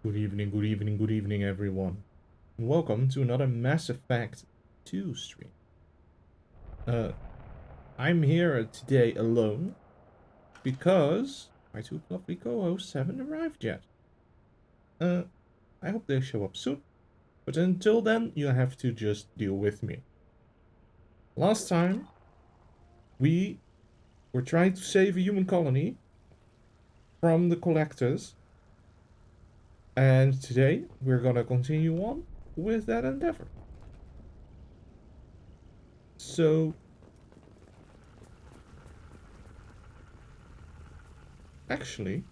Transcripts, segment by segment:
Good evening, good evening, good evening, everyone. Welcome to another Mass Effect 2 stream. I'm here today alone because my two lovely co-hosts haven't arrived yet. I hope they show up soon, but until then, you have to just deal with me. Last time, we were trying to save a human colony from the Collectors, and today we're gonna continue on with that endeavor. So, actually,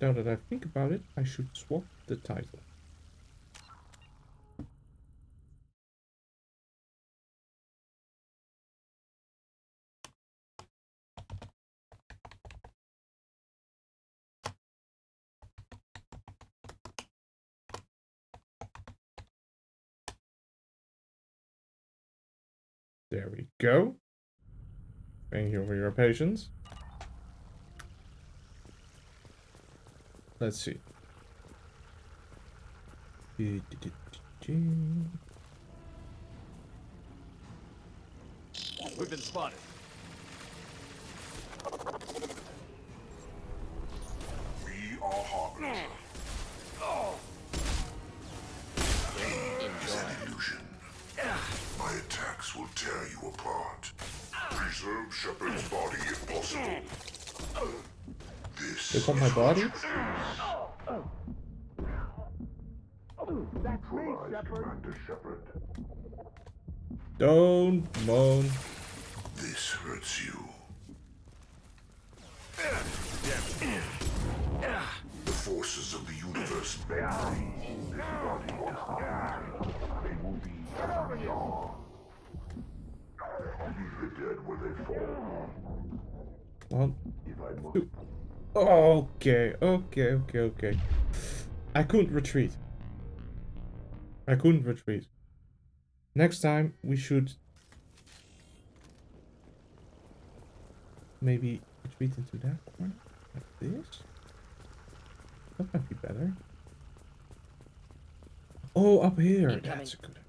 now that I think about it, I should swap the title. There we go. Thank you for your patience. Let's see. We've been spotted. We are Harbinger. It's an illusion. My attacks will tear you apart. Preserve Shepard's body if possible. This They got my body? That's me, Commander Shepard. Don't moan. This hurts you. The forces of the universe bend this body to harm. They will be gone. Leave the dead where they fall. One, If I must. two. Okay. I couldn't retreat. Next time, we should maybe retreat into that corner, like this. That might be better. Oh, up here. Incoming. That's a good.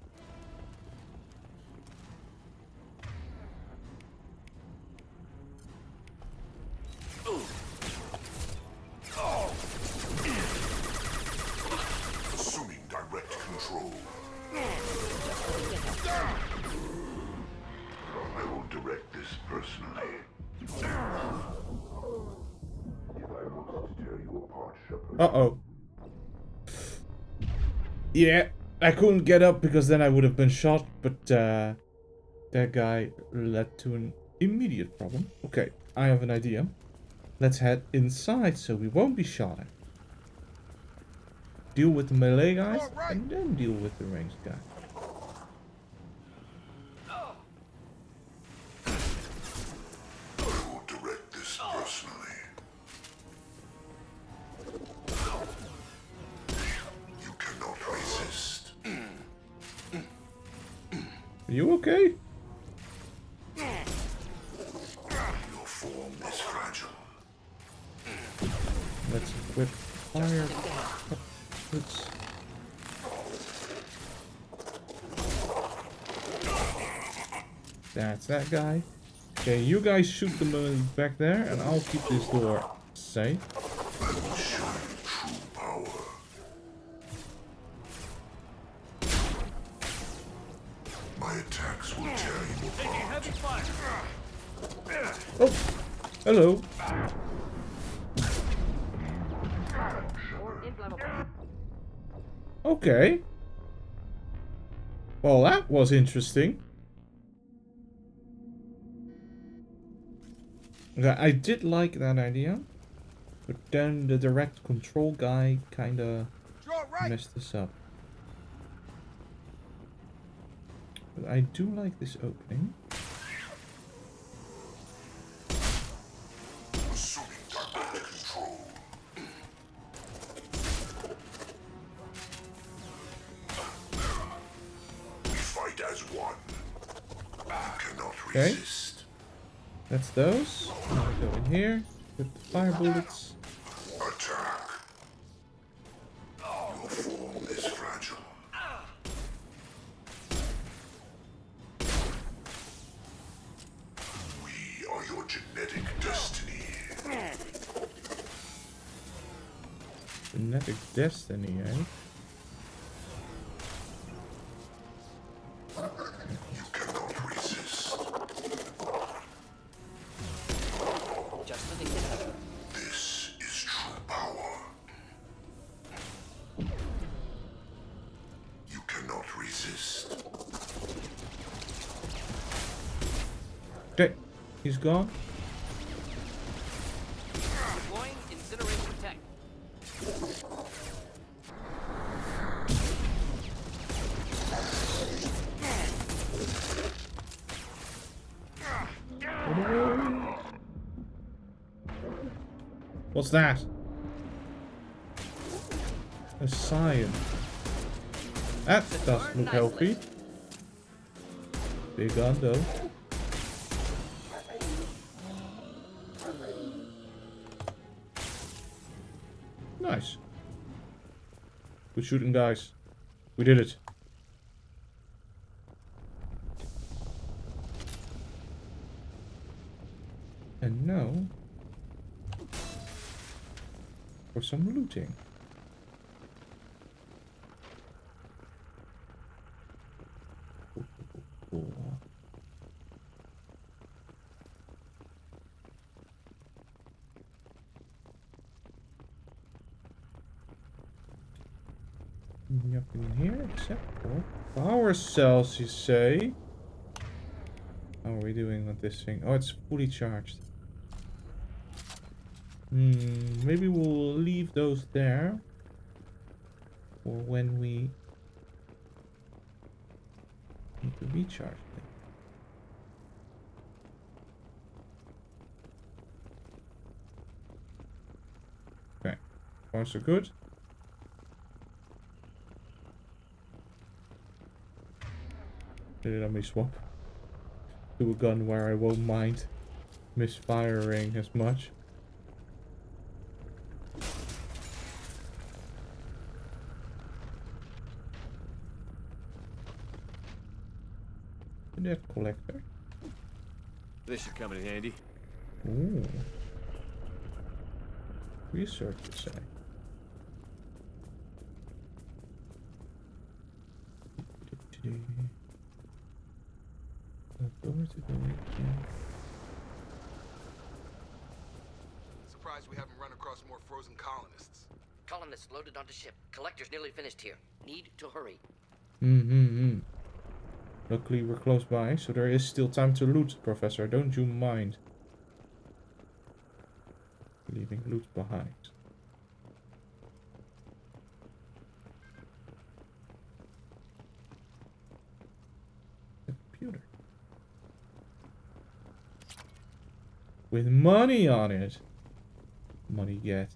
Assuming direct control. I will direct this personally. If I must tear you apart, Shepard. Uh-oh. Yeah, I couldn't get up because then I would have been shot, but that guy led to an immediate problem. Okay, I have an idea. Let's head inside so we won't be shot at. Deal with the melee guys, and then deal with the ranged guy. I will direct this personally. You cannot resist. Are you okay? Your form is fragile. Let's equip fire. Let's... That's that guy. Okay, you guys shoot them back there, and I'll keep this door safe. I will show you true power. My attacks will tear you Taking apart. heavy fire. Oh, hello. Okay. Well, that was interesting. Okay, I did like that idea, but then the direct control guy kinda messed this up. But I do like this opening. Assuming direct control. We fight as one. You cannot Okay. resist. That's those. Now we go in here with the fire bullets. Attack. Your Kinetic Destiny, eh? You cannot resist. Just the beginning. This is true power. You cannot resist. Okay, he's gone. Deploying incineration tech. What's that? A scion. That does look healthy. Big gun though. Nice. Good shooting, guys. We did it. And now for some looting. Cool. Nothing in here except for power cells, you say? How are we doing with this thing? Oh, it's fully charged. Maybe we'll leave those there for when we need to recharge them. Okay, far so good. Let me swap to a gun where I won't mind misfiring as much. That collector. This should come in handy. Ooh. Research, you say? Surprised we haven't run across more frozen colonists. Colonists loaded onto ship. Collector's nearly finished here. Need to hurry. Luckily we're close by, so there is still time to loot, Professor. Don't you mind leaving loot behind. The computer. With money on it. Money get.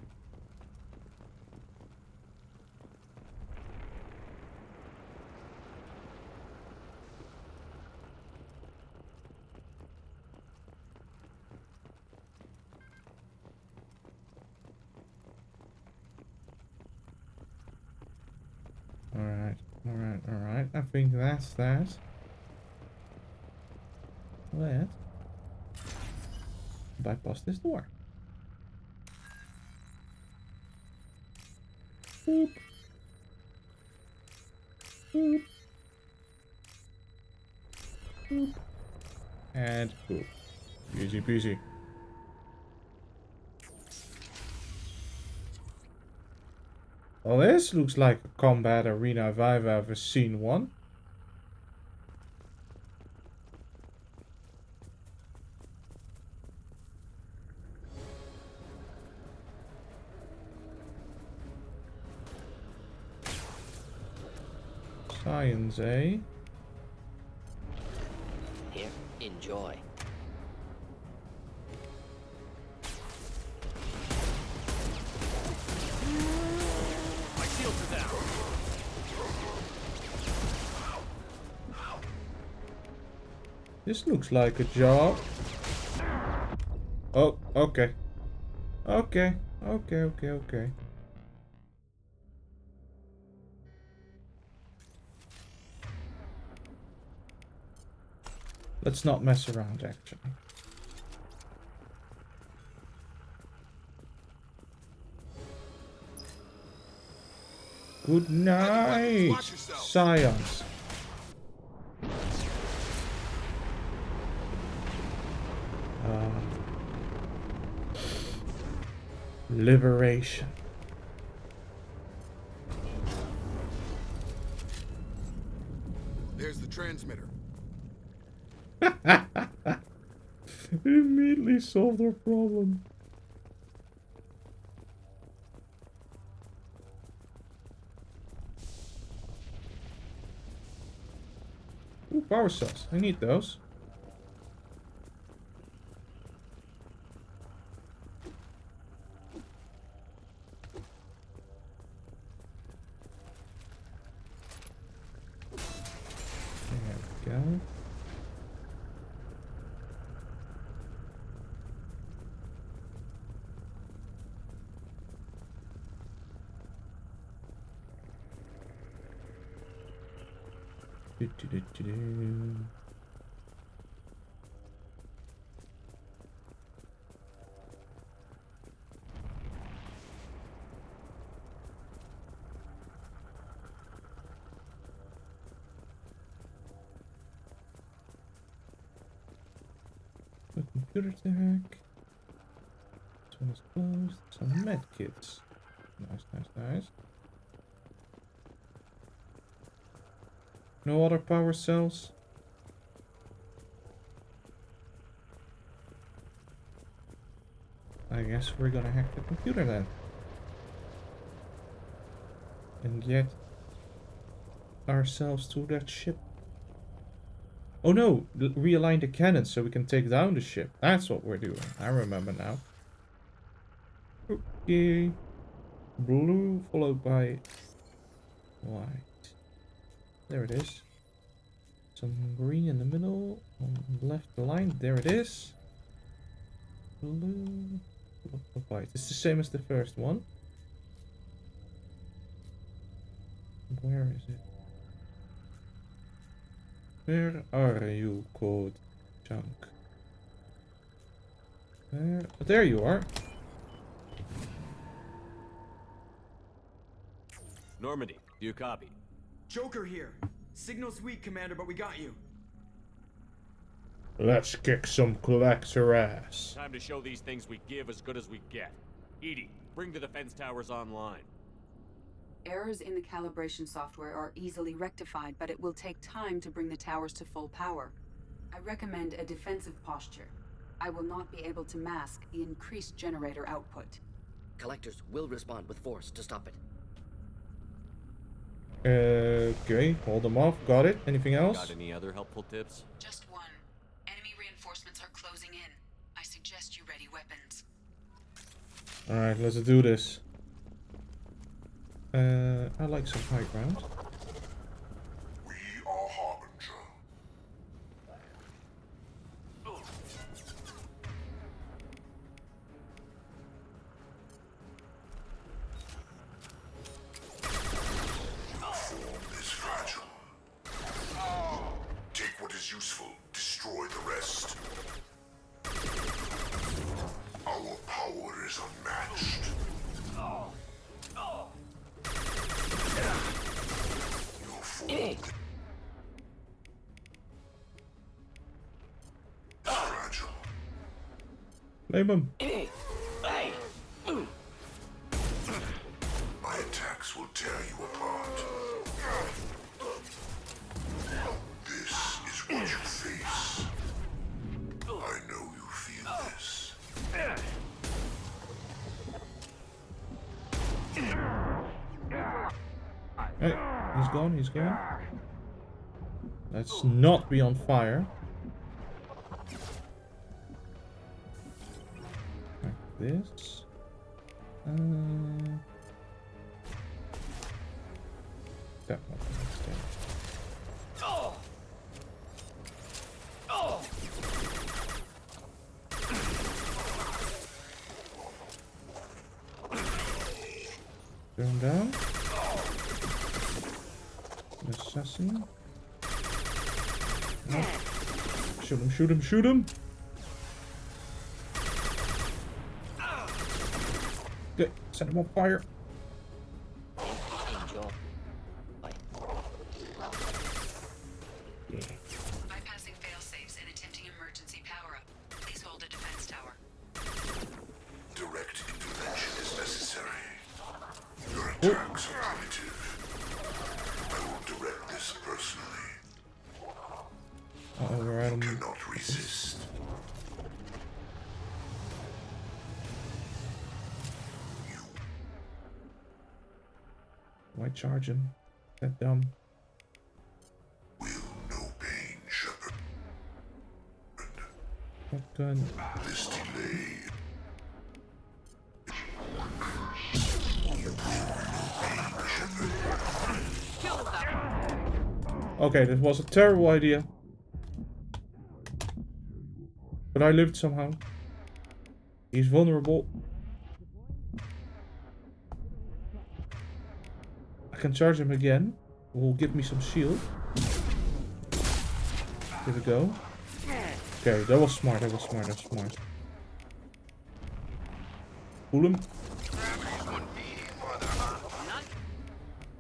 Alright. I think that's that. Let's bypass this door. Boop. Boop. Boop. And boop. Easy peasy. Well, this looks like a combat arena if I've ever seen one. Science, eh? Here, enjoy. My shields are down. This looks like a job. Oh, okay. Okay. Let's not mess around, actually. Good night, Watch yourself. science. Liberation. There's the transmitter. Immediately solved our problem. Ooh, power cells. I need those. There we go. Do-do-do-do-do. A computer tech. This one is closed. Some med kits. Nice, nice, nice. No other power cells? I guess we're gonna hack the computer then. And get ourselves to that ship. Oh no! Realign the cannon so we can take down the ship. That's what we're doing. I remember now. Okay. Blue followed by white. There it is. Some green in the middle. On the left line. There it is. Blue. White. It's the same as the first one. Where is it? Where are you, code chunk? There you are. Normandy, do you copy? Joker here. Signal's weak, Commander, but we got you. Let's kick some collector ass. Time to show these things we give as good as we get. Edie, bring the defense towers online. Errors in the calibration software are easily rectified, but it will take time to bring the towers to full power. I recommend a defensive posture. I will not be able to mask the increased generator output. Collectors will respond with force to stop it. Okay, hold them off. Got it. Anything else? Got any other helpful tips? Just one. Enemy reinforcements are closing in. I suggest you ready weapons. Alright, let's do this. I like some high ground. We are Harbinger. Your form is fragile. Take what is useful, destroy the rest. Our power is unmatched. Your form is fragile. Blame him. My attacks will tear you apart. This is what you face. I know you feel this. Hey, he's gone, he's gone. Let's not be on fire. Like this. That one. Throw him down. Assassin. No. Shoot him, shoot him, shoot him! Okay, set him on fire. Angel. Uh-oh, we're out of... Cannot resist. Why charge him? That dumb. Will no pain, Shepard. What gun? This delay. Okay, that was a terrible idea. But I lived somehow. He's vulnerable. I can charge him again. Will give me some shield. Here we go. Okay, that was smart, that was smart, that was smart. Pull him.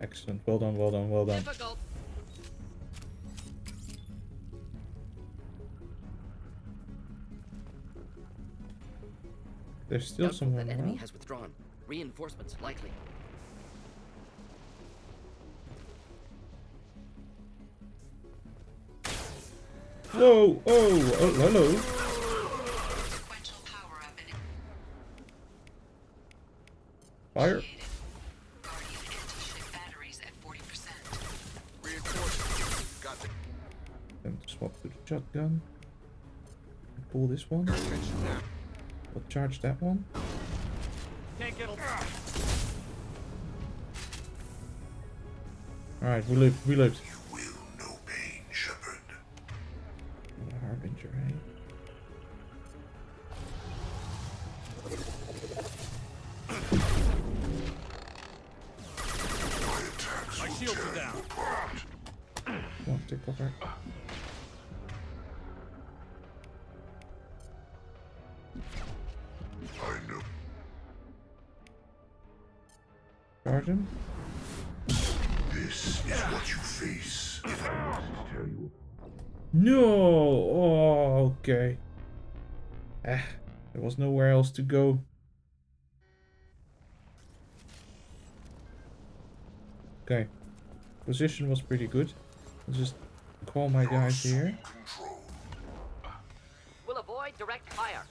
Excellent, well done, well done, well done. Difficult. There's still Doubtful someone that enemy around. has withdrawn. Reinforcements likely. Whoa, oh, oh, hello. Sequential power up and Fire. Guardian anti-ship batteries at 40%. Reinforcements. Got the Then swap to the shotgun. Pull this one. attention now. We'll charge that one. Can't get Alright, we lived, we lived. You will no pain, Shepard. The Harbinger, eh? My attacks My will shields tear are down. you apart. Come on, take cover. I know. Charge him. This is what you face. If I must tell you. No! Oh, okay. There was nowhere else to go. Okay. Position was pretty good. I'll just call my guys here. Control. Will avoid direct fire.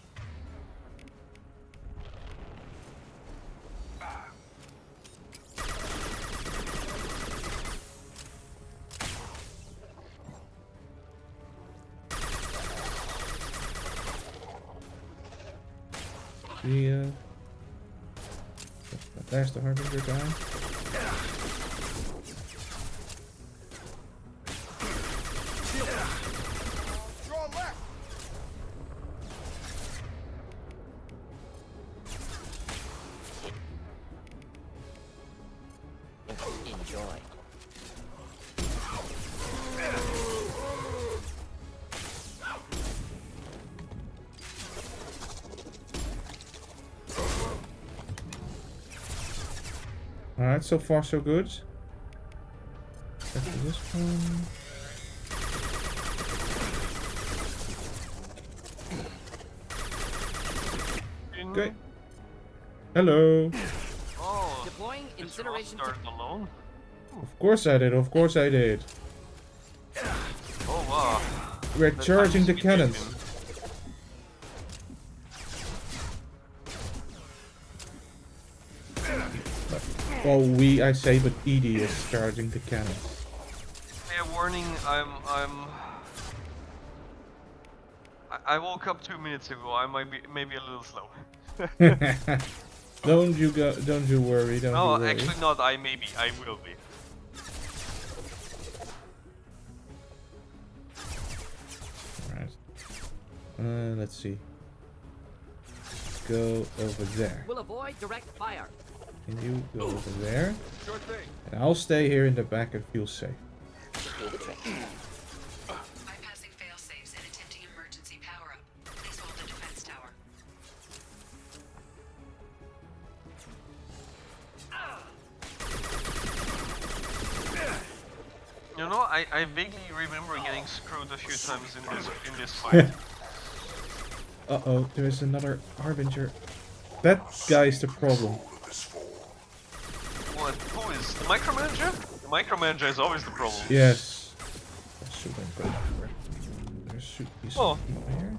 There's the Harbinger guy. Draw left. Enjoy. Alright, so far so good. Back to this one. Okay. Hello. Oh, Deploying did you all incineration. start alone? Of course I did, of course I did. Oh wow. We're The charging the time cannons. speed Well, I say, but Edie is charging the cannons. Fair warning, I woke up 2 minutes ago. I might be maybe a little slow. Don't you worry, don't No, you worry. actually not. I will be. Alright. Let's see. Go over there. Will avoid direct fire. Can you go over there? Sure thing. And I'll stay here in the back and feel safe. Bypassing failsafes and attempting emergency power up. Please hold the defense tower. You know, I vaguely remember getting screwed a few times in this fight. Uh-oh, there's another Harbinger. That guy's the problem. What? Who is the micromanager? The micromanager is always the problem. Yes. Shoot, I'm going for it. There should be Oh. something there.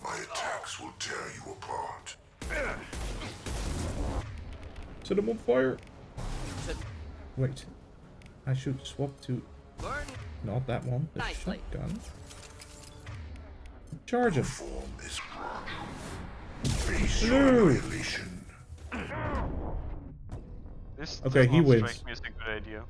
My attacks will tear you apart. Set them on fire. Wait. I should swap to Burn not that one, the nicely. shotgun. Charge him. Form is face your No. annihilation. This Okay, does he not wins. strike me as a good idea.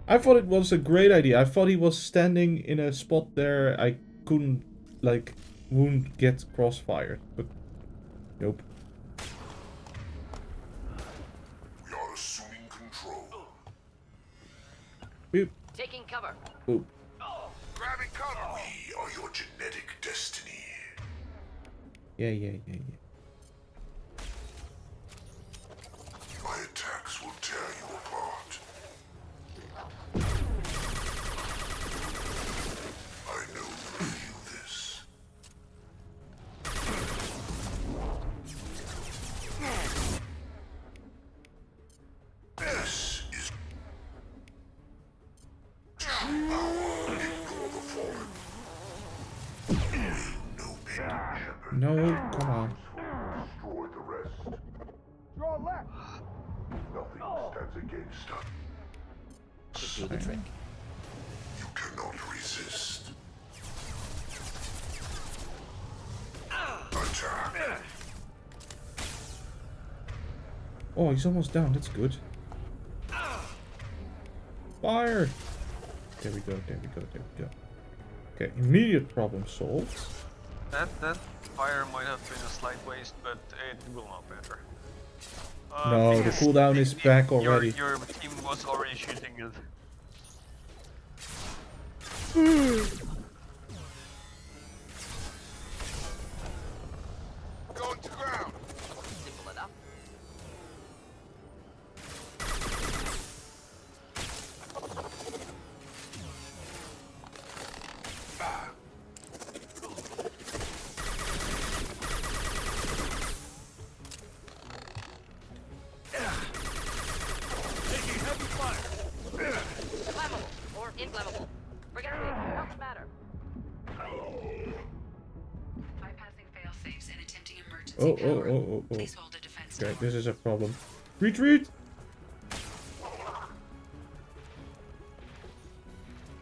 I thought it was a great idea. I thought he was standing in a spot there I couldn't, like, wouldn't get crossfired. But, nope. We are assuming control. Boop. Taking cover. Boop. Grabbing cover. We are your genetic destiny. Yeah, yeah, yeah, yeah. My attacks will tear you apart. I know you feel this. This is true power. Ignore the fallen. No pain, Shepard. No, come on. Destroy the rest. Draw left. Nothing stands against us. Should do the trick. You cannot resist. Attack. Oh, he's almost down. That's good. Fire! There we go, there we go, there we go. Okay, immediate problem solved. That fire might have been a slight waste, but it will not matter. No, the because cooldown is back already. Your team was already shooting it. Going to ground. Simple enough. Taking heavy fire. Flammable or inflammable. Forget it. Doesn't matter. Bypassing fail-safes and attempting emergency Oh, power. oh. Please hold a defense Okay, tower. this is a problem. Retreat!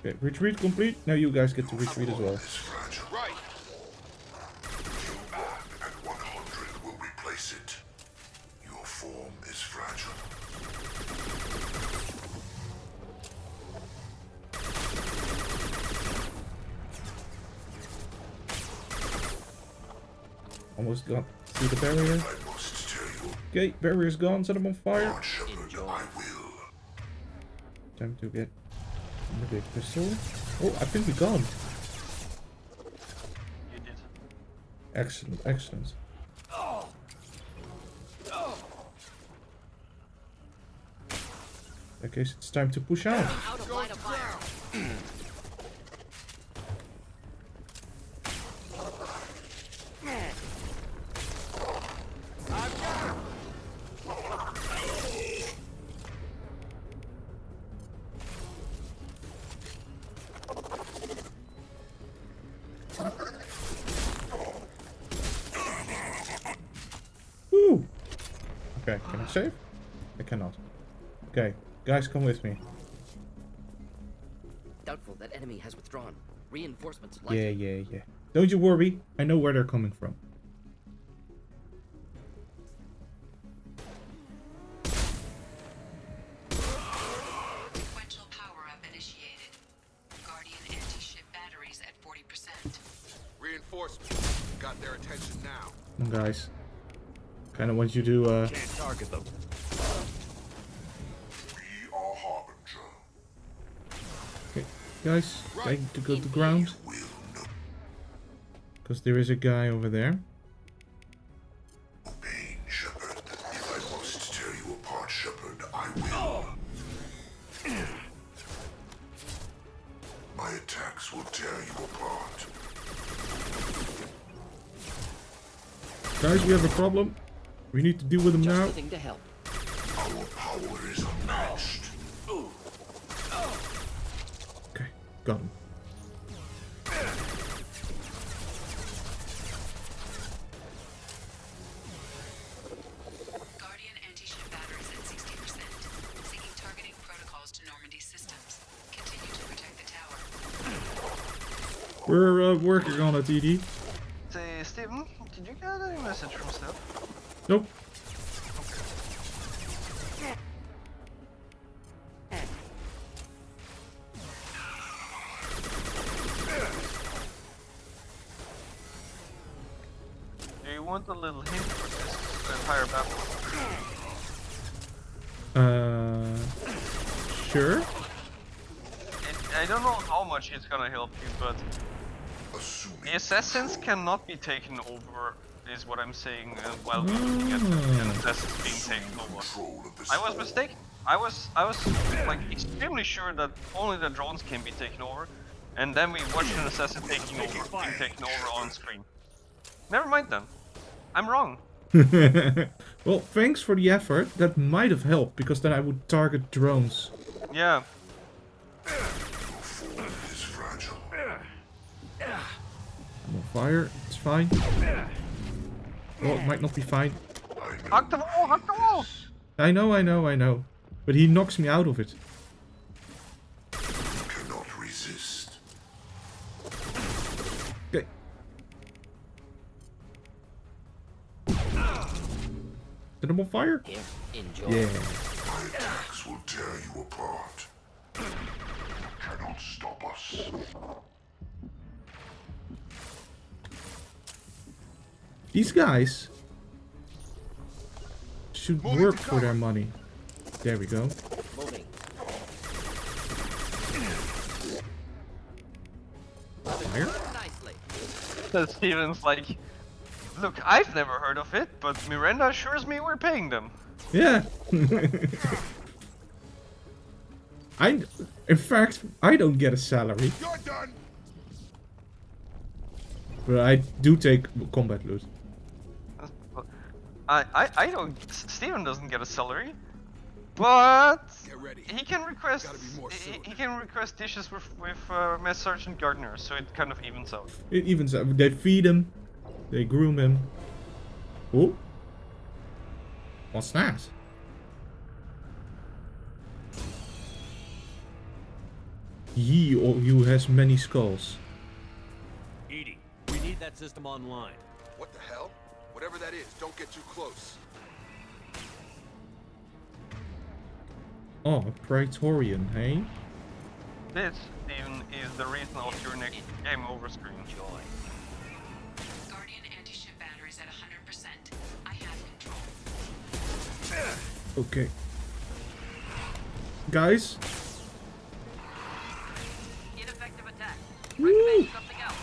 Okay, retreat complete. Now you guys get to retreat as well. Is fragile. Right. And 100 will replace it. Your form is fragile. Almost got through the barrier. I must tell you, Okay, barrier's gone. Set them on fire. Lord Shepard, I will. Time to get the big pistol. Oh, I think we got him. You did. Excellent, excellent. Okay, so it's time to push out. Out of line of fire. Woo! Okay, can I save? I cannot. Okay, guys, come with me. Doubtful that enemy has withdrawn. Reinforcements likely. Yeah. Don't you worry. I know where they're coming from. Sequential power-up initiated. Guardian anti-ship batteries at 40%. Reinforcements. Got their attention now. Come on, guys. Kind of want you to, Can't target them. We are Harbinger. Okay, guys, I need to go to ground. Will know Because there is a guy over there. pain, Shepard. If I must tear you apart, Shepard, I will. My attacks will tear you apart. Guys, we have a problem. We need to deal with him Just now. the thing to help. Our power is unmatched. Okay, got him. We're working on it, Edie. Say, Steven, did you get any message from Steph? Nope. Do you want a little hint for this entire battle? Sure. I don't know how much it's gonna help you, but Assuming the assassins cannot be taken over, is what I'm saying, while looking at an assassins being taken over. control of this I was mistaken. I was like extremely sure that only the drones can be taken over, and then we watched an assassin being taken over on screen. Never mind then. I'm wrong. Well, thanks for the effort. That might have helped, because then I would target drones. Yeah. form is fragile. I'm on fire. It's fine. Well, it might not be fine. Hug the wall! Hug the wall! I know. But he knocks me out of it. Cannot resist. Okay. Set him on fire? Here, enjoy. Yeah. My attacks will tear you apart. Cannot stop us. These guys should work for their money. There we go. Moving. Fire? Nicely. So Steven's like, look, I've never heard of it, but Miranda assures me we're paying them. Yeah. In fact, I don't get a salary. You're done. But I do take combat loot. I don't. Steven doesn't get a salary, but Get ready. he can request. Gotta be more soon. He can request dishes with Master Sergeant Gardner, so it kind of evens out. It evens out. They feed him. They groom him. Oh. What's that? Ye or you has many skulls. Edie, we need that system online. What the hell? Whatever that is, don't get too close. Oh, a Praetorian, hey? This, Steven, is the reason of your next game over screen. Enjoy. Guardian anti-ship batteries at 100%. I have control. Okay. Guys. Ineffective attack. Woo! Recommend something else.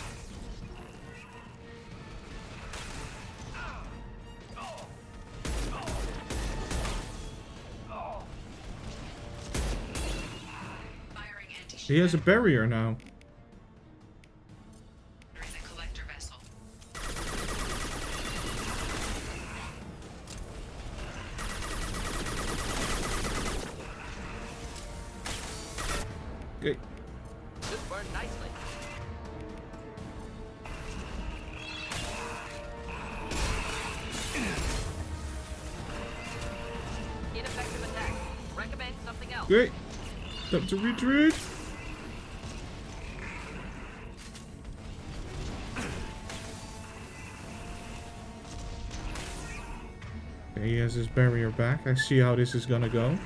Firing anti-ship He has a barrier now. batteries at collector vessel. Okay. This burned nicely. Ineffective attack. Recommend something else. Okay. Time to retreat. Okay, he has his barrier back. I see how this is gonna go.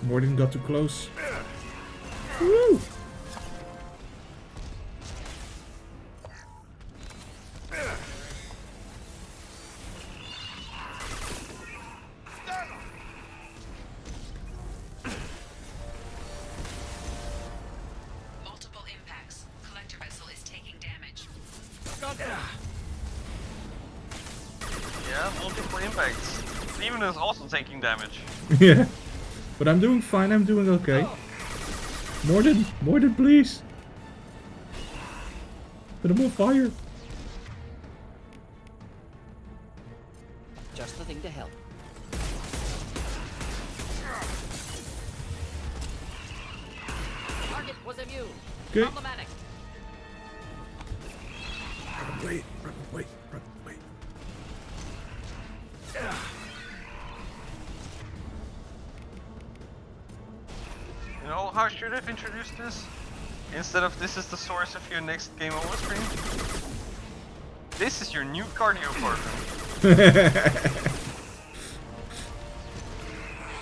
Morden got too close. Woo! Multiple impacts. Collector vessel is taking damage. Yeah, multiple impacts. Steven is also taking damage. Yeah. But I'm doing fine, I'm doing okay. Morden, please. Put him on fire. Just the thing to help. Target was immune. Okay. Problematic. Wait. should have introduced this instead of this is the source of your next game over screen. This is your new cardio partner.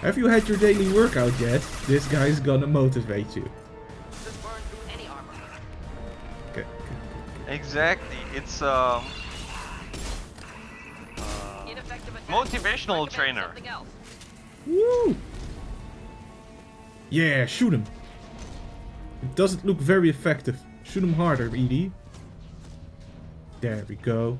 Have you had your daily workout yet? This guy's gonna motivate you. This burn through any armor. Okay. Exactly. It's Ineffective attack. motivational Recommend trainer. something else. Woo! Yeah, shoot him. It doesn't look very effective. Shoot him harder, Edie. There we go.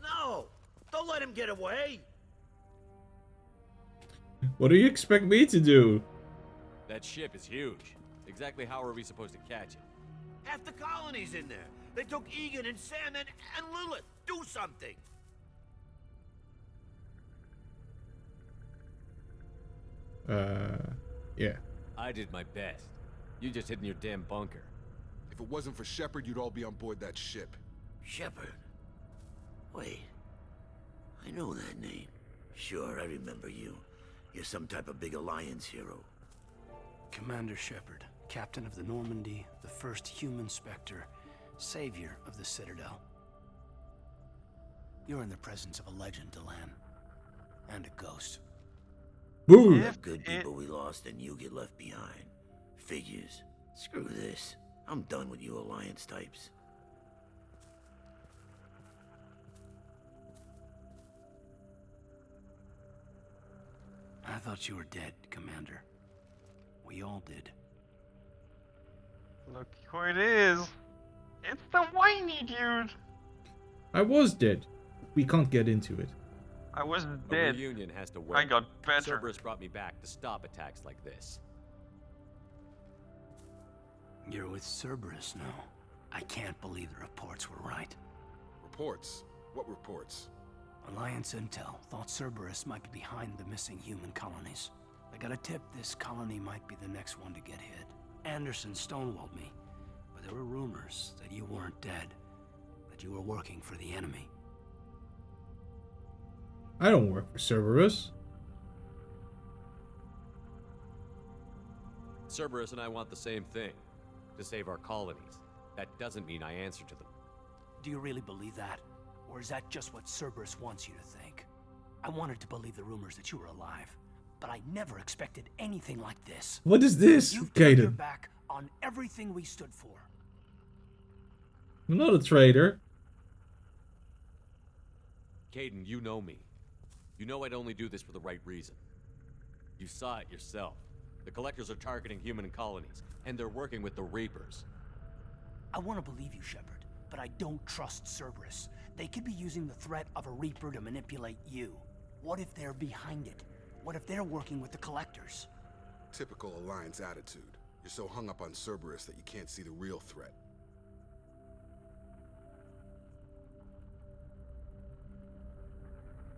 No! Don't let him get away! What do you expect me to do? That ship is huge. Exactly how are we supposed to catch it? Half the colony's in there. They took Egan and Sam and Lilith. Do something! Yeah. I did my best. You just hid in your damn bunker. If it wasn't for Shepard, you'd all be on board that ship. Shepard. Wait. I know that name. Sure, I remember you. You're some type of big Alliance hero. Commander Shepard, captain of the Normandy, the first human Spectre, savior of the Citadel. You're in the presence of a legend, Delan. And a ghost. Boom! Have good people we lost and you get left behind. Figures. Screw this. I'm done with you Alliance types. I thought you were dead, Commander. We all did. Look who it is. It's the whiny dude. I was dead. We can't get into it. I was A dead. reunion has to work. I got better. Cerberus brought me back to stop attacks like this. You're with Cerberus now. I can't believe the reports were right. Reports? What reports? Alliance Intel thought Cerberus might be behind the missing human colonies. I got a tip this colony might be the next one to get hit. Anderson stonewalled me, but there were rumors that you weren't dead, that you were working for the enemy. I don't work for Cerberus. Cerberus and I want the same thing. To save our colonies. That doesn't mean I answer to them. Do you really believe that? Or is that just what Cerberus wants you to think? I wanted to believe the rumors that you were alive, but I never expected anything like this. What is this, You've turned your Kaidan? back on everything we stood for. I'm not a traitor. Kaidan, you know me. You know I'd only do this for the right reason. You saw it yourself. The Collectors are targeting human colonies, and they're working with the Reapers. I want to believe you, Shepard, but I don't trust Cerberus. They could be using the threat of a Reaper to manipulate you. What if they're behind it? What if they're working with the Collectors? Typical Alliance attitude. You're so hung up on Cerberus that you can't see the real threat.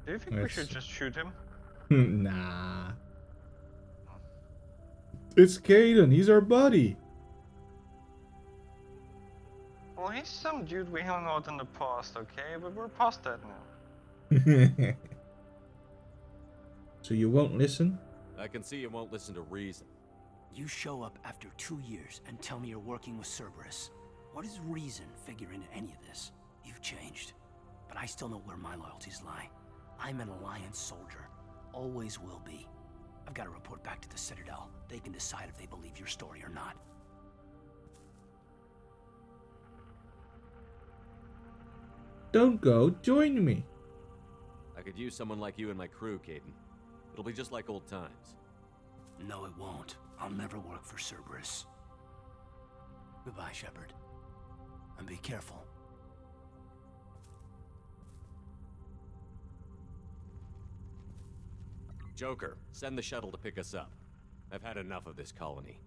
Do you think we should just shoot him? Nah. It's Kaidan. He's our buddy. Well, he's some dude we hung out in the past, okay? But we're past that now. So you won't listen? I can see you won't listen to reason. You show up after 2 years and tell me you're working with Cerberus. What does reason figure into any of this? You've changed, but I still know where my loyalties lie. I'm an Alliance soldier. Always will be. I've got to report back to the Citadel. They can decide if they believe your story or not. Don't go. Join me. I could use someone like you in my crew, Kaidan. It'll be just like old times. No, it won't. I'll never work for Cerberus. Goodbye, Shepard. And be careful. Joker, send the shuttle to pick us up. I've had enough of this colony.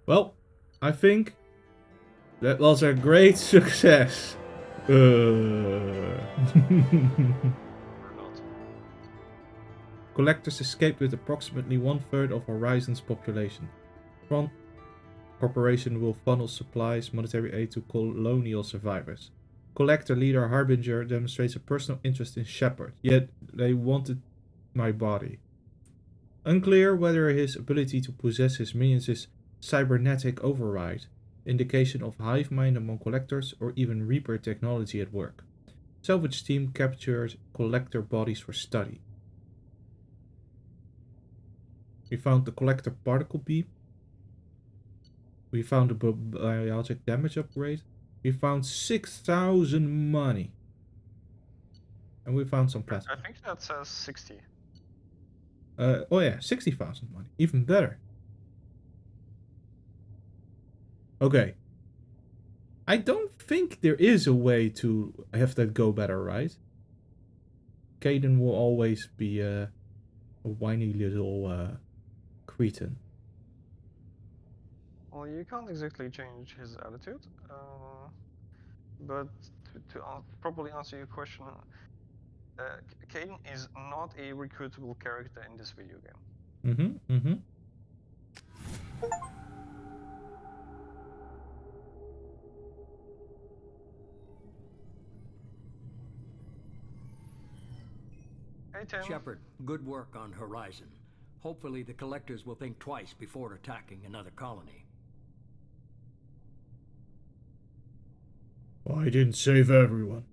Well, I think that was a great success. Or not. Collectors escaped with approximately 1/3 of Horizon's population. Front Corporation will funnel supplies, monetary aid to colonial survivors. Collector leader Harbinger demonstrates a personal interest in Shepard, yet they wanted my body. Unclear whether his ability to possess his minions is cybernetic override, indication of hive mind among collectors, or even Reaper technology at work. Salvage team captured collector bodies for study. We found the collector particle beam. We found a biotic damage upgrade. We found 6,000 money. And we found some plasma. I think that says 60. Oh yeah, 60,000 money. Even better. Okay. I don't think there is a way to have that go better, right? Kaidan will always be a whiny little cretin. Well, you can't exactly change his attitude, but to properly answer your question, Kaidan is not a recruitable character in this video game. Hey, Tim. Shepard, good work on Horizon. Hopefully the Collectors will think twice before attacking another colony. Well, I didn't save everyone.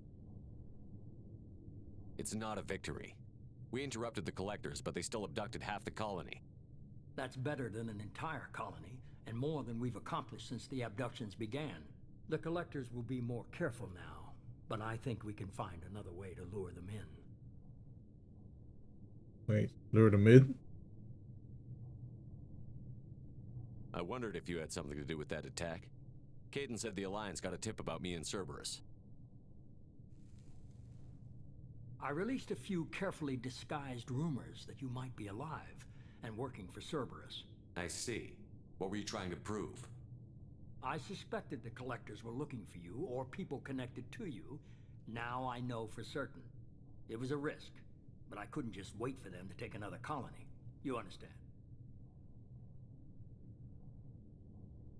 It's not a victory. We interrupted the Collectors, but they still abducted half the colony. That's better than an entire colony, and more than we've accomplished since the abductions began. The Collectors will be more careful now, but I think we can find another way to lure them in. Wait, lure them in? I wondered if you had something to do with that attack. Kaidan said the Alliance got a tip about me and Cerberus. I released a few carefully disguised rumors that you might be alive and working for Cerberus. I see. What were you trying to prove? I suspected the Collectors were looking for you or people connected to you. Now I know for certain. It was a risk, but I couldn't just wait for them to take another colony. You understand?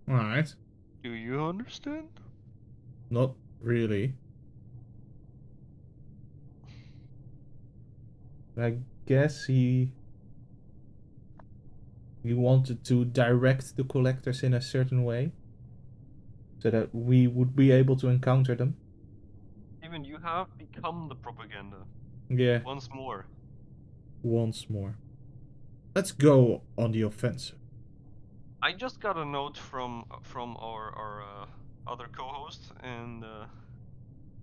Alright. Do you understand? Not really. I guess he wanted to direct the Collectors in a certain way, so that we would be able to encounter them. Even you have become the propaganda. Yeah. Once more. Once more. Let's go on the offensive. I just got a note from our other co-host, and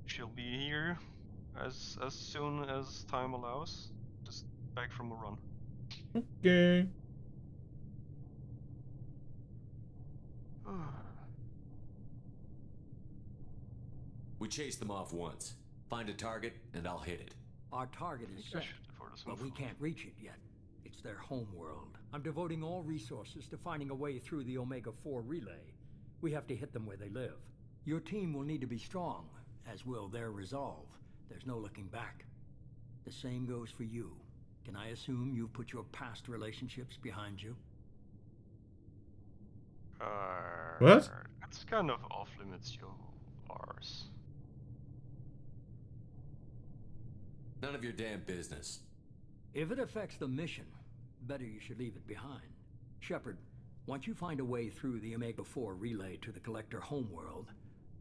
she'll be here as soon as time allows. Just back from a run. Okay. We chased them off once. Find a target, and I'll hit it. Our target is set, but we can't reach it yet. It's their home world. I'm devoting all resources to finding a way through the Omega-4 relay. We have to hit them where they live. Your team will need to be strong, as will their resolve. There's no looking back. The same goes for you. Can I assume you've put your past relationships behind you? What? That's kind of off limits, yours. None of your damn business. If it affects the mission, better you should leave it behind. Shepard, once you find a way through the Omega-4 relay to the Collector homeworld,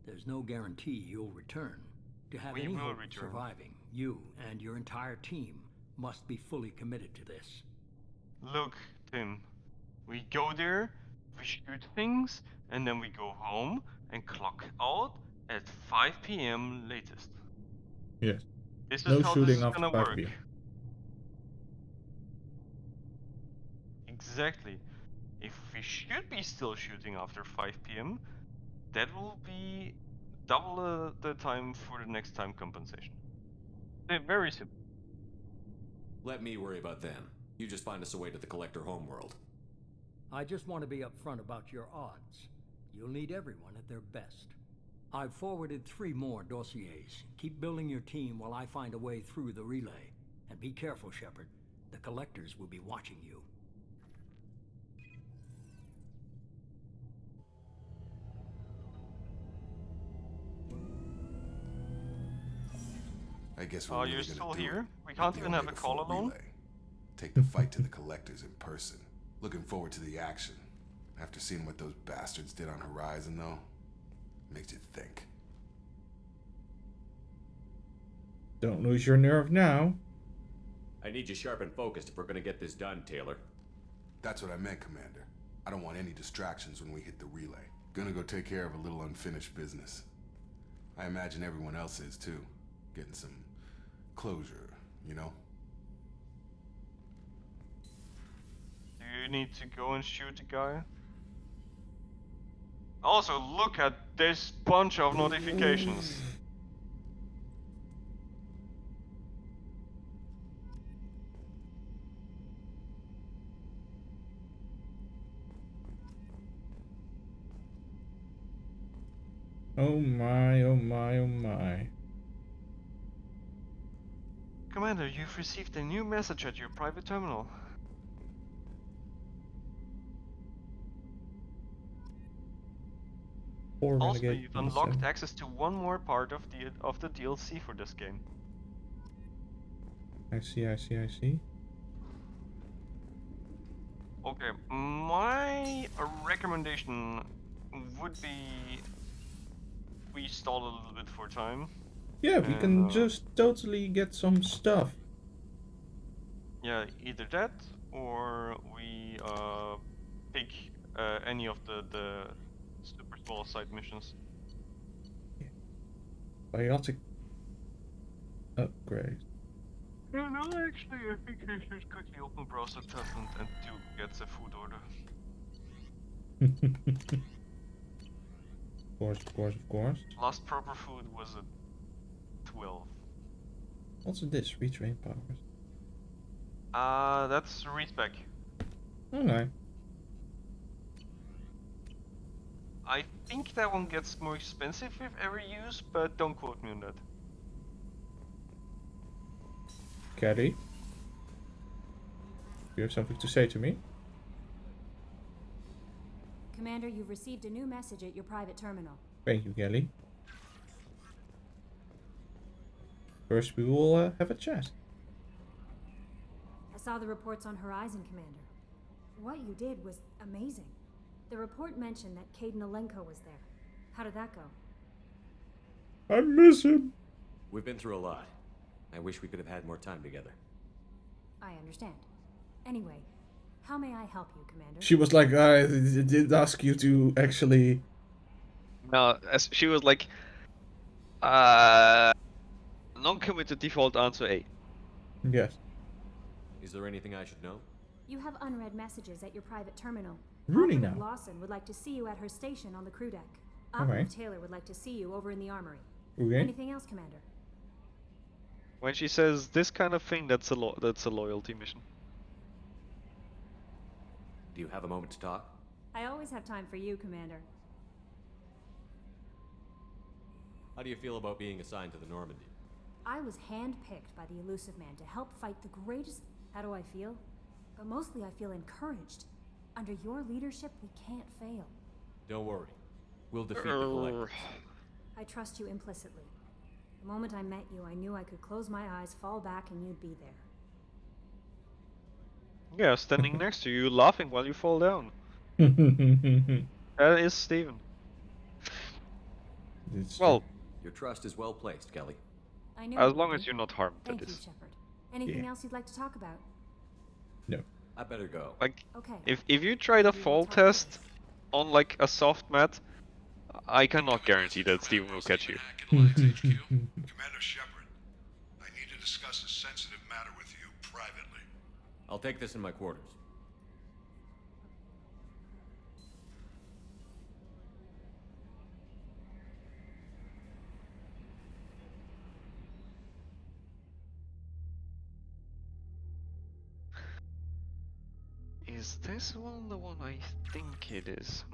there's no guarantee you'll return. To have any hope of surviving, you and your entire team must be fully committed to this. Look, Tim, we go there, we shoot things, and then we go home and clock out at 5 PM latest. Yes. This is No how shooting this is after gonna 5 work. PM. Exactly. If we should be still shooting after 5 PM, that will be double the time for the next time compensation. Very simple. Let me worry about them. You just find us a way to the Collector homeworld. I just want to be upfront about your odds. You'll need everyone at their best. I've forwarded 3 more dossiers. Keep building your team while I find a way through the relay. And be careful, Shepard. The collectors will be watching you. I guess we're Oh, really you're gonna still do here? it We with can't the even have a Omega call 4 alone? relay. Take the fight to the collectors in person. Looking forward to the action. After seeing what those bastards did on Horizon, though, makes you think. Don't lose your nerve now. I need you sharp and focused if we're gonna get this done, Taylor. That's what I meant, Commander. I don't want any distractions when we hit the relay. Gonna go take care of a little unfinished business. I imagine everyone else is, too. Getting some closure, you know? Do you need to go and shoot the guy? Also, look at this bunch of notifications. Oh my, oh my, oh my. Commander, you've received a new message at your private terminal. Poor Also, Renegade you've unlocked P7. access to one more part of the DLC for this game. I see, I see, I see. Okay, my recommendation would be we stall a little bit for time. Yeah, we can just totally get some stuff. Yeah, either that or we pick any of the super small side missions. Biotic upgrade. Yeah, no, actually, I think I should quickly open browser tab and do get the food order. Of course, of course, of course. Last proper food was at 12. Also this, retrain powers. That's respec. Okay. I think that one gets more expensive with every use, but don't quote me on that. Kelly? You have something to say to me? Commander, you've received a new message at your private terminal. Thank you, Kelly. First, we will have a chat. I saw the reports on Horizon, Commander. What you did was amazing. The report mentioned that Kaidan Alenko was there. How did that go? I miss him. We've been through a lot. I wish we could have had more time together. I understand. Anyway, how may I help you, Commander? She was like, I did ask you to actually... No, she was like, non-committed default answer A. Yes. Is there anything I should know? You have unread messages at your private terminal. Really Operative now? Lawson would like to see you at her station on the crew deck. Alright. Operative Taylor would like to see you over in the armory. Okay. Anything else, Commander? When she says this kind of thing, that's a loyalty mission. Do you have a moment to talk? I always have time for you, Commander. How do you feel about being assigned to the Normandy? I was handpicked by the Elusive Man to help fight the greatest... How do I feel? But mostly I feel encouraged. Under your leadership, we can't fail. Don't worry. We'll defeat the Collectors. I trust you implicitly. The moment I met you, I knew I could close my eyes, fall back, and you'd be there. Yeah, standing next to you, laughing while you fall down. That is Steven. Well, your trust is well placed, Kelly. I know. As long as you're not harmed, Thank that you, is. Shepard. Anything else you'd like to talk about? No. I better go. Like, Okay. if you try the fall test on like a soft mat, I cannot guarantee that Steven will catch you. Commander Shepard, I need to discuss a sensitive matter with you privately. I'll take this in my quarters. Is this one the one I think it is?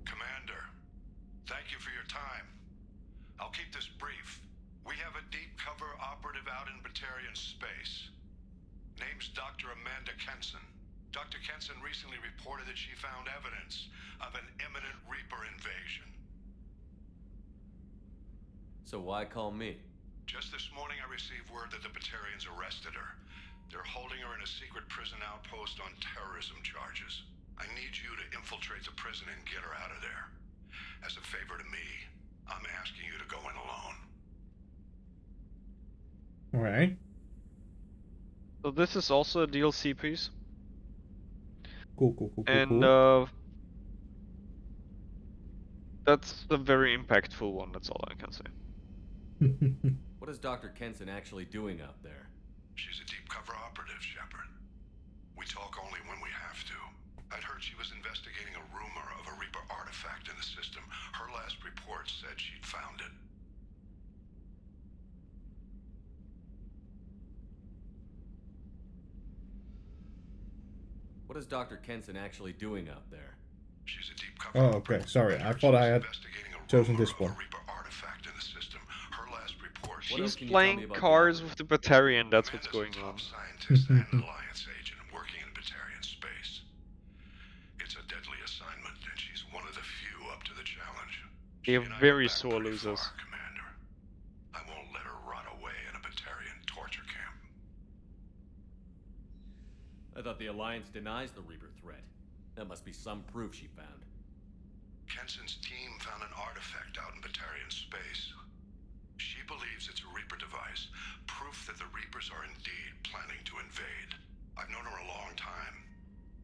Commander, thank you for your time. I'll keep this brief. Batarian Space. Name's Dr. Amanda Kenson. Dr. Kenson recently reported that she found evidence of an imminent Reaper invasion. So why call me? Just this morning I received word that the Batarians arrested her. They're holding her in a secret prison outpost on terrorism charges. I need you to infiltrate the prison and get her out of there. As a favor to me, I'm asking you to go in alone. Alright. So this is also a DLC piece. Cool. And that's a very impactful one, that's all I can say. What is Dr. Kenson actually doing out there? She's a deep cover operative, Shepard. We talk only when we have to. I'd heard she was investigating a rumor of a Reaper artifact in the system. Her last report said she'd found it. What is Dr. Kenson actually doing out there? She's a deep cover Oh, okay. Sorry, I thought I had chosen this one. artifact in the system. Her last report. She's playing cards with the Batarian, that's what's going on. Scientist and an Alliance agent working in Batarian space. It's a deadly assignment, and she's one of the few up to the challenge. They are very sore losers. Commander. I won't let her rot away in a Batarian torture camp. I thought the Alliance denies the Reaper threat. That must be some proof she found. Kenson's team found an artifact out in Batarian space. She believes it's a Reaper device, proof that the Reapers are indeed planning to invade. I've known her a long time.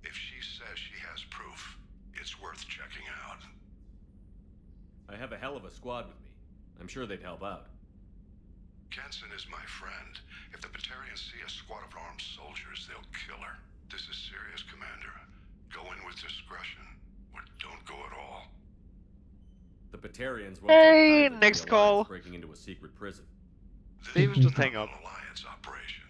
If she says she has proof, it's worth checking out. I have a hell of a squad with me. I'm sure they'd help out. Kenson is my friend. If the Batarians see a squad of armed soldiers, they'll kill her. This is serious, Commander. Go in with discretion, or don't go at all. The Batarians won't Hey, take kindly to next the call. Alliance breaking into a secret prison. Steven, just hang up. Alliance operation.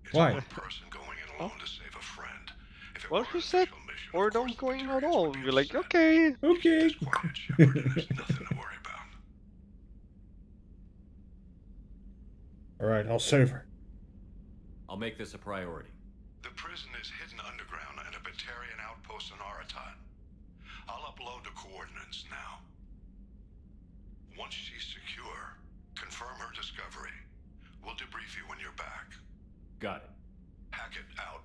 It's Why? one person going in alone to save a friend. If it What were you said? official mission, Or of course, don't going the at Batarians all. would And be we're like, upset. okay. Okay. Just quiet, Shepard. There's nothing to worry about. Alright, I'll save her. I'll make this a priority. The prison is hidden underground in a Batarian outpost on Aratat. I'll upload the coordinates now. Once she's secure, confirm her discovery. We'll debrief you when you're back. Got it. Hackett out.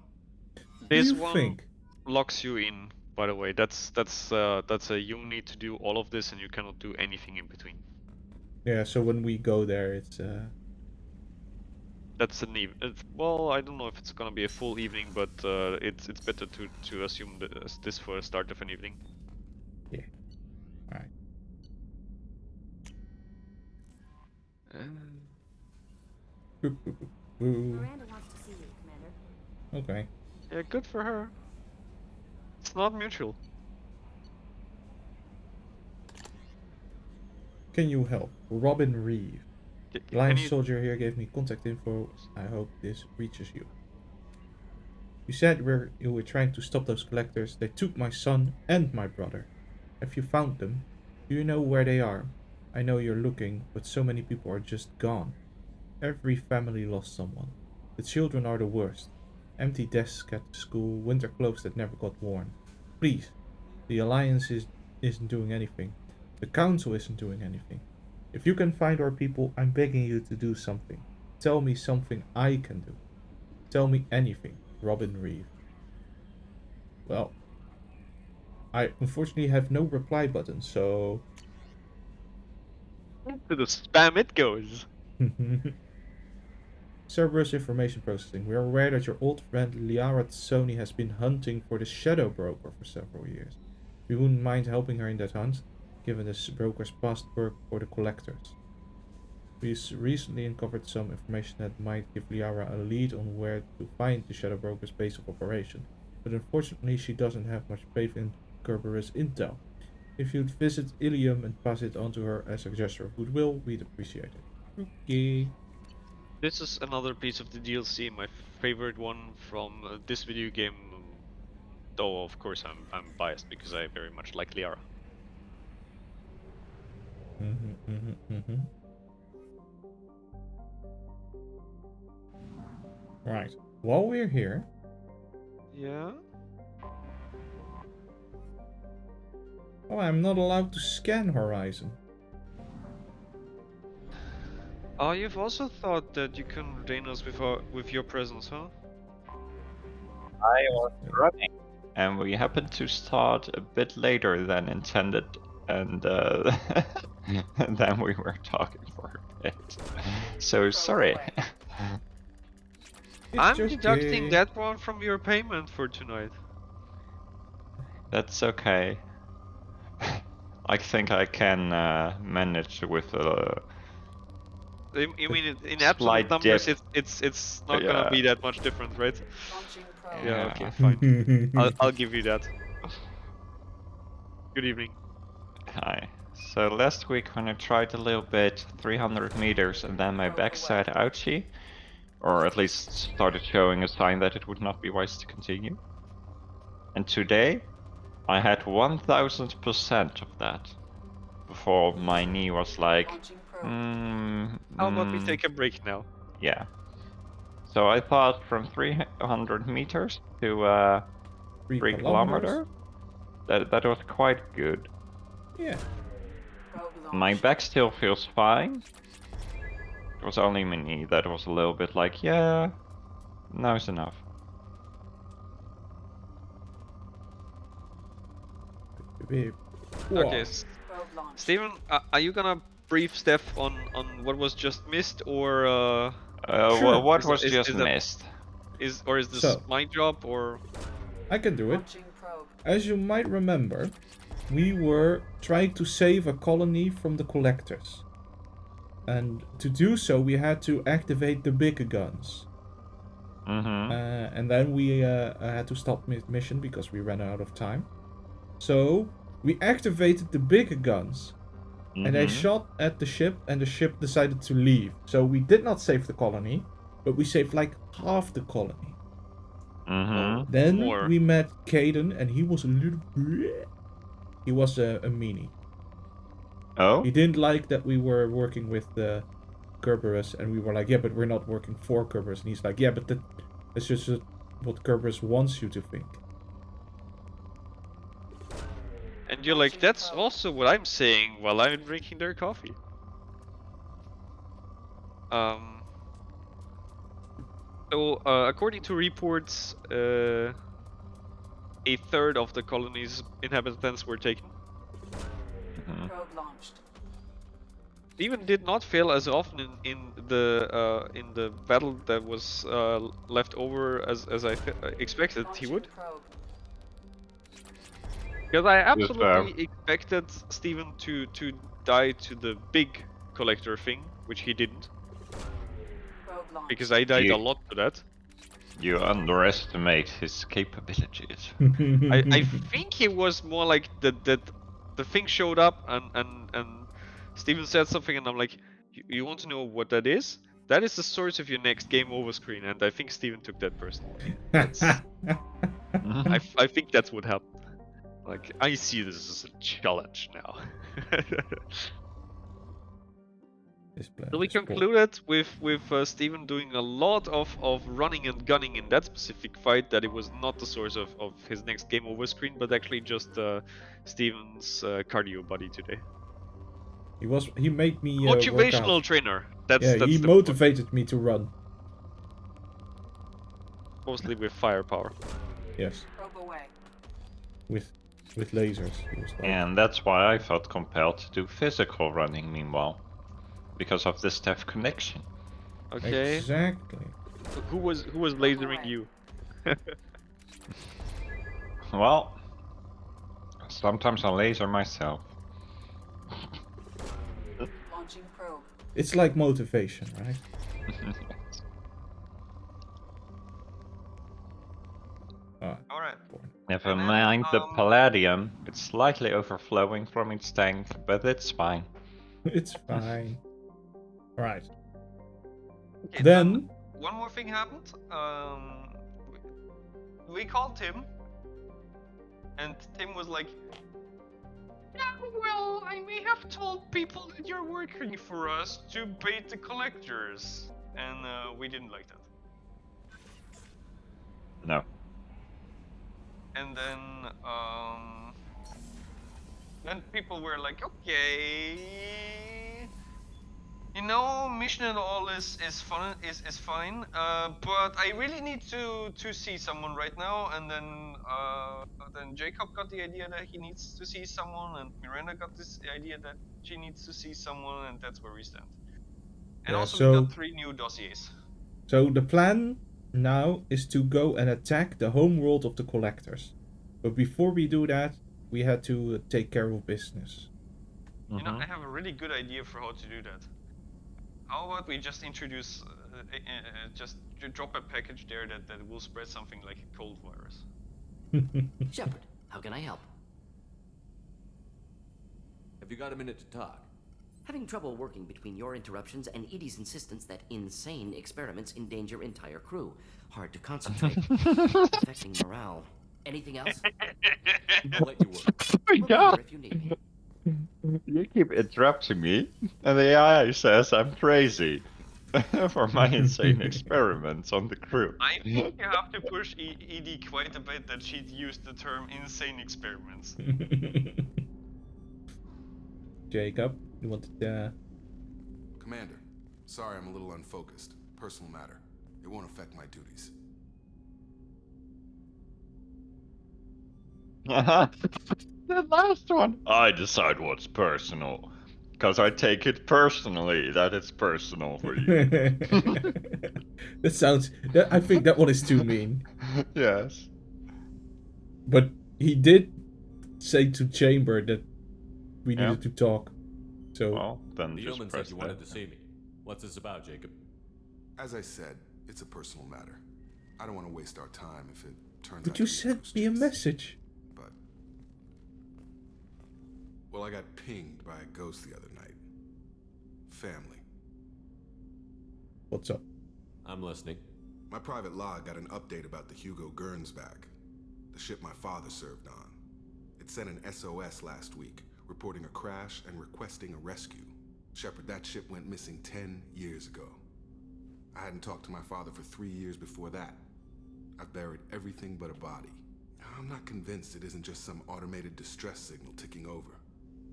This You one think? locks you in, by the way. That's a you need to do all of this and you cannot do anything in between. Yeah, so when we go there, it's That's an well, I don't know if it's gonna be a full evening, but it's better to assume this for a start of an evening. yeah. Alright. Miranda wants to see you, Commander. Okay. Yeah, good for her. It's not mutual. Can you help? Robin Reeve. Can Lion you- soldier here gave me contact info. I hope this reaches you. You said you were trying to stop those collectors. They took my son and my brother. Have you found them? Do you know where they are? I know you're looking, but so many people are just gone. Every family lost someone. The children are the worst. Empty desks at the school, winter clothes that never got worn. Please, the Alliance isn't doing anything. The Council isn't doing anything. If you can find our people, I'm begging you to do something. Tell me something I can do. Tell me anything, Robin Reeve. Well, I unfortunately have no reply button, so... To the spam it goes. Cerberus information processing. We are aware that your old friend Liara Tsoni has been hunting for the Shadow Broker for several years. We wouldn't mind helping her in that hunt, given this broker's past work for the Collectors. We recently uncovered some information that might give Liara a lead on where to find the Shadow Broker's base of operation, but unfortunately she doesn't have much faith in Cerberus intel. If you'd visit Ilium and pass it on to her as a gesture of goodwill, we'd appreciate it. Okay. This is another piece of the DLC, my favorite one from this video game. Though of course I'm biased because I very much like Liara. Alright. While we're here, Yeah? oh, I'm not allowed to scan Horizon. Oh, you've also thought that you can retain us with your presence, huh? I was running, and we happened to start a bit later than intended, and and then we were talking for a bit. So sorry. I'm deducting that one from your payment for tonight. That's okay. I think I can manage with a You mean in slight absolute numbers, dip. it's not gonna be that much different, right? Yeah. Yeah. Okay, fine. I'll give you that. Good evening. Hi. So last week when I tried a little bit, 300 meters, and then my backside ouchie, or at least started showing a sign that it would not be wise to continue. And today, I had 1000% of that, before my knee was like, How about we take a break now? Yeah. So I thought from 300 meters to 3 kilometers, that was quite good. Yeah. My back still feels fine. It was only my knee that was a little bit like, yeah, now is enough. Okay, Steven, are you gonna brief Steph on what was just missed, or Well, what was just missed? Is this So, my job, or? I can do it. As you might remember, we were trying to save a colony from the collectors. And to do so, we had to activate the big guns. And then we had to stop mission because we ran out of time. So we activated the big guns, and they shot at the ship, and the ship decided to leave. So we did not save the colony, but we saved like half the colony. Then we met Caden, and he was a little bit... He was a meanie. Oh? He didn't like that we were working with the Kerberos, and we were like, yeah, but we're not working for Kerberos. And he's like, yeah, but that's just what Kerberos wants you to think. And you're like, that's also what I'm saying while I'm drinking their coffee. So, according to reports, a third of the colony's inhabitants were taken. Probe launched. Steven did not fail as often in the battle that was left over as I expected he would. Because I absolutely expected Steven to die to the big collector thing, which he didn't. Because I died a lot to that. You underestimate his capabilities. I think he was more like that the thing showed up and Steven said something and I'm like, you want to know what that is? That is the source of your next game over screen, and I think Steven took that personally. I think that's what happened. Like, I see this as a challenge now. So we concluded with Steven doing a lot of running and gunning in that specific fight, that it was not the source of his next game over screen, but actually just Steven's cardio body today. He made me motivational trainer. That's he motivated me to run. Mostly with firepower. Yes. With lasers. He was like... And that's why I felt compelled to do physical running meanwhile. Because of the Steph connection. Okay. Exactly. Who was lasering you? Well, sometimes I laser myself. Launching probe. It's like motivation, right? Alright. Never mind the palladium. It's slightly overflowing from its tank, but it's fine. It's fine. Alright. Okay, then... One more thing happened. We called Tim. And Tim was like, yeah, well, I may have told people that you're working for us to bait the collectors. And we didn't like that. No. And then people were like, okay, you know, mission and all is fun, is fine, but I really need to see someone right now. And then Jacob got the idea that he needs to see someone, and Miranda got this idea that she needs to see someone, and that's where we stand. And Yeah, also we got 3 new dossiers. So the plan now is to go and attack the home world of the collectors. But before we do that, we had to take care of business. You know, I have a really good idea for how to do that. How about we just introduce, just drop a package there that will spread something like a cold virus. Shepard, how can I help? Have you got a minute to talk? Having trouble working between your interruptions and Edie's insistence that insane experiments endanger entire crew. Hard to concentrate. Affecting morale. Anything else? I'll let you work. Oh my god! If you need me. You keep interrupting me, and the AI says I'm crazy for my insane experiments on the crew. I think you have to push Edie quite a bit that she'd used the term insane experiments. Jacob, you wanted to... Commander, sorry I'm a little unfocused. Personal matter. It won't affect my duties. The last one. I decide what's personal. Because I take it personally that it's personal for you. That sounds... I think that one is too mean. Yes. But he did say to Chamber that we needed to talk. So... Well, then The just Yeoman press said you wanted to see me. What's this about, Jacob? As I said, it's a personal matter. I don't want to waste our time if it turns out But you to be sent me a message. Well, I got pinged by a ghost the other night. Family. What's up? I'm listening. My private log got an update about the Hugo Gernsback, the ship my father served on. It sent an SOS last week, reporting a crash and requesting a rescue. Shepard, that ship went missing 10 years ago. I hadn't talked to my father for 3 years before that. I've buried everything but a body. I'm not convinced it isn't just some automated distress signal ticking over.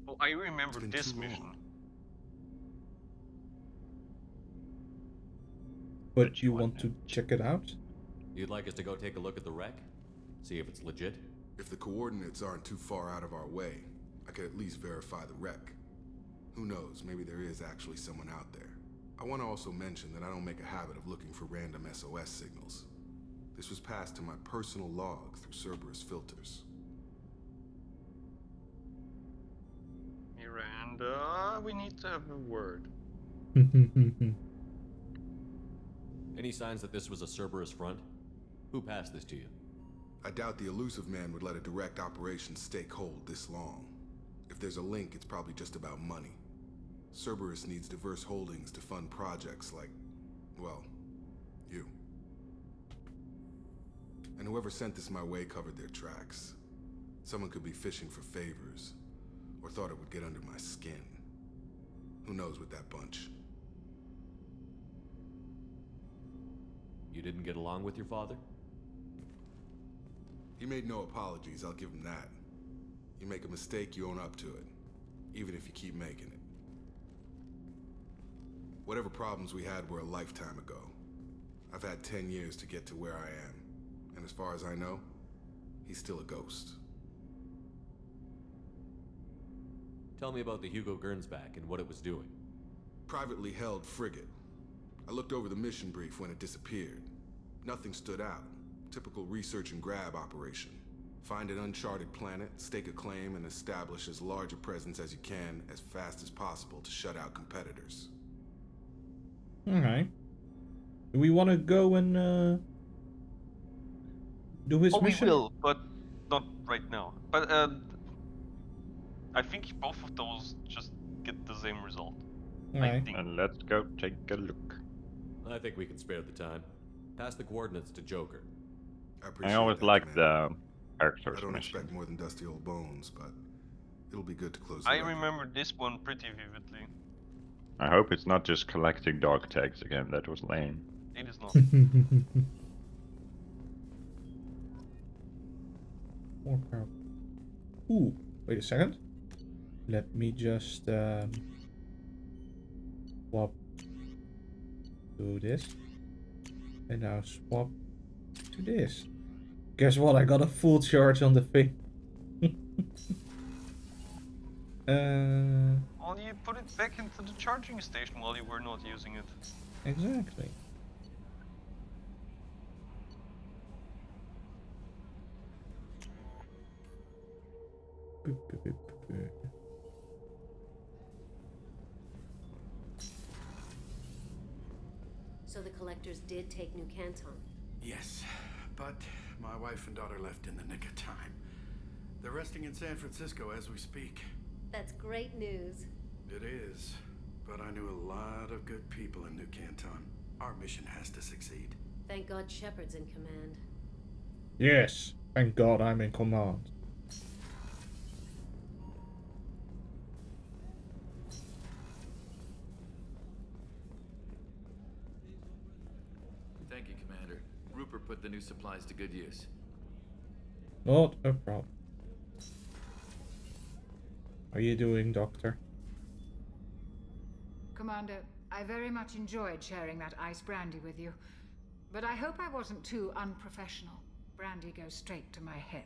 Well, I remember this mission. But you want to check it out? You'd like us to go take a look at the wreck? See if it's legit? If the coordinates aren't too far out of our way, I could at least verify the wreck. Who knows, maybe there is actually someone out there. I want to also mention that I don't make a habit of looking for random SOS signals. This was passed to my personal log through Cerberus filters. Miranda, we need to have a word. Any signs that this was a Cerberus front? Who passed this to you? I doubt the Elusive Man would let a direct operation stake hold this long. If there's a link, it's probably just about money. Cerberus needs diverse holdings to fund projects like, well, you. And whoever sent this my way covered their tracks. Someone could be fishing for favors, or thought it would get under my skin. Who knows with that bunch? You didn't get along with your father? He made no apologies, I'll give him that. You make a mistake, you own up to it. Even if you keep making it. Whatever problems we had were a lifetime ago. I've had 10 years to get to where I am. And as far as I know, he's still a ghost. Tell me about the Hugo Gernsback and what it was doing. Privately held frigate. I looked over the mission brief when it disappeared. Nothing stood out. Typical research and grab operation. Find an uncharted planet, stake a claim, and establish as large a presence as you can as fast as possible to shut out competitors. Alright. Do we want to go and do his mission? We will, but not right now. But I think both of those just get the same result. Alright. And let's go take a look. I think we can spare the time. Pass the coordinates to Joker. I always like the characters I don't mission. expect more than dusty old bones, but it'll be good to close the I record. remember this one pretty vividly. I hope it's not just collecting dog tags again, that was lame. It is not. more powerful. Ooh, wait a second. Let me just swap to this. And now swap to this. Guess what? I got a full charge on the thing. Well, you put it back into the charging station while you were not using it. Exactly. So the collectors did take New Canton? Yes, but my wife and daughter left in the nick of time. They're resting in San Francisco as we speak. That's great news. It is, but I knew a lot of good people in New Canton. Our mission has to succeed. Thank God Shepard's in command. Yes, thank God I'm in command. Thank you, Commander. Rupert put the new supplies to good use. Not a problem. How are you doing, Doctor? Commander, I very much enjoyed sharing that ice brandy with you. But I hope I wasn't too unprofessional. Brandy goes straight to my head.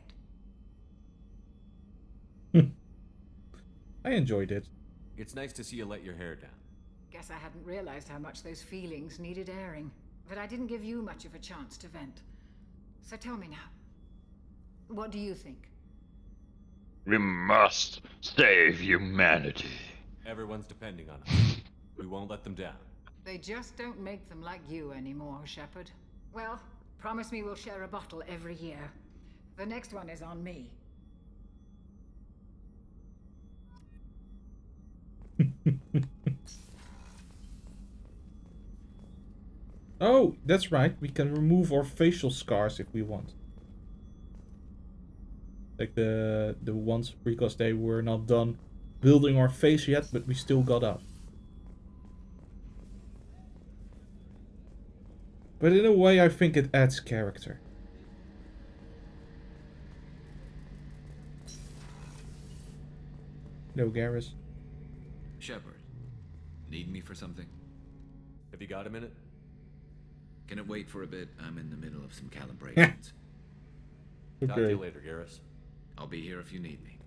I enjoyed it. It's nice to see you let your hair down. Guess I hadn't realized how much those feelings needed airing. But I didn't give you much of a chance to vent. So tell me now. What do you think? We must save humanity. Everyone's depending on us. We won't let them down. They just don't make them like you anymore, Shepard. Well, promise me we'll share a bottle every year. The next one is on me. Oh, that's right. We can remove our facial scars if we want. Like the ones because they were not done building our face yet, but we still got up. But in a way, I think it adds character. No, Garrus. Shepard, need me for something? Have you got a minute? Can it wait for a bit? I'm in the middle of some calibrations. Talk to you later, Garrus. I'll be here if you need me.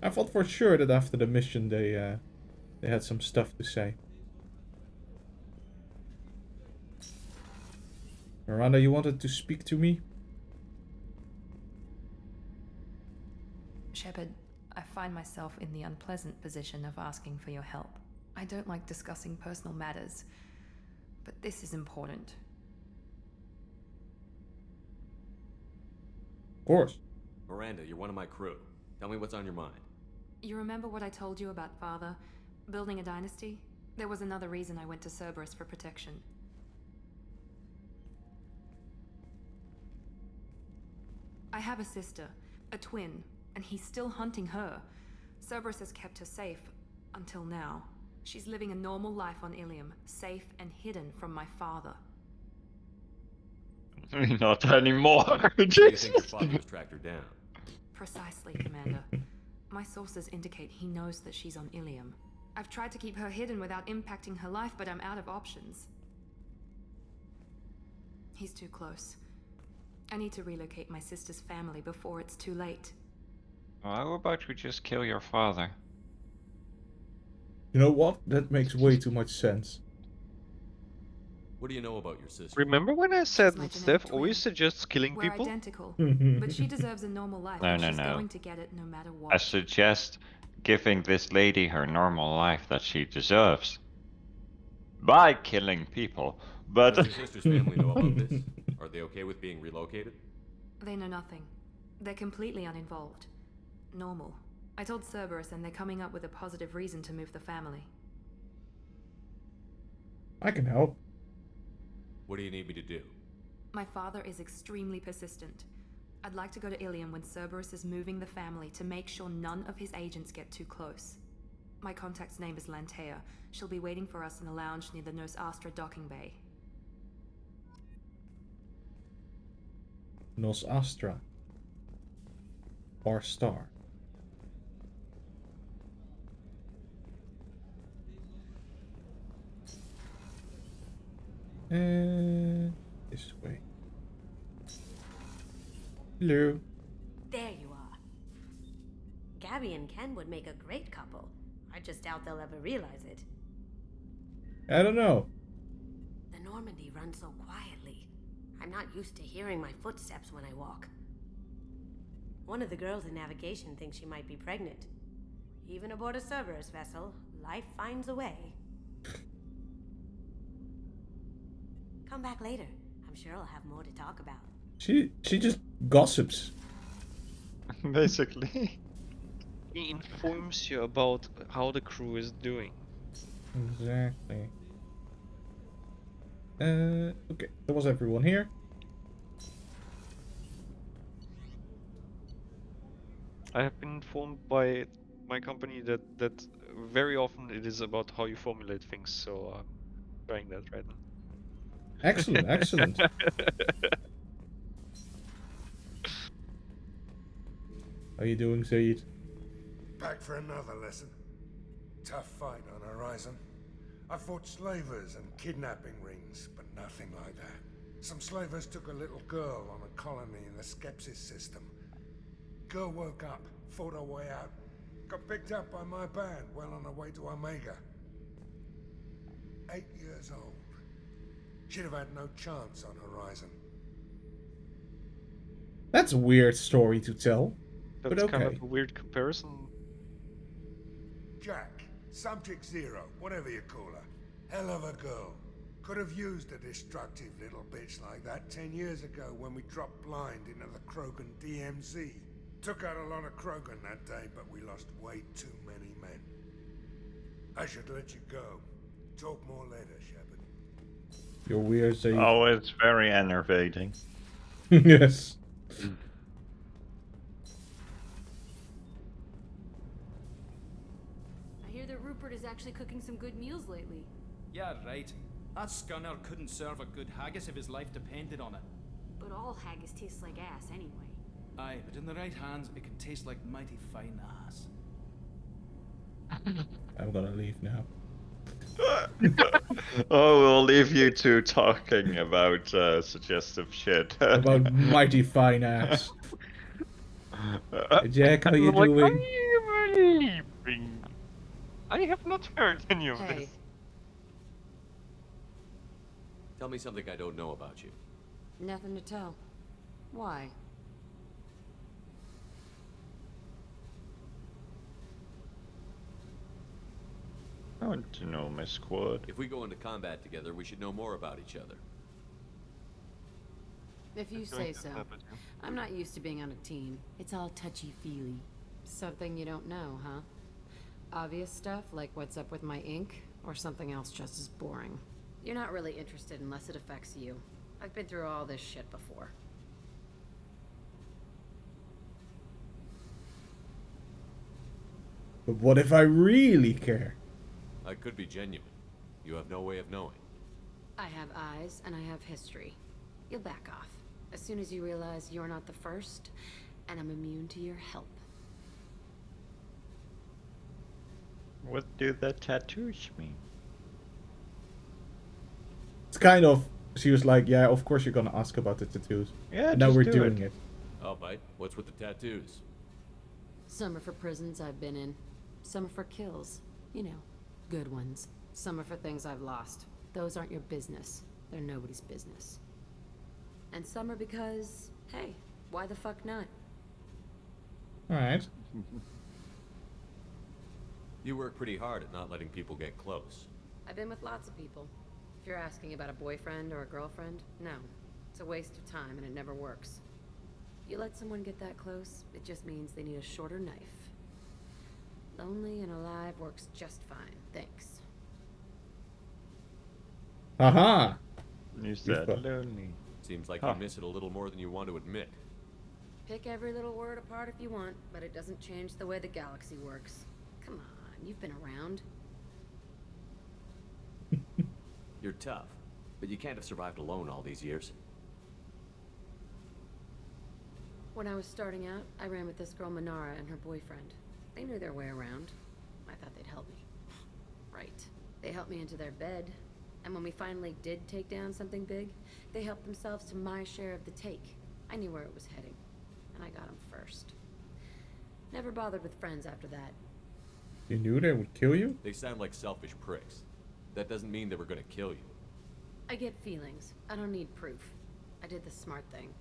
I thought for sure that after the mission they had some stuff to say. Miranda, you wanted to speak to me? Shepard, I find myself in the unpleasant position of asking for your help. I don't like discussing personal matters, but this is important. Of course. Miranda, you're one of my crew. Tell me what's on your mind. You remember what I told you about Father? Building a dynasty? There was another reason I went to Cerberus for protection. I have a sister, a twin, and he's still hunting her. Cerberus has kept her safe, until now. She's living a normal life on Ilium, safe and hidden from my father. Not anymore. Do you think your father has tracked her down? Precisely, Commander. My sources indicate he knows that she's on Ilium. I've tried to keep her hidden without impacting her life, but I'm out of options. He's too close. I need to relocate my sister's family before it's too late. How about we just kill your father? You know what? That makes way too much sense. What do you know about your sister? Remember when I said my that Steph genetic always twin. suggests killing We're people? identical, but she deserves a normal life, No, and no, she's no. going to get it no matter what. I suggest giving this lady her normal life that she deserves. By killing people, but... Does your sister's family know about this? Are they okay with being relocated? They know nothing. They're completely uninvolved. Normal. I told Cerberus and they're coming up with a positive reason to move the family. I can help. What do you need me to do? My father is extremely persistent. I'd like to go to Ilium when Cerberus is moving the family to make sure none of his agents get too close. My contact's name is Lantea. She'll be waiting for us in a lounge near the Nos Astra docking bay. Nos Astra. Or Star. This way. Hello. There you are. Gabby and Ken would make a great couple. I just doubt they'll ever realize it. I don't know. The Normandy runs so quietly. I'm not used to hearing my footsteps when I walk. One of the girls in navigation thinks she might be pregnant. Even aboard a Cerberus vessel, life finds a way. Come back later. I'm sure I'll have more to talk about. She just gossips. Basically. He informs you about how the crew is doing. Exactly. Okay, that was everyone here. I have been informed by my company that very often it is about how you formulate things, so I'm trying that right now. Excellent, excellent. How you doing, Saeed? Back for another lesson. Tough fight on Horizon. I fought slavers and kidnapping rings, but nothing like that. Some slavers took a little girl on a colony in the Skepsis system. Girl woke up, fought her way out, got picked up by my band well on her way to Omega. 8 years old. She'd have had no chance on Horizon. That's a weird story to tell. That's but okay. kind of a weird comparison. Jack, Subject Zero, whatever you call her. Hell of a girl. Could have used a destructive little bitch like that 10 years ago when we dropped blind into the Krogan DMZ. Took out a lot of Krogan that day, but we lost way too many men. I should let you go. Talk more later, Shepard. You're weird, Saeed. Oh, it's very enervating. Yes. I hear that Rupert is actually cooking some good meals lately. Yeah, right. That scunner couldn't serve a good haggis if his life depended on it. But all haggis tastes like ass anyway. Aye, but in the right hands, it can taste like mighty fine ass. I'm gonna leave now. Oh, we'll leave you two talking about suggestive shit. About mighty fine ass. Jack, how you Like, doing? are you leaving? I have not heard any of this. Tell me something I don't know about you. Nothing to tell. Why? I want to know my squad. If we go into combat together, we should know more about each other. If you say so. I'm not used to being on a team. It's all touchy-feely. Something you don't know, huh? Obvious stuff, like what's up with my ink, or something else just as boring. You're not really interested unless it affects you. I've been through all this shit before. But what if I really care? I could be genuine. You have no way of knowing. I have eyes, and I have history. You'll back off. As soon as you realize you're not the first, and I'm immune to your help. What do the tattoos mean? It's kind of... She was like, yeah, of course you're gonna ask about the tattoos. Yeah, and now just we're do doing it. it. I'll bite. What's with the tattoos? Some are for prisons I've been in. Some are for kills. You know, good ones. Some are for things I've lost. Those aren't your business. They're nobody's business. And some are because, hey, why the fuck not? Alright. You work pretty hard at not letting people get close. I've been with lots of people. If you're asking about a boyfriend or a girlfriend, no. It's a waste of time and it never works. You let someone get that close, it just means they need a shorter knife. Lonely and alive works just fine, thanks. Aha! You said lonely. Seems like Huh. you miss it a little more than you want to admit. Pick every little word apart if you want, but it doesn't change the way the galaxy works. Come on, you've been around. You're tough, but you can't have survived alone all these years. When I was starting out, I ran with this girl Manara and her boyfriend. They knew their way around. I thought they'd help me. Right. They helped me into their bed, and when we finally did take down something big, they helped themselves to my share of the take. I knew where it was heading, and I got them first. Never bothered with friends after that. You knew they would kill you? They sound like selfish pricks. That doesn't mean they were gonna kill you. I get feelings. I don't need proof. I did the smart thing.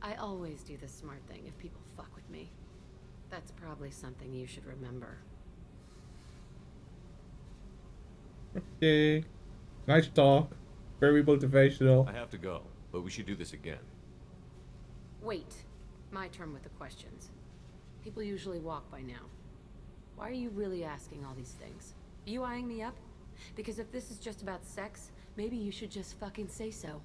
I always do the smart thing if people fuck with me. That's probably something you should remember. Okay. Nice talk. Very motivational. I have to go, but we should do this again. Wait. My turn with the questions. People usually walk by now. Why are you really asking all these things? Are you eyeing me up? Because if this is just about sex, maybe you should just fucking say so.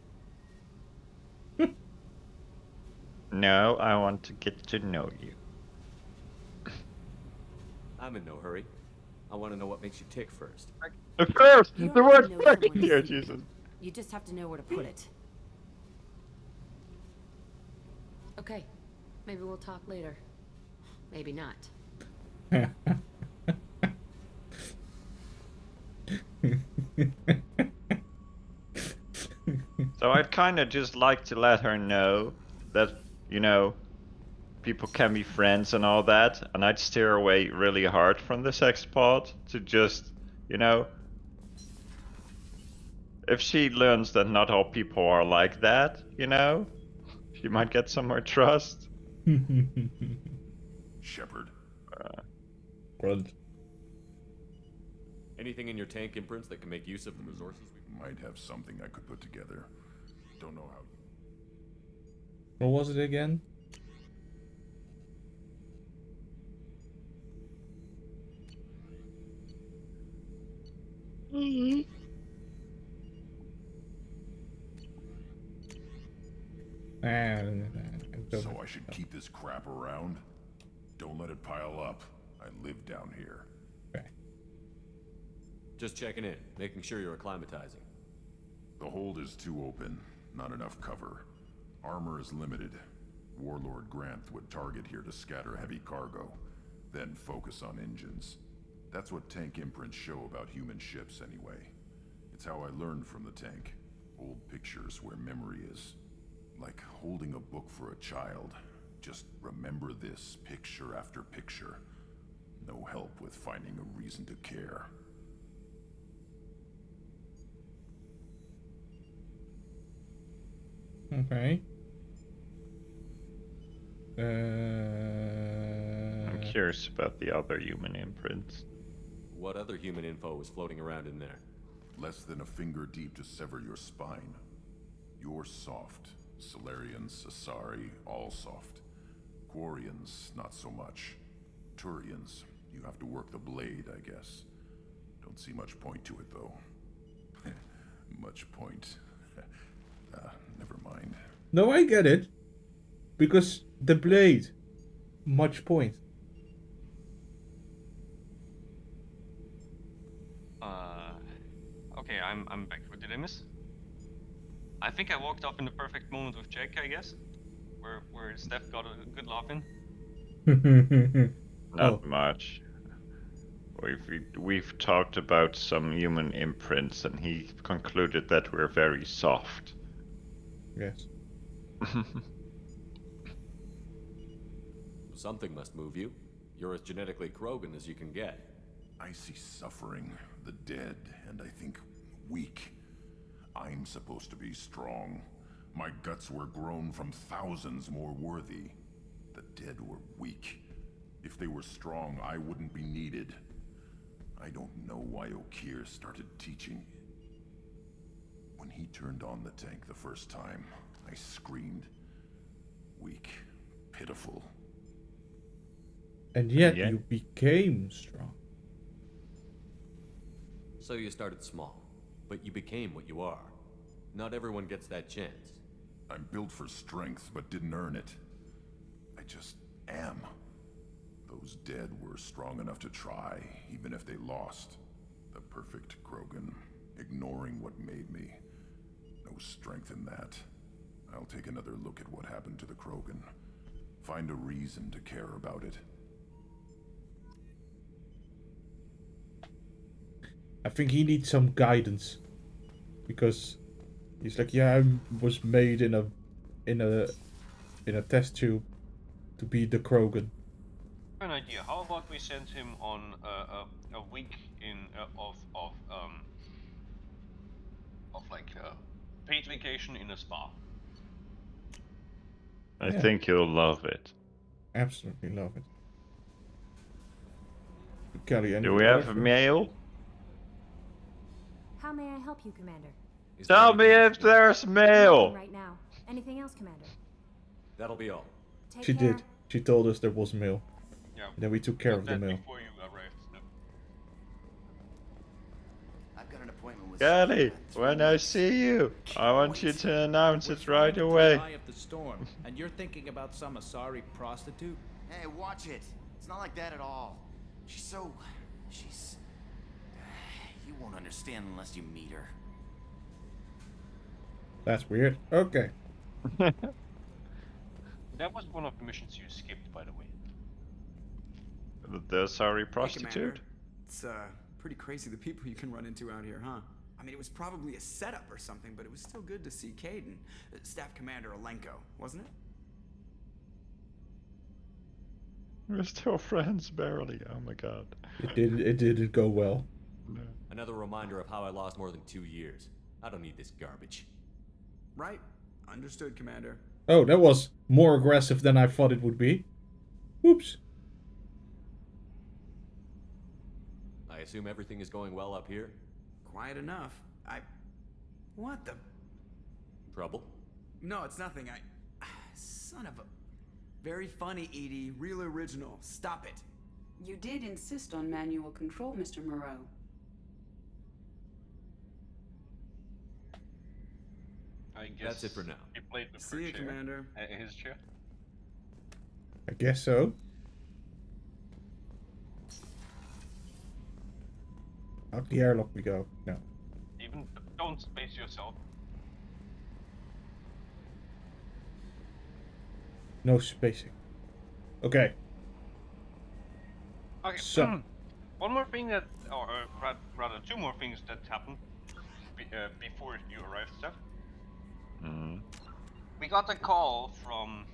No, I want to get to know you. I'm in no hurry. I want to know what makes you tick first. Of course! You The don't word need to know fucking someone's here, secret. Jesus. You just have to know where to put it. Okay. Maybe we'll talk later. Maybe not. So I'd kind of just like to let her know that, you know, people can be friends and all that, and I'd steer away really hard from the sex pod to just, you know, if she learns that not all people are like that, you know, she might get some more trust. Shepard. Grunt. Anything in your tank imprints that can make use of the resources? Might have something I could put together. Don't know how. What was it again? So I should keep this crap around? Don't let it pile up. I live down here. Just checking in, making sure you're acclimatizing. The hold is too open. Not enough cover. Armor is limited. Warlord Granth would target here to scatter heavy cargo, then focus on engines. That's what tank imprints show about human ships anyway. It's how I learned from the tank. Old pictures where memory is. Like holding a book for a child. Just remember this picture after picture. No help with finding a reason to care. Okay. I'm curious about the other human imprints. What other human info was floating around in there? Less than a finger deep to sever your spine. You're soft. Salarians, Asari, all soft. Quarians, not so much. Turians, you have to work the blade, I guess. Don't see much point to it, though. Much point. Never mind. No, I get it. Because the blade. Much point. Okay, I'm back. What did I miss? I think I walked off in the perfect moment with Jack, I guess. Where Steph got a good laugh in. Not much. We've talked about some human imprints, and he concluded that we're very soft. Yes. Something must move you. You're as genetically Krogan as you can get. I see suffering, the dead, and I think weak. I'm supposed to be strong. My guts were grown from thousands more worthy. The dead were weak. If they were strong, I wouldn't be needed. I don't know why Okeer started teaching. When he turned on the tank the first time, I screamed. Weak, pitiful. And yet you became strong. So you started small, but you became what you are. Not everyone gets that chance. I'm built for strength, but didn't earn it. I just am. Those dead were strong enough to try, even if they lost. The perfect Krogan, ignoring what made me. No strength in that. I'll take another look at what happened to the Krogan. Find a reason to care about it. I think he needs some guidance. Because he's like, yeah, I was made in a test tube to be the Krogan. An idea. How about we send him on a week of like paid vacation in a spa? I think you'll love it. Absolutely love it. Kelly, do we have a mail? How may I help you, Commander? Tell me if there's mail. Right now. Anything else, Commander? That'll be all. Take She care. did. She told us there was mail. Yeah. And then we took care of the mail. Before you arrived. I've got an appointment with Kelly, when I see you, I want you to announce it right away. Eye of the storm, and you're thinking about some Asari prostitute? Hey, watch it. It's not like that at all. She's you won't understand unless you meet her. That's weird. Okay. That was one of the missions you skipped, by the way. The sorry Hey, prostitute? Commander. It's pretty crazy the people you can run into out here, huh? I mean, it was probably a setup or something, but it was still good to see Caden, Staff Commander Alenko, wasn't it? We're still friends, barely. Oh my god. It didn't go well. Another reminder of how I lost more than 2 years. I don't need this garbage. Right. Understood, Commander. Oh, that was more aggressive than I thought it would be. Oops. I assume everything is going well up here? Quiet enough. What the? Trouble? No, it's nothing. Son of a... Very funny, Edie. Real original. Stop it. You did insist on manual control, Mr. Moreau. I guess That's it for now. He played with See her you, chair. Commander. His chair. I guess so. Out the airlock we go. No. Even don't space yourself. No spacing. Okay. Okay. So. One more thing that, or rather, two more things that happened before you arrived, Steph. We got a call from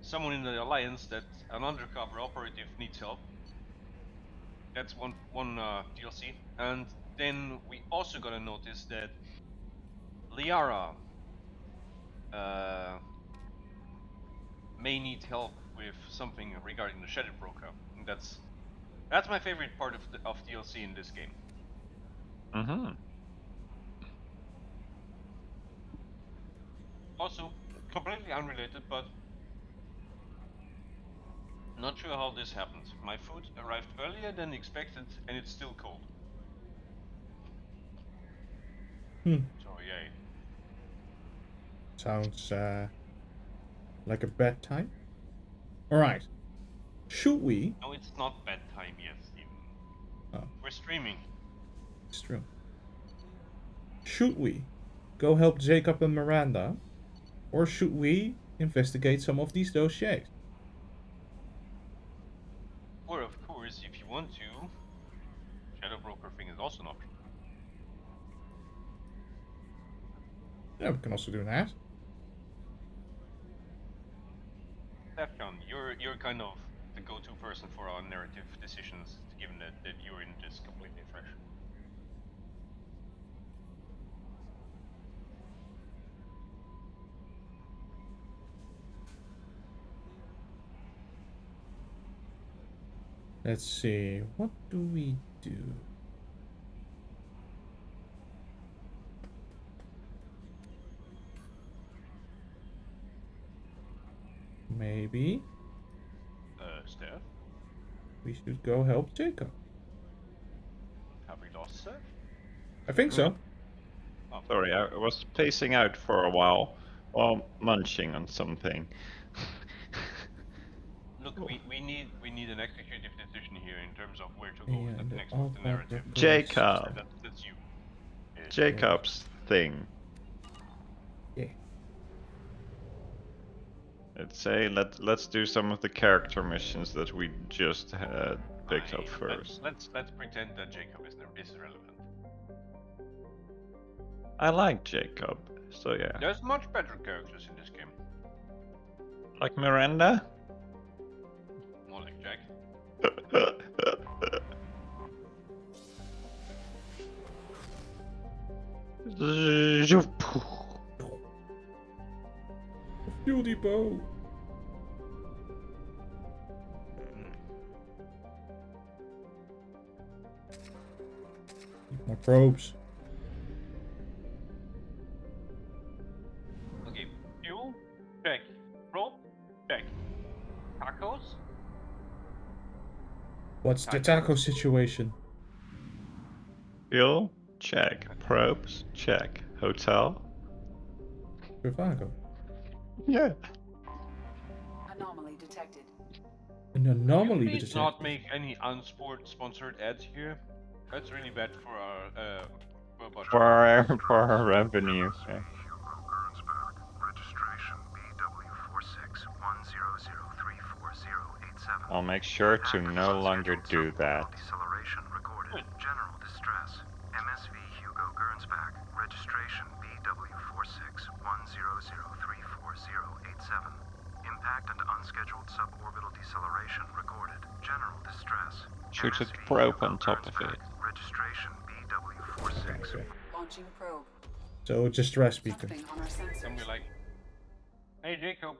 someone in the Alliance that an undercover operative needs help. That's one DLC, and then we also got a notice that Liara may need help with something regarding the Shadow Broker. And that's my favorite part of DLC in this game. Also, completely unrelated, but not sure how this happened. My food arrived earlier than expected, and it's still cold. So yay. Sounds like a bad time. Alright. Should we? No, it's not bedtime yet, Steven. Oh. We're streaming. It's true. Should we go help Jacob and Miranda? Or should we investigate some of these dossiers? Or of course, if you want to, Shadow Broker thing is also an option. Yeah, we can also do that. Defcon, you're kind of the go-to person for our narrative decisions, given that you're in this completely fresh. Let's see, what do we do? Maybe Steph? we should go help Jacob. Have we lost Steph? I think so. Sorry, I was pacing out for a while munching on something. Look, we need an executive decision here in terms of where to go with the next all of the narrative. Jacob. That's you. Jacob's thing. Yeah. Let's say let's do some of the character missions that we just had picked up first. Let's pretend that Jacob is irrelevant. I like Jacob, so yeah. There's much better characters in this game. Like Miranda? More like Jack. Beauty bow. More probes. Okay, fuel, check. Rope, check. Tacos? What's the taco situation? Fuel? Check. Probes? Check. Hotel? Trivago. Yeah. Anomaly detected. An anomaly Please detected. not make any unsponsored ads here. That's really bad for our budget. For our revenue. Okay. I'll make sure to no longer do that. Deceleration recorded. General distress. MSV Hugo Gernsback. Registration BW4610034087. Impact and unscheduled suborbital deceleration recorded. General distress. Shoot a probe on top of it. Registration BW46. Launching probe. So just rest beacon. Something on our sensors. And we're like, hey Jacob,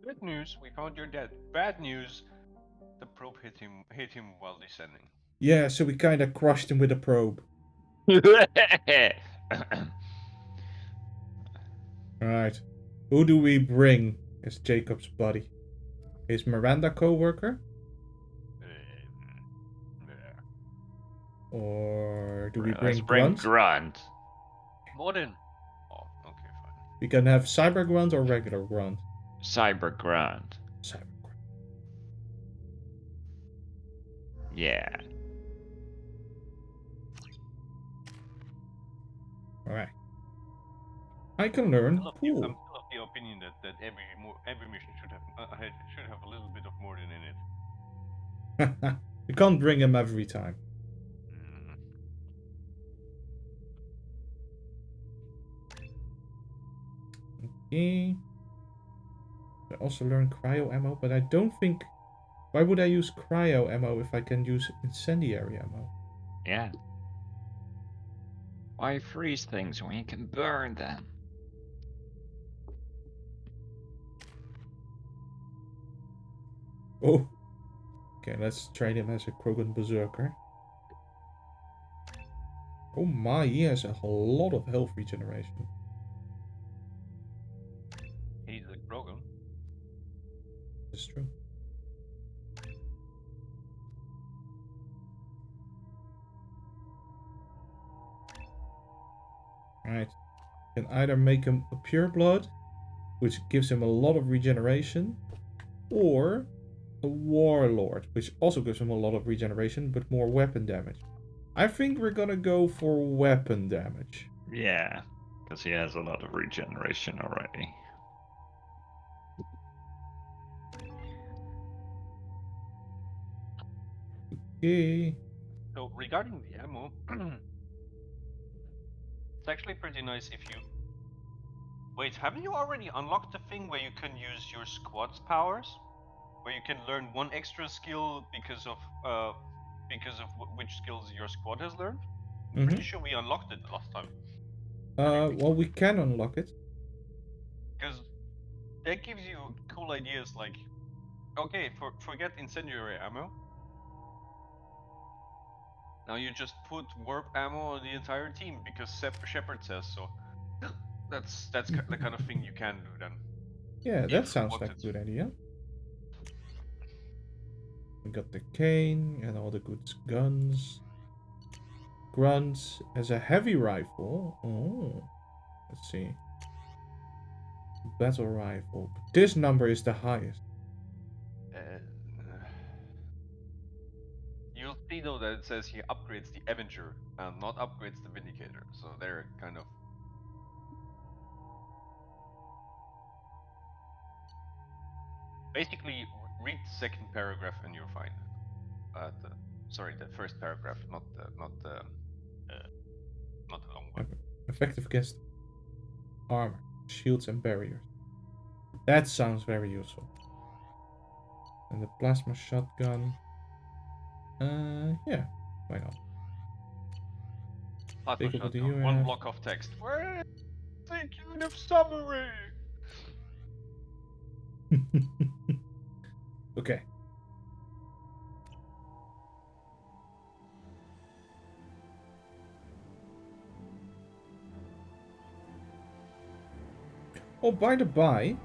good news, we found your dead. Bad news, the probe hit him while descending. Yeah, so we kind of crushed him with a probe. Alright. Who do we bring as Jacob's buddy? Is Miranda co-worker? Or do we bring Grunt? Grunt. Modern. Oh, okay, fine. We can have Cyber Grunt or regular Grunt. Cyber Grunt. Cyber Grunt. Yeah. Alright. I can learn. I'm Cool. still of the opinion that every mission should have a little bit of Morden in it. You can't bring him every time. Okay. I also learned cryo ammo, but I don't think... Why would I use cryo ammo if I can use incendiary ammo? Yeah. Why freeze things when you can burn them? Oh. Okay, let's train him as a Krogan Berserker. Oh my, he has a lot of health regeneration. He's a Krogan. That's true. Alright. Can either make him a pure blood, which gives him a lot of regeneration, or a warlord, which also gives him a lot of regeneration, but more weapon damage. I think we're gonna go for weapon damage. Yeah, because he has a lot of regeneration already. Okay. So regarding the ammo, it's actually pretty nice if you... Wait, haven't you already unlocked the thing where you can use your squad's powers? Where you can learn one extra skill because of which skills your squad has learned? I'm pretty sure we unlocked it last time. Well, we can unlock it. Because that gives you cool ideas like, okay, forget incendiary ammo. Now you just put warp ammo on the entire team because Shepard says so. That's the kind of thing you can do then. Yeah, that sounds like a good idea. We got the cane and all the good guns. Grunt as a heavy rifle. Oh, let's see. Battle rifle. This number is the highest. You'll see though that it says he upgrades the Avenger and not upgrades the Vindicator. So they're kind of... Basically, read the second paragraph and you're fine. Sorry, the first paragraph, not the long one. Effective against armor, shields, and barriers. That sounds very useful. And the plasma shotgun. Yeah, why not? Plasma Take up what do shotgun, you one have? block of text. Where is the unit of summary? Okay. Oh, by the by,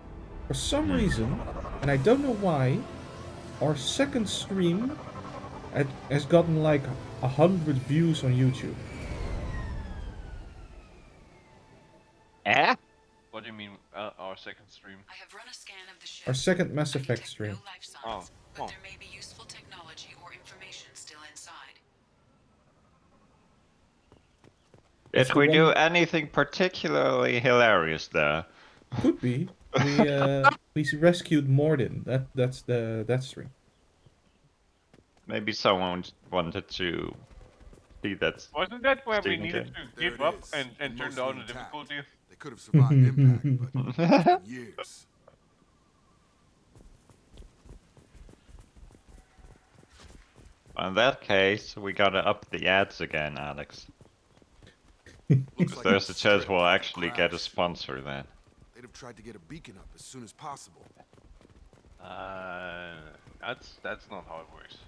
for some reason, and I don't know why, our second stream has gotten like 100 views on YouTube. Eh? What do you mean, our second stream? I have run a scan of the ship. Our second Mass Effect stream. No life signs, but there may be useful technology or information still inside. Did we do anything particularly hilarious there? Could be. We rescued Mordin. That's that stream. Maybe someone wanted to see that. Wasn't that where we stream needed again? to give up and turn down the difficulty? They could have survived impact, but it's been years. In that case, we gotta up the ads again, Alex. Looks like There's a it's chance straight we'll from the actually get a crash. sponsor then. They'd have tried to get a beacon up as soon as possible. That's not how it works.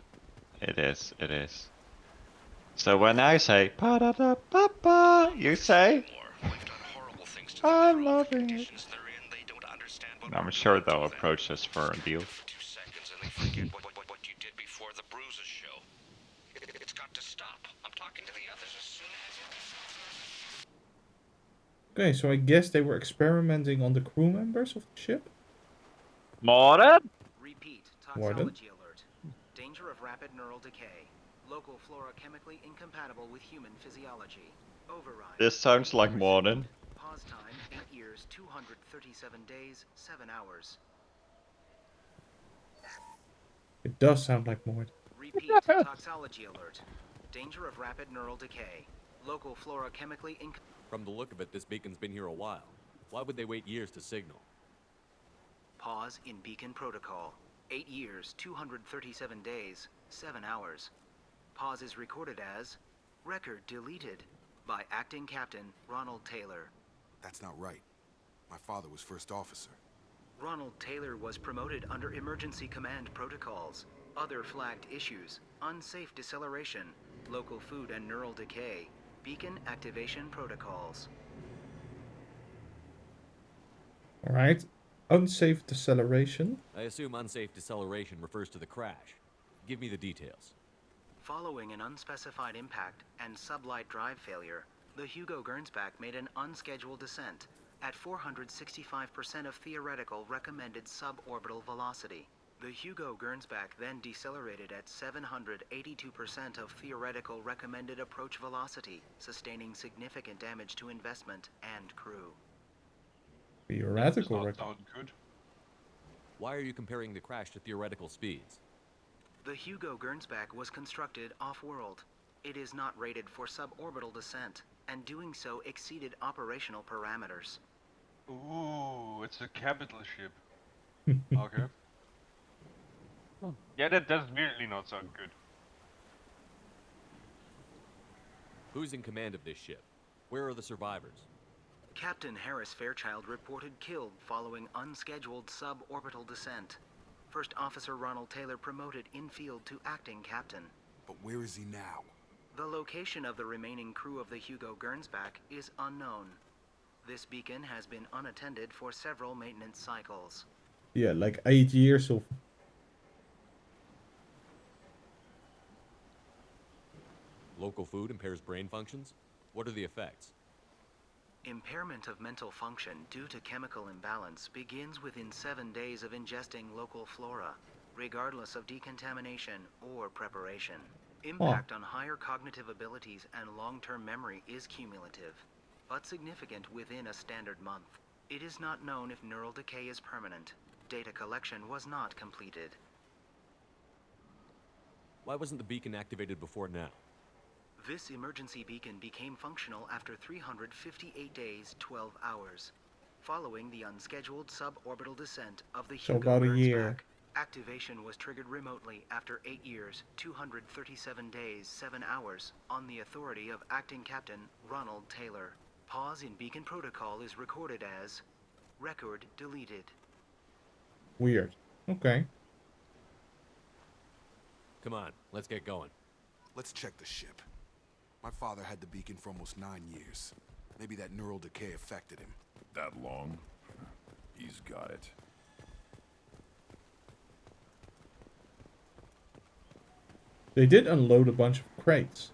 It is, it is. So when I say pa-da-da-pa-pa, you say I'm loving it. I'm sure they'll approach us for a deal. Okay, so I guess they were experimenting on the crew members of the ship. Morden? Repeat, Morden? toxology alert. Danger of rapid neural decay. Local flora chemically incompatible with human physiology. Override. This sounds like Morden. Pause time 8 years, 237 days, 7 hours. It does sound like Morden. Repeat, toxology alert. Danger of rapid neural decay. Local flora chemically incompatible. From the look of it, this beacon's been here a while. Why would they wait years to signal? Pause in beacon protocol. 8 years, 237 days, 7 hours. Pause is recorded as record deleted by acting captain Ronald Taylor. That's not right. My father was first officer. Ronald Taylor was promoted under emergency command protocols. Other flagged issues: unsafe deceleration, local food and neural decay, beacon activation protocols. Alright. Unsafe deceleration. I assume unsafe deceleration refers to the crash. Give me the details. Following an unspecified impact and sublight drive failure, the Hugo Gernsback made an unscheduled descent at 465% of theoretical recommended suborbital velocity. The Hugo Gernsback then decelerated at 782% of theoretical recommended approach velocity, sustaining significant damage to investment and crew. Theoretical record. Good. Why are you comparing the crash to theoretical speeds? The Hugo Gernsback was constructed off-world. It is not rated for suborbital descent, and doing so exceeded operational parameters. Ooh, it's a capital ship. Okay. Yeah, that does really not sound good. Who's in command of this ship? Where are the survivors? Captain Harris Fairchild reported killed following unscheduled suborbital descent. First Officer Ronald Taylor promoted in-field to acting captain. But where is he now? The location of the remaining crew of the Hugo Gernsback is unknown. This beacon has been unattended for several maintenance cycles. Yeah, like 8 years of... Local food impairs brain functions? What are the effects? Impairment of mental function due to chemical imbalance begins within 7 days of ingesting local flora, regardless of decontamination or preparation. Impact on higher cognitive abilities and long-term memory is cumulative, but significant within a standard month. It is not known if neural decay is permanent. data collection was not completed. Why wasn't the beacon activated before now? This emergency beacon became functional after 358 days, 12 hours, following the unscheduled suborbital descent of the So Hugo about a Gernsback. year. Activation was triggered remotely after 8 years, 237 days, 7 hours, on the authority of Acting Captain Ronald Taylor. Pause in beacon protocol is recorded as record deleted. Weird. Okay. Come on, let's get going. Let's check the ship. My father had the beacon for almost 9 years. Maybe that neural decay affected him. That long? He's got it. They did unload a bunch of crates.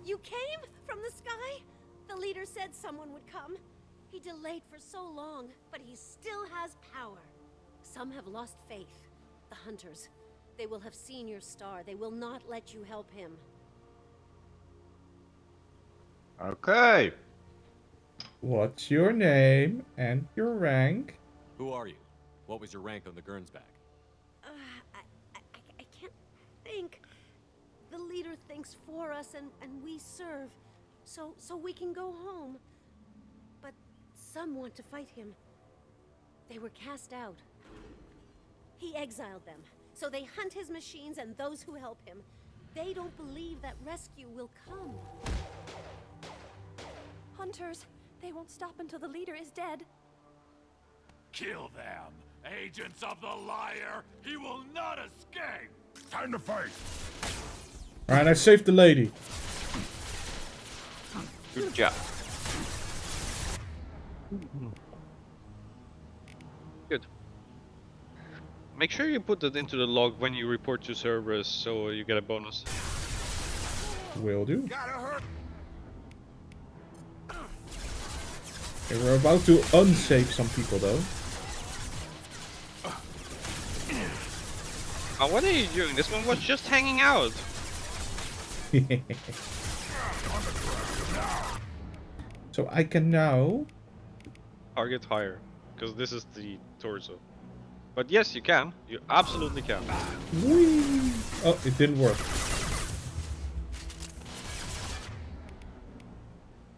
You came from the sky? The leader said someone would come. He delayed for so long, but he still has power. Some have lost faith. The hunters. They will have seen your star. They will not let you help him. Okay. What's your name and your rank? Who are you? What was your rank on the Gernsback? I can't think. The leader thinks for us and we serve. So we can go home. But some want to fight him. They were cast out. He exiled them. So they hunt his machines and those who help him. They don't believe that rescue will come. Hunters, they won't stop until the leader is dead. Kill them! Agents of the liar! He will not escape! Time to fight! Alright, I saved the lady. Good job. Good. Make sure you put that into the log when you report to Cerberus, so you get a bonus. Will do. Okay, we're about to unsave some people though. Oh, what are you doing? This one was just hanging out. So I can now Target higher, because this is the torso. But yes, you can. You absolutely can. Whee! Oh, it didn't work.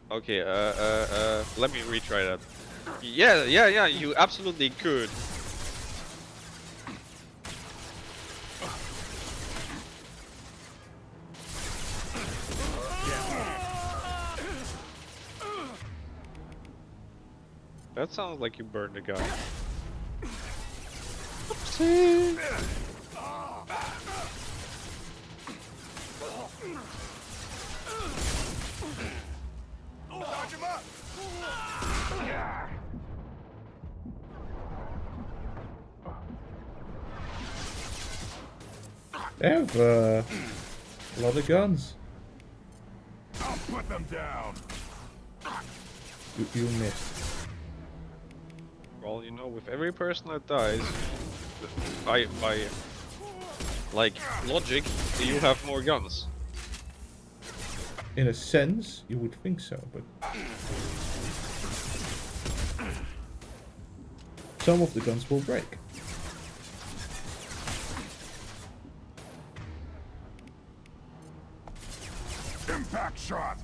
Okay, let me retry that. Yeah, you absolutely could. That sounds like you burned a guy. Oopsie. They have a lot of guns. I'll put them down. You missed. Well, you know, with every person that dies, by like logic, you have more guns. In a sense, you would think so, but some of the guns will break. Impact shot.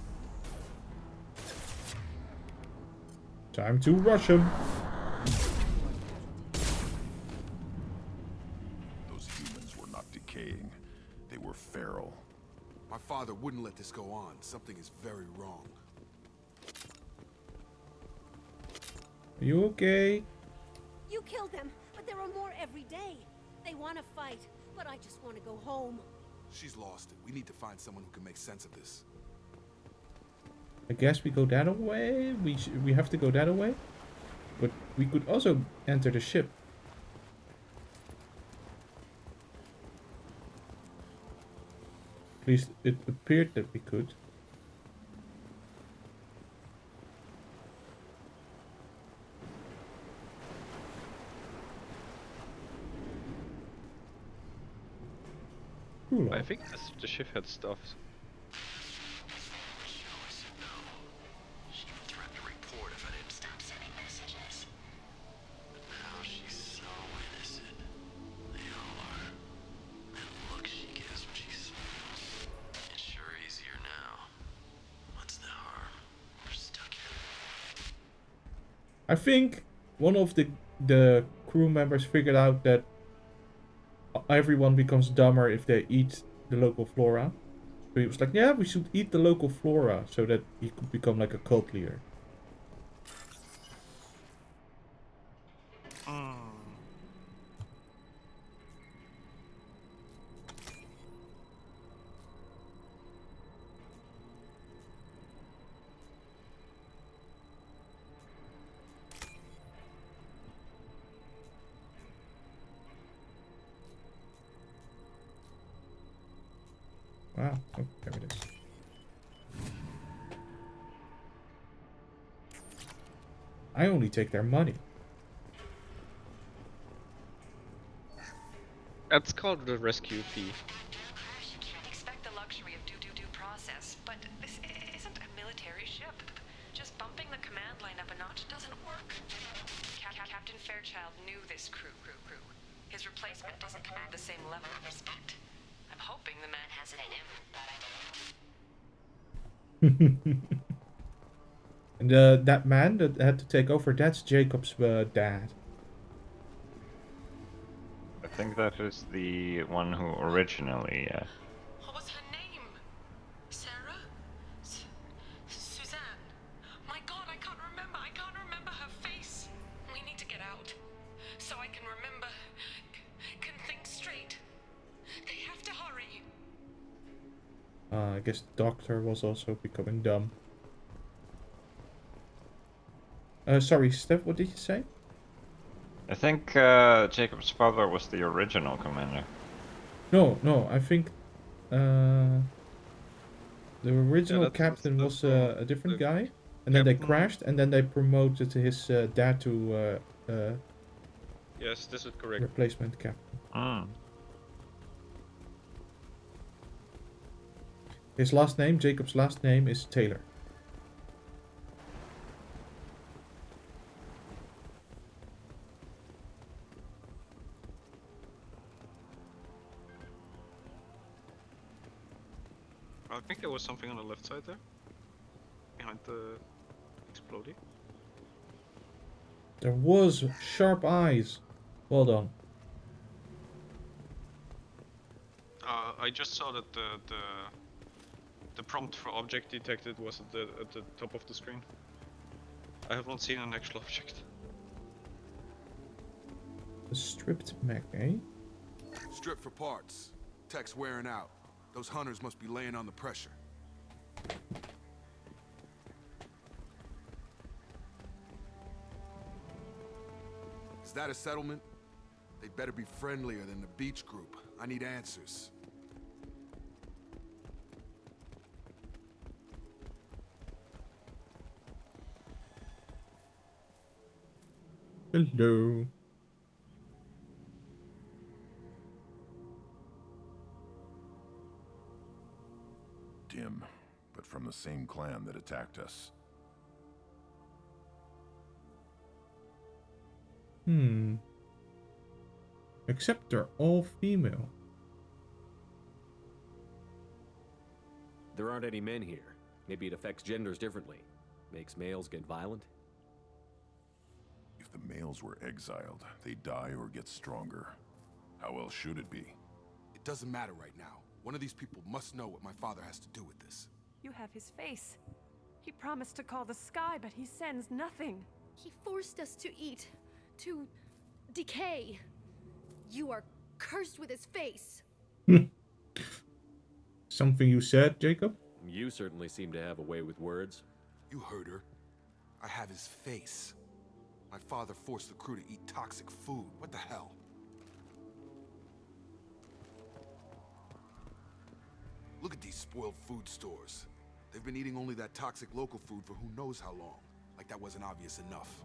Time to rush him. Those humans were not decaying. They were feral. My father wouldn't let this go on. Something is very wrong. Are you okay? You killed them, but there are more every day. They want to fight, but I just want to go home. She's lost it. We need to find someone who can make sense of this. I guess we go that way. We have to go that way, but we could also enter the ship. At least it appeared that we could. Cool. I think the ship had stuff. I think one of the crew members figured out that everyone becomes dumber if they eat the local flora. So he was like, yeah, we should eat the local flora so that he could become like a cult leader. Wow, oh, there it is. I only take their money. That's called the rescue fee. Expect the luxury of due process, but this isn't a military ship. Just bumping the command line up a notch doesn't work. Captain Fairchild knew this crew. His replacement doesn't command the same level of respect. I'm hoping the man has it in him, but I don't. And that man that had to take over, that's Jacob's dad. I think that is the one who originally. What was her name? Sarah? Suzanne? My God, I can't remember. I can't remember her face. We need to get out, so I can remember, can think straight. They have to hurry. I guess the doctor was also becoming dumb. Sorry, Steph, what did you say? I think Jacob's father was the original commander. No, I think the original captain was a different guy, and then they crashed, and then they promoted his dad to Yes, this is correct. replacement captain. His last name, Jacob's last name, is Taylor. I think there was something on the left side there, behind the exploding. There was sharp eyes. Well done. I just saw that the prompt for object detected was at the top of the screen. I have not seen an actual object. A stripped mech, eh? Strip for parts. Tech's wearing out. Those hunters must be laying on the pressure. Is that a settlement? They'd better be friendlier than the beach group. I need answers. Hello. Dim, but from the same clan that attacked us. Except they're all female. There aren't any men here. Maybe it affects genders differently. Makes males get violent? If the males were exiled, they die or get stronger. How else should it be? It doesn't matter right now. One of these people must know what my father has to do with this. You have his face. He promised to call the sky, but he sends nothing. He forced us to eat, to decay. You are cursed with his face. Something you said, Jacob? You certainly seem to have a way with words. You heard her. I have his face. My father forced the crew to eat toxic food. What the hell? Look at these spoiled food stores. They've been eating only that toxic local food for who knows how long. Like that wasn't obvious enough.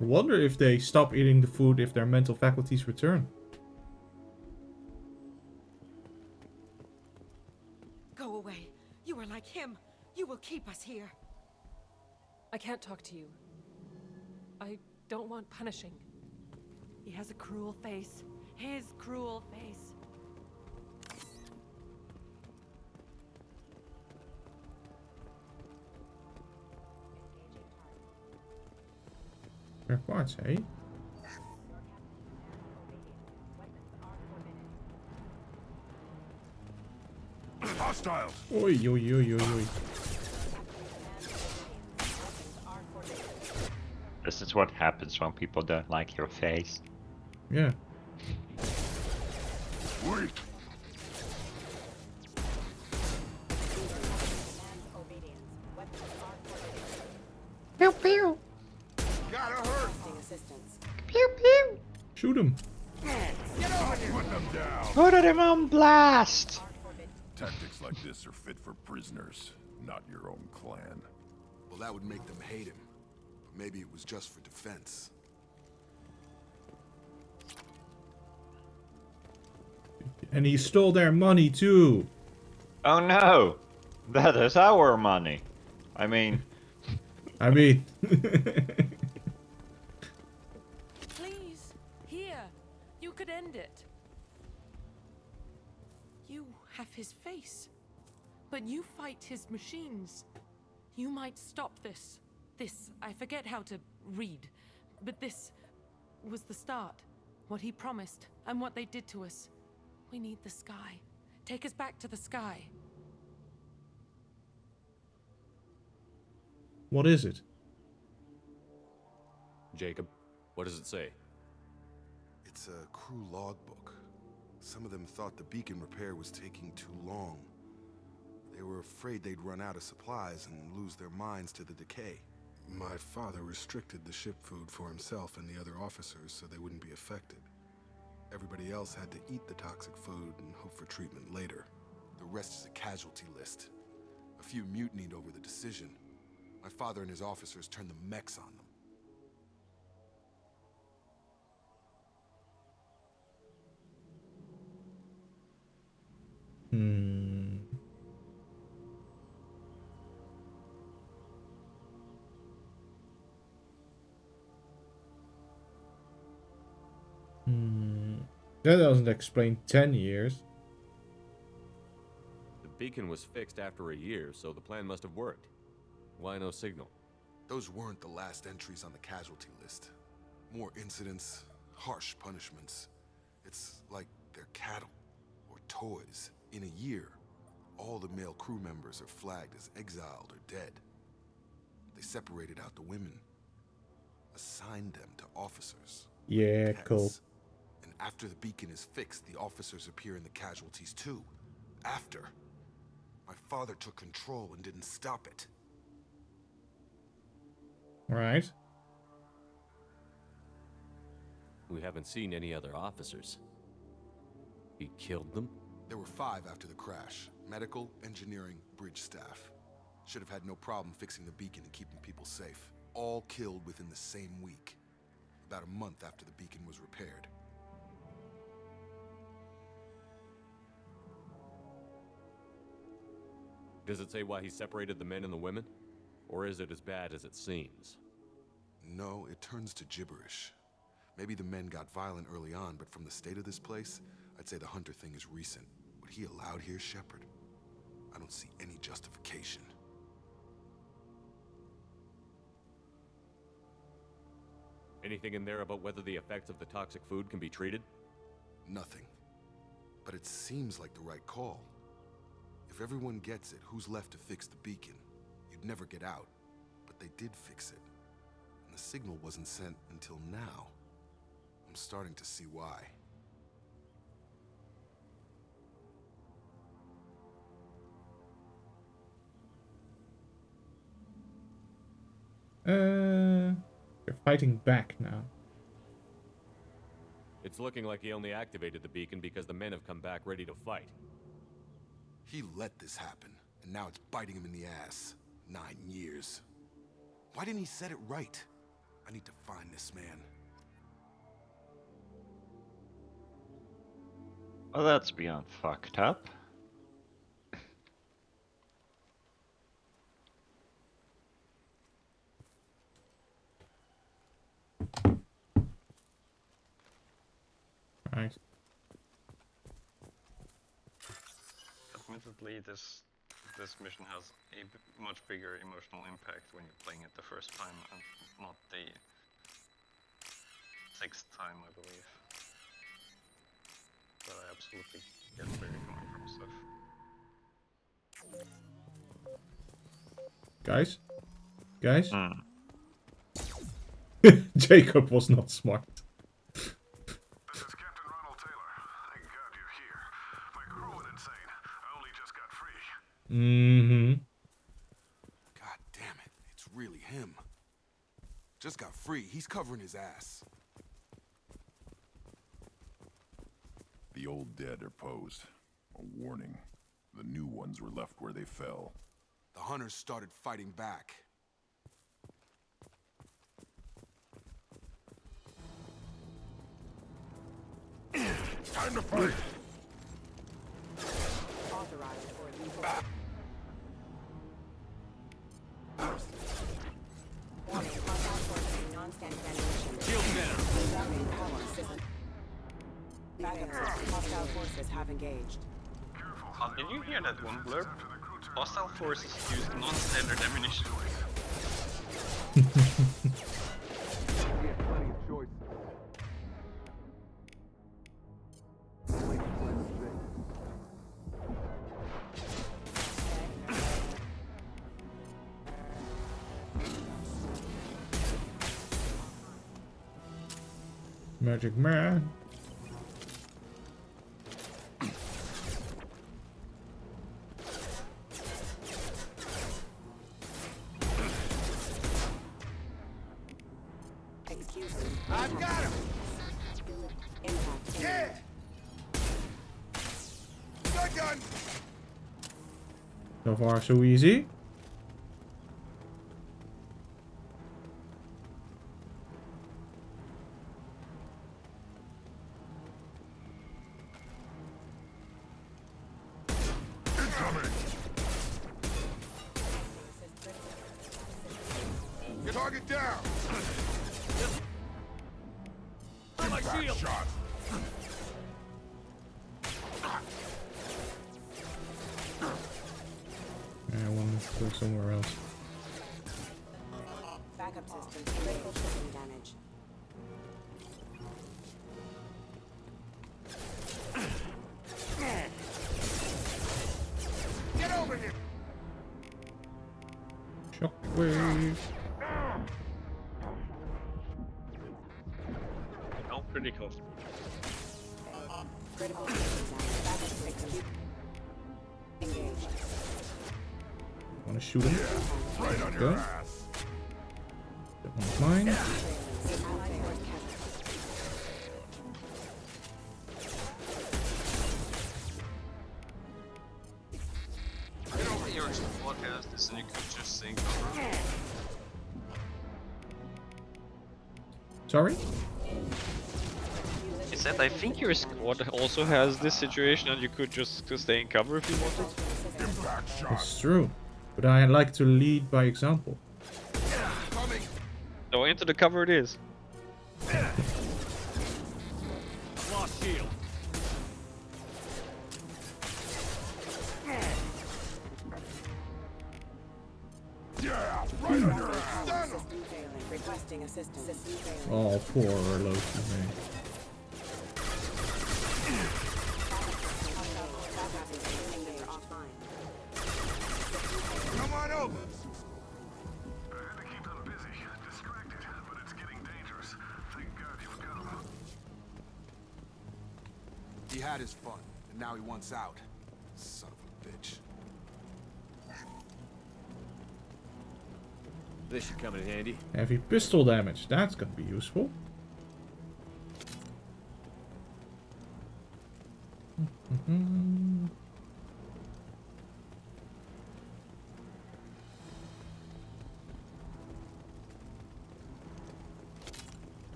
I wonder if they stop eating the food if their mental faculties return. Go away. You are like him. You will keep us here. I can't talk to you. I don't want punishing. He has a cruel face. His cruel face. Spare parts, eh? Hostiles! Oi, oi, oi, oi, oi. This is what happens when people don't like your face. Yeah. Wait! Pew pew! Gotta hurt! Pew pew! Shoot him. Put them down! Put him on blast! Tactics like this are fit for prisoners, not your own clan. Well, that would make them hate him. But maybe it was just for defense. And he stole their money too. Oh no! That is our money. I mean... Please, here. You could end it. You have his face, but you fight his machines. You might stop this. This, I forget how to read, but this was the start. What he promised, and what they did to us. We need the sky. Take us back to the sky. What is it? Jacob, what does it say? It's a crew logbook. Some of them thought the beacon repair was taking too long. They were afraid they'd run out of supplies and lose their minds to the decay. My father restricted the ship food for himself and the other officers so they wouldn't be affected. Everybody else had to eat the toxic food and hope for treatment later. The rest is a casualty list. A few mutinied over the decision. My father and his officers turned the mechs on them. That doesn't explain 10 years. The beacon was fixed after a year, so the plan must have worked. Why no signal? Those weren't the last entries on the casualty list. More incidents, harsh punishments. It's like they're cattle or toys. In a year, all the male crew members are flagged as exiled or dead. They separated out the women, assigned them to officers. Yeah, pets. cool. And after the beacon is fixed, the officers appear in the casualties too. After. My father took control and didn't stop it. Right. We haven't seen any other officers. He killed them? There were 5 after the crash. Medical, engineering, bridge staff. Should have had no problem fixing the beacon and keeping people safe. All killed within the same week. About a month after the beacon was repaired. Does it say why he separated the men and the women? Or is it as bad as it seems? No, it turns to gibberish. Maybe the men got violent early on, but from the state of this place, I'd say the Hunter thing is recent. What he allowed here, Shepard, I don't see any justification. Anything in there about whether the effects of the toxic food can be treated? Nothing. But it seems like the right call. If everyone gets it, who's left to fix the beacon? You'd never get out. But they did fix it. And the signal wasn't sent until now. I'm starting to see why. They're fighting back now. It's looking like he only activated the beacon because the men have come back ready to fight. He let this happen, and now it's biting him in the ass. 9 years. Why didn't he set it right? I need to find this man. Well, that's beyond fucked up. Right. Admittedly, this mission has a much bigger emotional impact when you're playing it the first time and not the next time, I believe. But I absolutely get where you're coming from, stuff. Guys? Guys? Jacob was not smart. This is Captain Ronald Taylor. Thank God you're here. My crew went insane. I only just got free. God damn it. It's really him. Just got free. He's covering his ass. The old dead are posed. A warning. The new ones were left where they fell. The hunters started fighting back. Time to fight! Authorized for lethal. Warning, hostile forces, non-standard ammunition. Shield center. Main power system. Backup system. Hostile forces have engaged. Did you hear that one, Blurb? Hostile forces used non-standard ammunition. We have plenty of choices. Magic man. Excuse me. I've got him. Impact. Yeah. Gun. So far, so easy. Target down. My shield. Shot. I want to go somewhere else. Backup system. Critical system damage. Get over here. Shockwave. Oh, critical. Critical system damage. Backup system. Engaged. Want to shoot him? Right on your ass. That one's mine. Your podcast is and you could just sync over. Sorry? He said, I think your squad also has this situation and you could just stay in cover if you wanted. It's true. But I like to lead by example. So into the cover it is. Lost shield. Yeah, right on your ass. System failing. Requesting assistance. System failing. Oh, poor Loki, man. Come on over. I had to keep them busy, distracted, but it's getting dangerous. Thank God you've come. He had his fun, and now he wants out. Son of a bitch. This should come in handy. Heavy pistol damage. That's gonna be useful.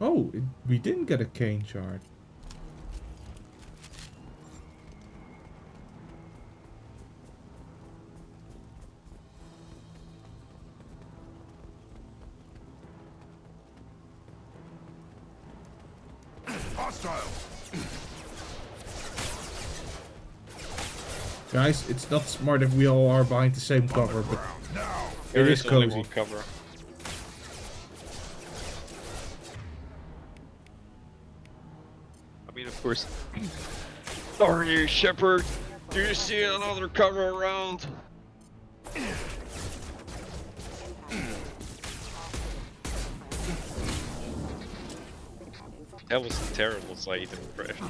Oh, we didn't get a cane shard. Hostile. Guys, it's not smart if we all are behind the same cover, but There it is only cozy. one cover. of course. Are you, Shepard? Do you see another cover around? That was a terrible Saeed impression.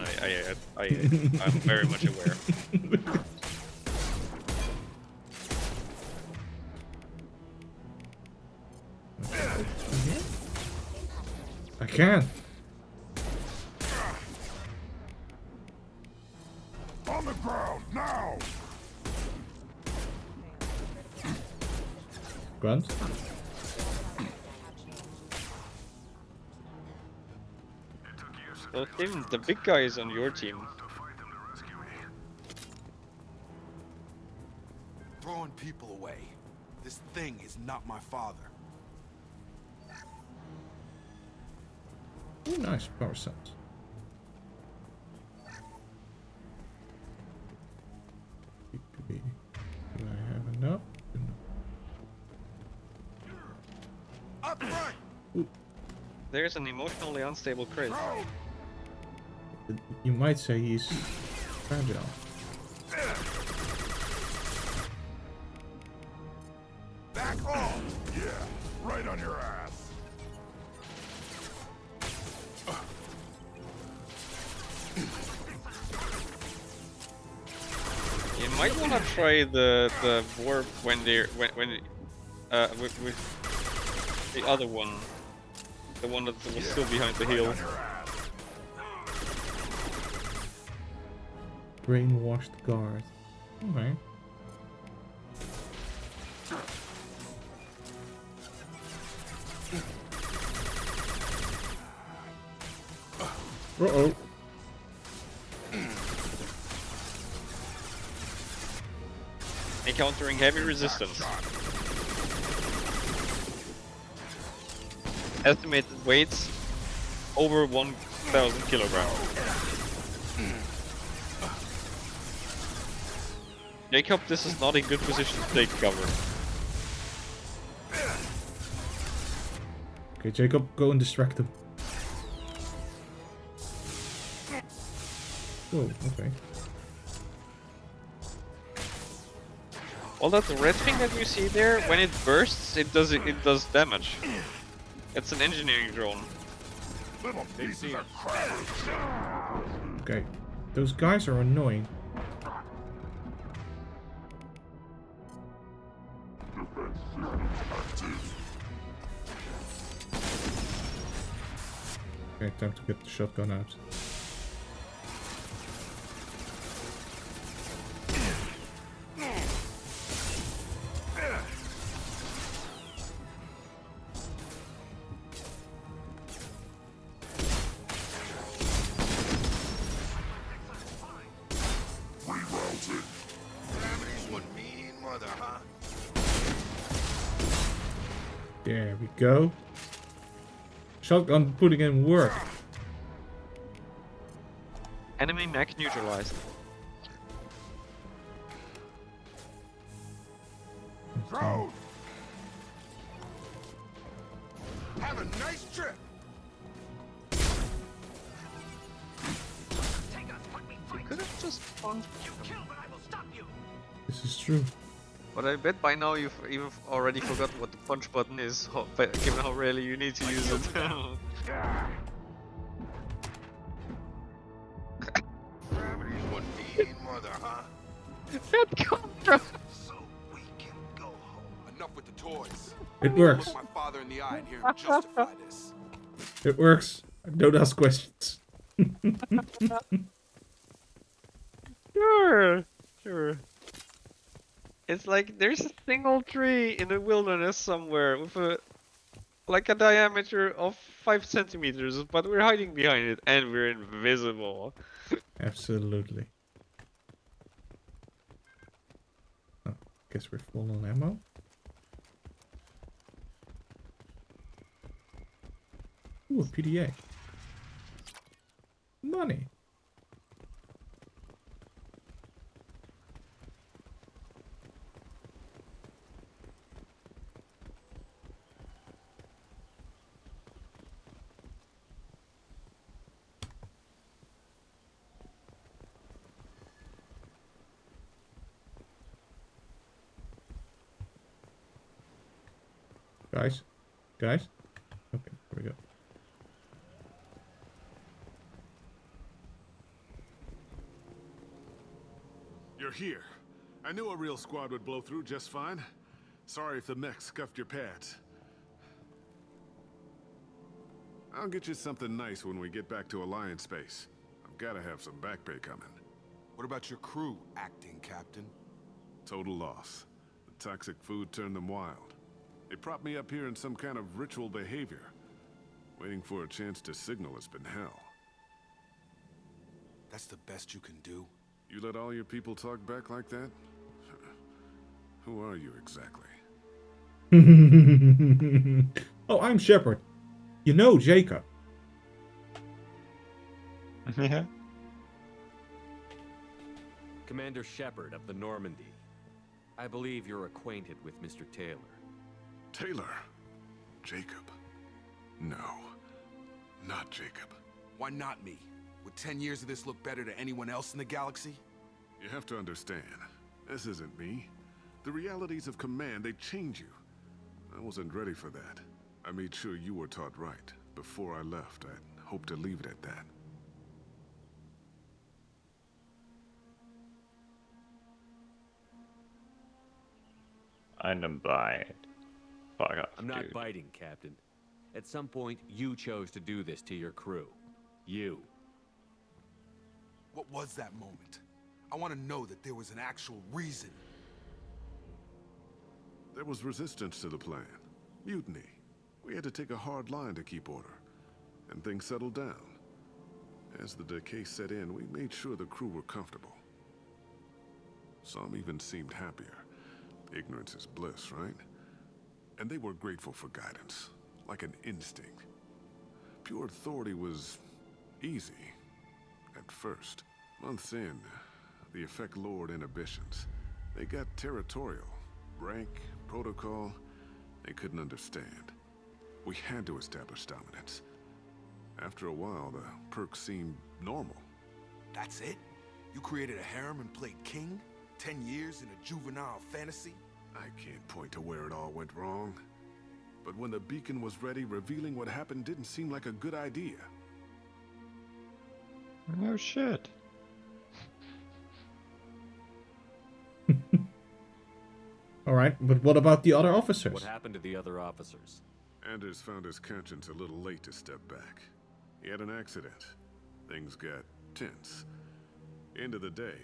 I'm very much aware. I can. On the ground now. Grunt. Well, Tim, the big guy is on your team. Throwing people away. This thing is not my father. Ooh, nice power set. Do I have enough? Up front. Ooh. There's an emotionally unstable Chris. You might say he's fragile. Back off! Yeah, right on your ass. You might want to try the warp when they're with the other one, the one that was still behind the hill. Brainwashed guard. Okay. Uh-oh. Encountering heavy resistance. Estimated weights over 1,000 kilograms. Jacob, this is not a good position to take cover. Okay, Jacob, go and distract him. Oh, okay. Well, that red thing that you see there, when it bursts, it does damage. It's an engineering drone. Little pieces of crap. Okay, those guys are annoying. Okay, time to get the shotgun out. There we go. Shotgun putting in work. Enemy mech neutralized. Drone! Have a nice trip. You could have just punched. This is true. But I bet by now you've even already forgotten what the punch button is, given how rarely you need to use it. Gravity's one mean mother, huh? That contra. So we can go home. Enough with the toys. It works. Look my father in the eye and hear him justify this. It works. Don't ask questions. Sure. It's like there's a single tree in the wilderness somewhere with a diameter of 5 centimeters, but we're hiding behind it and we're invisible. Absolutely. Oh, guess we're full on ammo. Ooh, a PDA. Money. Guys? Guys? Okay, here we go. You're here. I knew a real squad would blow through just fine. Sorry if the mech scuffed your pads. I'll get you something nice when we get back to Alliance space. I've gotta have some back pay coming. What about your crew, acting captain? Total loss. The toxic food turned them wild. They propped me up here in some kind of ritual behavior. Waiting for a chance to signal has been hell. That's the best you can do? You let all your people talk back like that? Who are you exactly? Oh, I'm Shepard. You know Jacob. Yeah. Commander Shepard of the Normandy. I believe you're acquainted with Mr. Taylor. Taylor? Jacob? No. Not Jacob. Why not me? Would 10 years of this look better to anyone else in the galaxy? You have to understand, this isn't me. The realities of command, they change you. I wasn't ready for that. I made sure you were taught right. Before I left, I'd hoped to leave it at that. I don't buy it. Fuck off, I'm not dude. biting, Captain. At some point, you chose to do this to your crew. You. What was that moment? I want to know that there was an actual reason. There was resistance to the plan. Mutiny. We had to take a hard line to keep order. And things settled down. As the decay set in, we made sure the crew were comfortable. Some even seemed happier. Ignorance is bliss, right? And they were grateful for guidance, like an instinct. Pure authority was easy, at first. Months in, the effect lowered inhibitions. They got territorial. Rank, protocol, they couldn't understand. We had to establish dominance. After a while, the perks seemed normal. That's it? You created a harem and played king? 10 years in a juvenile fantasy? I can't point to where it all went wrong. But when the beacon was ready, revealing what happened didn't seem like a good idea. No shit. Alright, but what about the other officers? What happened to the other officers? Anders found his conscience a little late to step back. He had an accident. Things got tense. End of the day,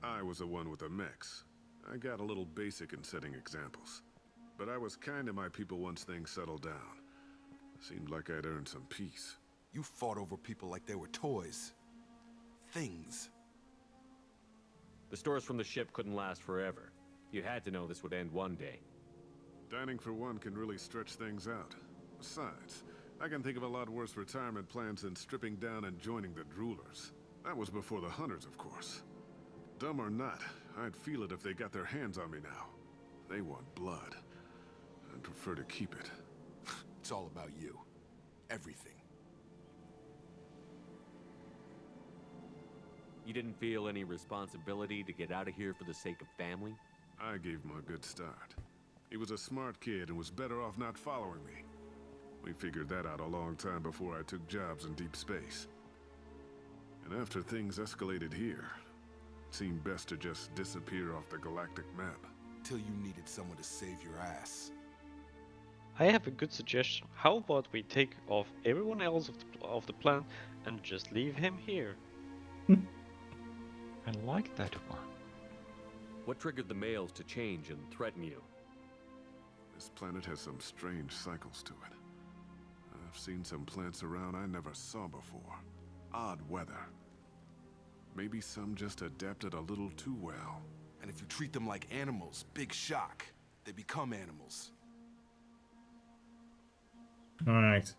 I was the one with the mechs. I got a little basic in setting examples. But I was kind to my people once things settled down. Seemed like I'd earned some peace. You fought over people like they were toys. Things. The stores from the ship couldn't last forever. You had to know this would end one day. Dining for one can really stretch things out. Besides, I can think of a lot worse retirement plans than stripping down and joining the Droolers. That was before the Hunters, of course. Dumb or not, I'd feel it if they got their hands on me now. They want blood. I'd prefer to keep it. It's all about you. Everything. You didn't feel any responsibility to get out of here for the sake of family? I gave him a good start. He was a smart kid and was better off not following me. We figured that out a long time before I took jobs in deep space. And after things escalated here, it seemed best to just disappear off the galactic map. Till you needed someone to save your ass. I have a good suggestion. How about we take off everyone else of the planet and just leave him here? I like that one. What triggered the males to change and threaten you? This planet has some strange cycles to it. I've seen some plants around I never saw before. Odd weather. Maybe some just adapted a little too well. And if you treat them like animals, big shock. They become animals. Alright.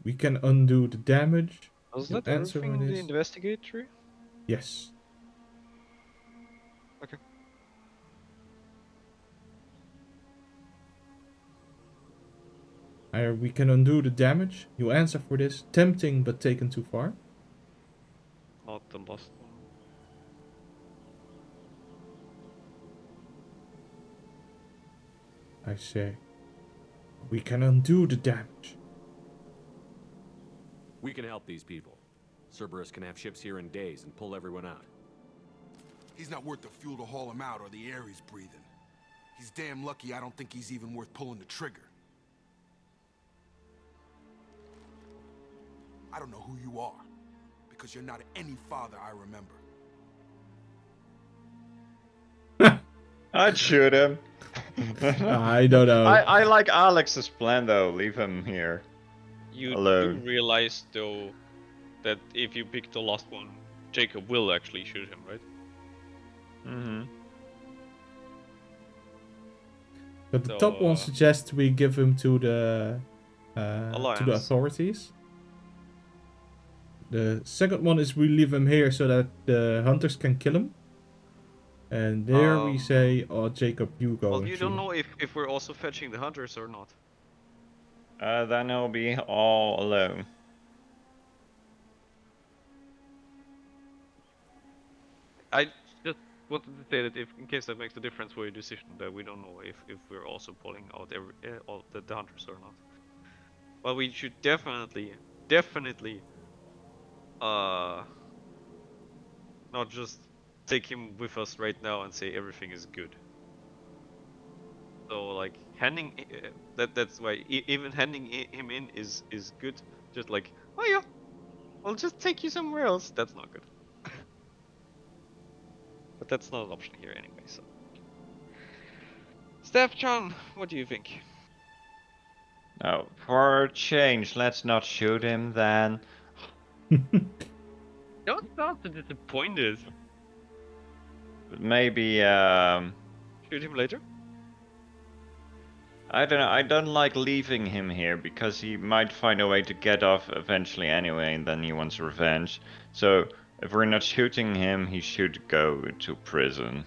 We can undo the damage. Was The that answer everything in the is investigatory? yes. Okay. We can undo the damage. You answer for this. Tempting, but taken too far. Not the last one. I say. we can undo the damage. We can help these people. Cerberus can have ships here in days and pull everyone out. He's not worth the fuel to haul him out or the air he's breathing. He's damn lucky I don't think he's even worth pulling the trigger. I don't know who you are, because you're not any father I remember. I'd shoot him. I don't know. I like Alex's plan though. Leave him here. You alone. do realize though that if you pick the last one, Jacob will actually shoot him, right? Mm-hmm. But the top one suggests we give him to the Alliance. authorities. The second one is we leave him here so that the hunters can kill him. And there we say, oh Jacob, you go. Well, you don't know if we're also fetching the hunters or not. Then he'll be all alone. I just wanted to say that in case that makes a difference for your decision, that we don't know if we're also pulling out all the hunters or not. But we should definitely, not just take him with us right now and say everything is good. So like handing that's why even handing him in is good. Just like, oh yeah, I'll just take you somewhere else. That's not good. But that's not an option here anyway. So, Steph-chan, what do you think? No, for a change, let's not shoot him then. Don't sound so disappointed. Maybe shoot him later? I don't know, I don't like leaving him here because he might find a way to get off eventually anyway and then he wants revenge. So if we're not shooting him, he should go to prison.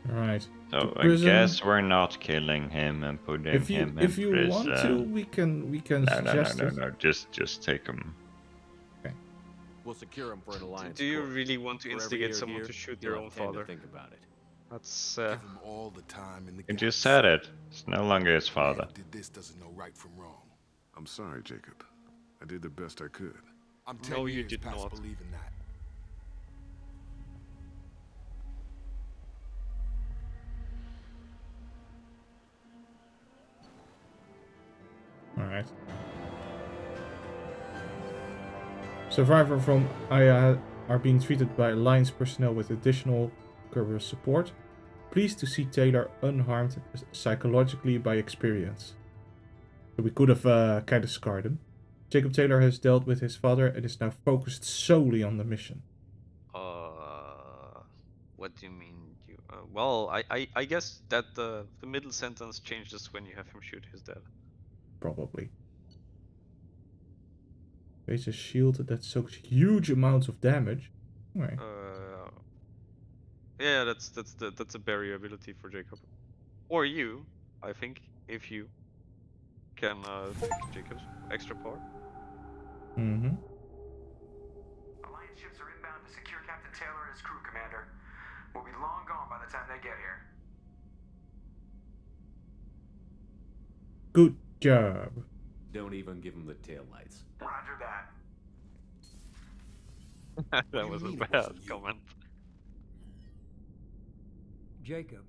Right. So I guess we're not killing him and putting him in prison. If you want to, we can suggest it. No, just take him. We'll secure him for an alliance. Do you really want to instigate someone to shoot their own father? Think about it. That's Give him all the time in the You just said it. It's no longer his father. Did this doesn't know right from wrong. I'm sorry, Jacob. I did the best I could. I'm 10 years past believing that. Alright. Survivor from Aya are being treated by Alliance personnel with additional Cerberus support. Pleased to see Taylor unharmed psychologically by experience. So we could have kind of scarred him. Jacob Taylor has dealt with his father and is now focused solely on the mission. What do you mean? Well, I guess that the middle sentence changes when you have him shoot his dad. Probably. Face a shield that soaks huge amounts of damage. Right. Yeah, that's a barrier ability for Jacob, or you, I think, if you can take Jacob's extra power. Mm-hmm. Alliance ships are inbound to secure Captain Taylor and his crew, Commander. We'll be long gone by the time they get here. Good job. Don't even give him the taillights. Roger that. That was a bad comment. Jacob,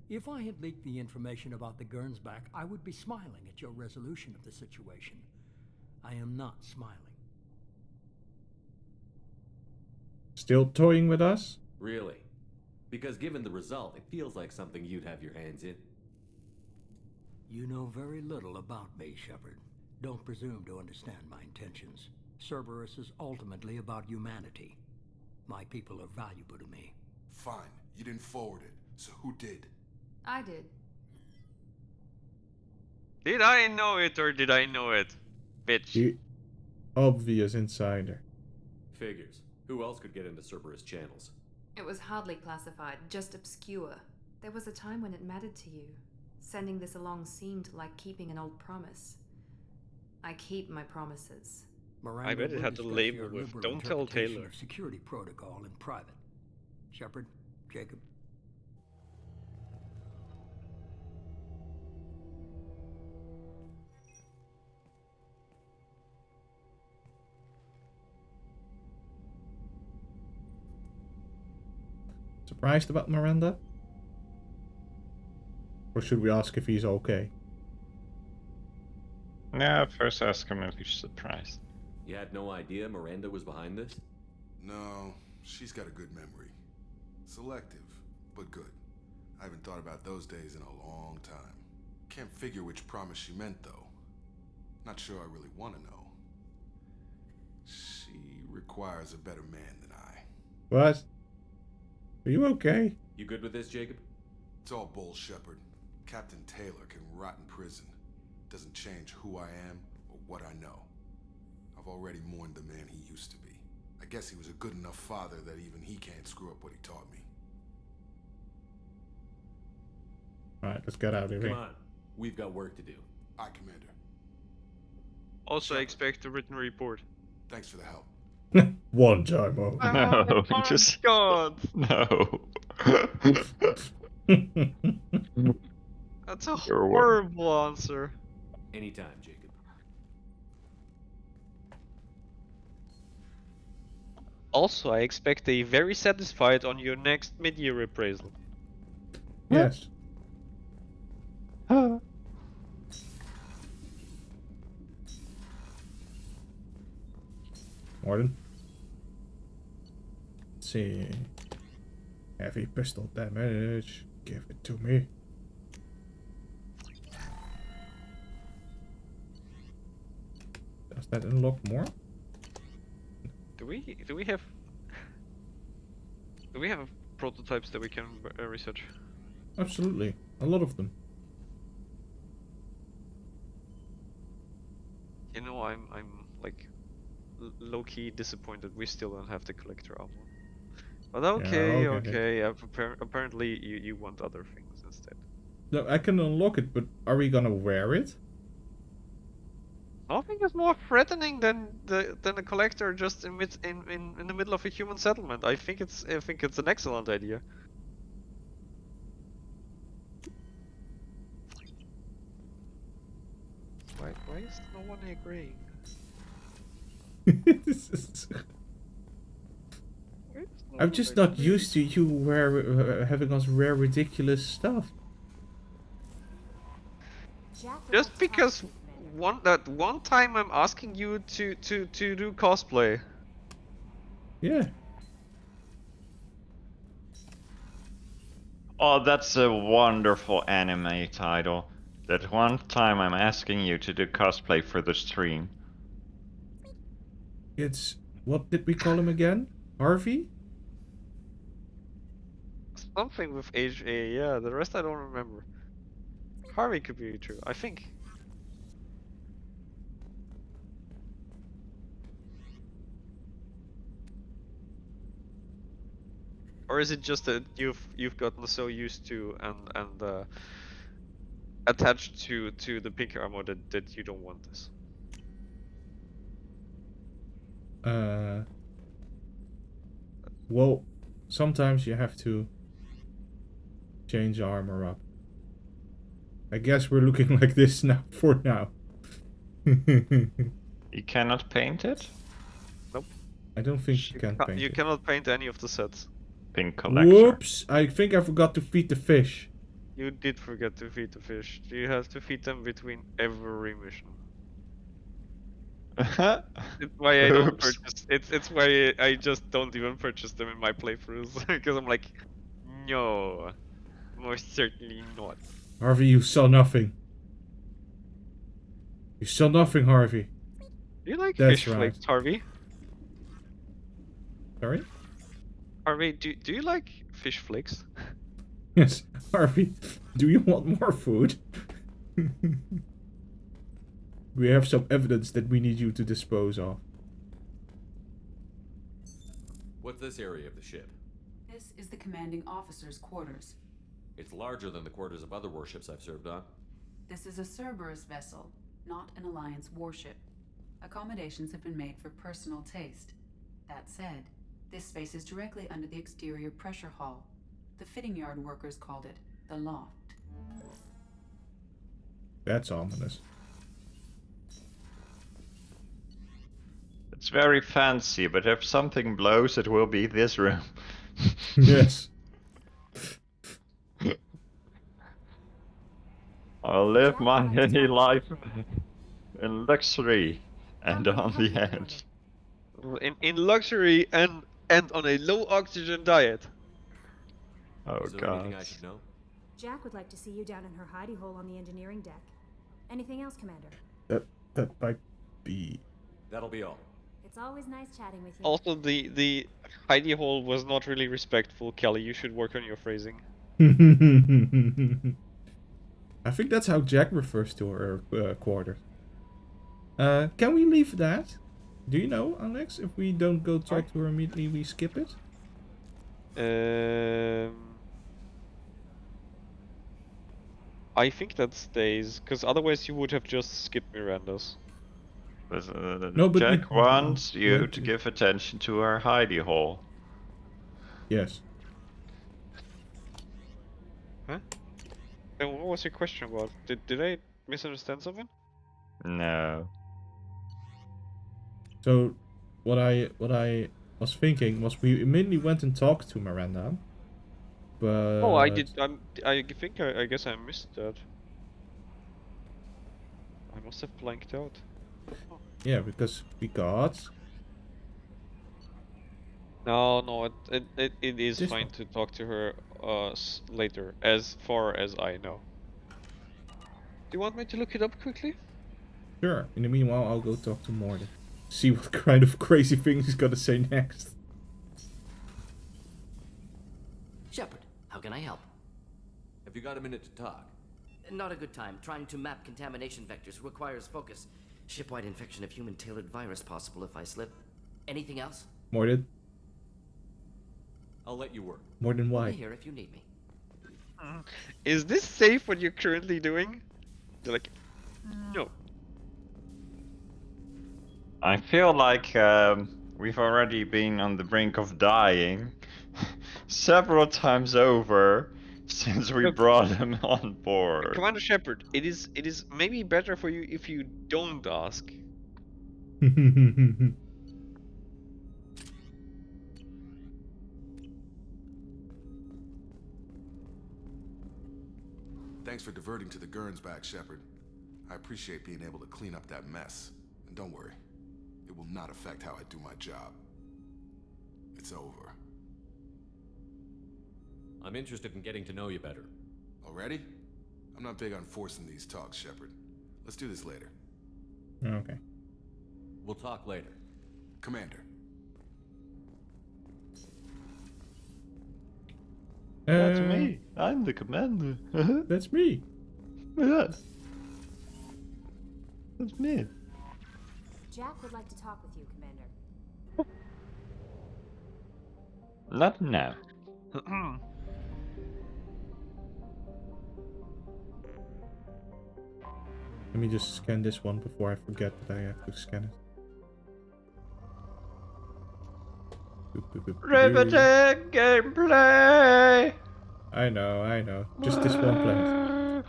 if I had leaked the information about the Gernsback, I would be smiling at your resolution of the situation. I am not smiling. Still toying with us? Really? Because given the result, it feels like something you'd have your hands in. You know very little about me, Shepard. Don't presume to understand my intentions. Cerberus is ultimately about humanity. My people are valuable to me. Fine, you didn't forward it. So who did? I did. Did I know it or did I know it? Bitch. The obvious insider. Figures. Who else could get into Cerberus channels? It was hardly classified, just obscure. There was a time when it mattered to you. Sending this along seemed like keeping an old promise. I keep my promises. I bet it had the label with "Don't tell Taylor." Of security protocol in private. Shepard, Jacob. Surprised about Miranda? Or should we ask if he's okay? Yeah, first ask him if he's surprised. You had no idea Miranda was behind this? No, she's got a good memory. Selective, but good. I haven't thought about those days in a long time. Can't figure which promise she meant, though. Not sure I really want to know. She requires a better man than I. What? Are you okay? You good with this, Jacob? It's all bull, Shepard. Captain Taylor can rot in prison. Doesn't change who I am or what I know. I've already mourned the man he used to be. I guess he was a good enough father that even he can't screw up what he taught me. Alright, let's get out of here. Come on. We've got work to do. Aye, Commander. Also, I expect a written report. Thanks for the help. One time over. No, Oh just God! no. That's a You're horrible answer. Anytime, Jacob. Also, I expect a very satisfied on your next mid-year appraisal. Yes. Morden. Let's see. Heavy pistol damage. Give it to me. Does that unlock more? Do we have prototypes that we can research? Absolutely. A lot of them. You know, I'm like low-key disappointed we still don't have the collector armor. But okay, Yeah, okay. Apparently you want other things instead. No, I can unlock it, but are we gonna wear it? Nothing is more threatening than the collector just in the middle of a human settlement. I think it's an excellent idea. Why is no one agreeing? I'm just not used to you having us wear ridiculous stuff. Just because one time I'm asking you to do cosplay. Yeah. Oh, that's a wonderful anime title. That one time I'm asking you to do cosplay for the stream. It's... what did we call him again? Harvey? Something with HA, yeah, the rest I don't remember. Harvey could be true, I think. Or is it just that you've gotten so used to and attached to the pink armor that you don't want this? Well, sometimes you have to change armor up. I guess we're looking like this now for now. You cannot paint it? Nope. I don't think you can paint you it. cannot paint any of the sets. Pink collector. Whoops! I think I forgot to feed the fish. You did forget to feed the fish. You have to feed them between every mission. It's why I don't Oops. purchase. It's why I just don't even purchase them in my playthroughs because I'm like, no, most certainly not. Harvey, you saw nothing. You saw nothing, Harvey. Do you like That's fish right. flakes, Harvey? Sorry? Harvey, do you like fish flakes? Yes, Harvey. Do you want more food? We have some evidence that we need you to dispose of. What's this area of the ship? This is the commanding officer's quarters. It's larger than the quarters of other warships I've served on. This is a Cerberus vessel, not an Alliance warship. Accommodations have been made for personal taste. That said, this space is directly under the exterior pressure hull. The fitting yard workers called it the loft. That's ominous. It's very fancy, but if something blows, it will be this room. Yes. I'll live my life in luxury and on the edge. In luxury and on a low oxygen diet. Oh Is there anything god. I should know? Jack would like to see you down in her hidey hole on the engineering deck. Anything else, Commander? That might be. That'll be all. It's always nice chatting with you. Also, the hidey hole was not really respectful, Kelly. You should work on your phrasing. I think that's how Jack refers to her quarters. Can we leave that? Do you know, Alex? If we don't go talk to her immediately, we skip it? I think that stays, because otherwise you would have just skipped Miranda's. No, but Jack we- wants you want to to. give attention to her hidey hole. Yes. Huh? And what was your question about? Did I misunderstand something? No. So, what I was thinking was we immediately went and talked to Miranda, but Oh, I did. I think I guess I missed that. I must have blanked out. Yeah, because we got No, it is This fine one. to talk to her later, as far as I know. Do you want me to look it up quickly? sure. In the meanwhile, I'll go talk to Morden. See what kind of crazy things he's gonna say next. Shepard, how can I help? Have you got a minute to talk? Not a good time. Trying to map contamination vectors requires focus. Shipwide infection of human-tailored virus possible if I slip. Anything else? Morden? I'll let you work. Morden, I'll why? be here if you need me. Is this safe what you're currently doing? They're like, no. I feel like we've already been on the brink of dying several times over since we Look, brought him on board. Commander Shepard, it is maybe better for you if you don't ask. Thanks for diverting to the Gernsback, Shepard. I appreciate being able to clean up that mess. And don't worry, it will not affect how I do my job. It's over. I'm interested in getting to know you better. Already? I'm not big on forcing these talks, Shepard. Let's do this later. Okay. We'll talk later. Commander. That's me. I'm the commander. That's me. Yes. That's me. Jack would like to talk with you, Commander. Not now. Let me just scan this one before I forget that I have to scan it. Riveting gameplay! I know. Just this one plant.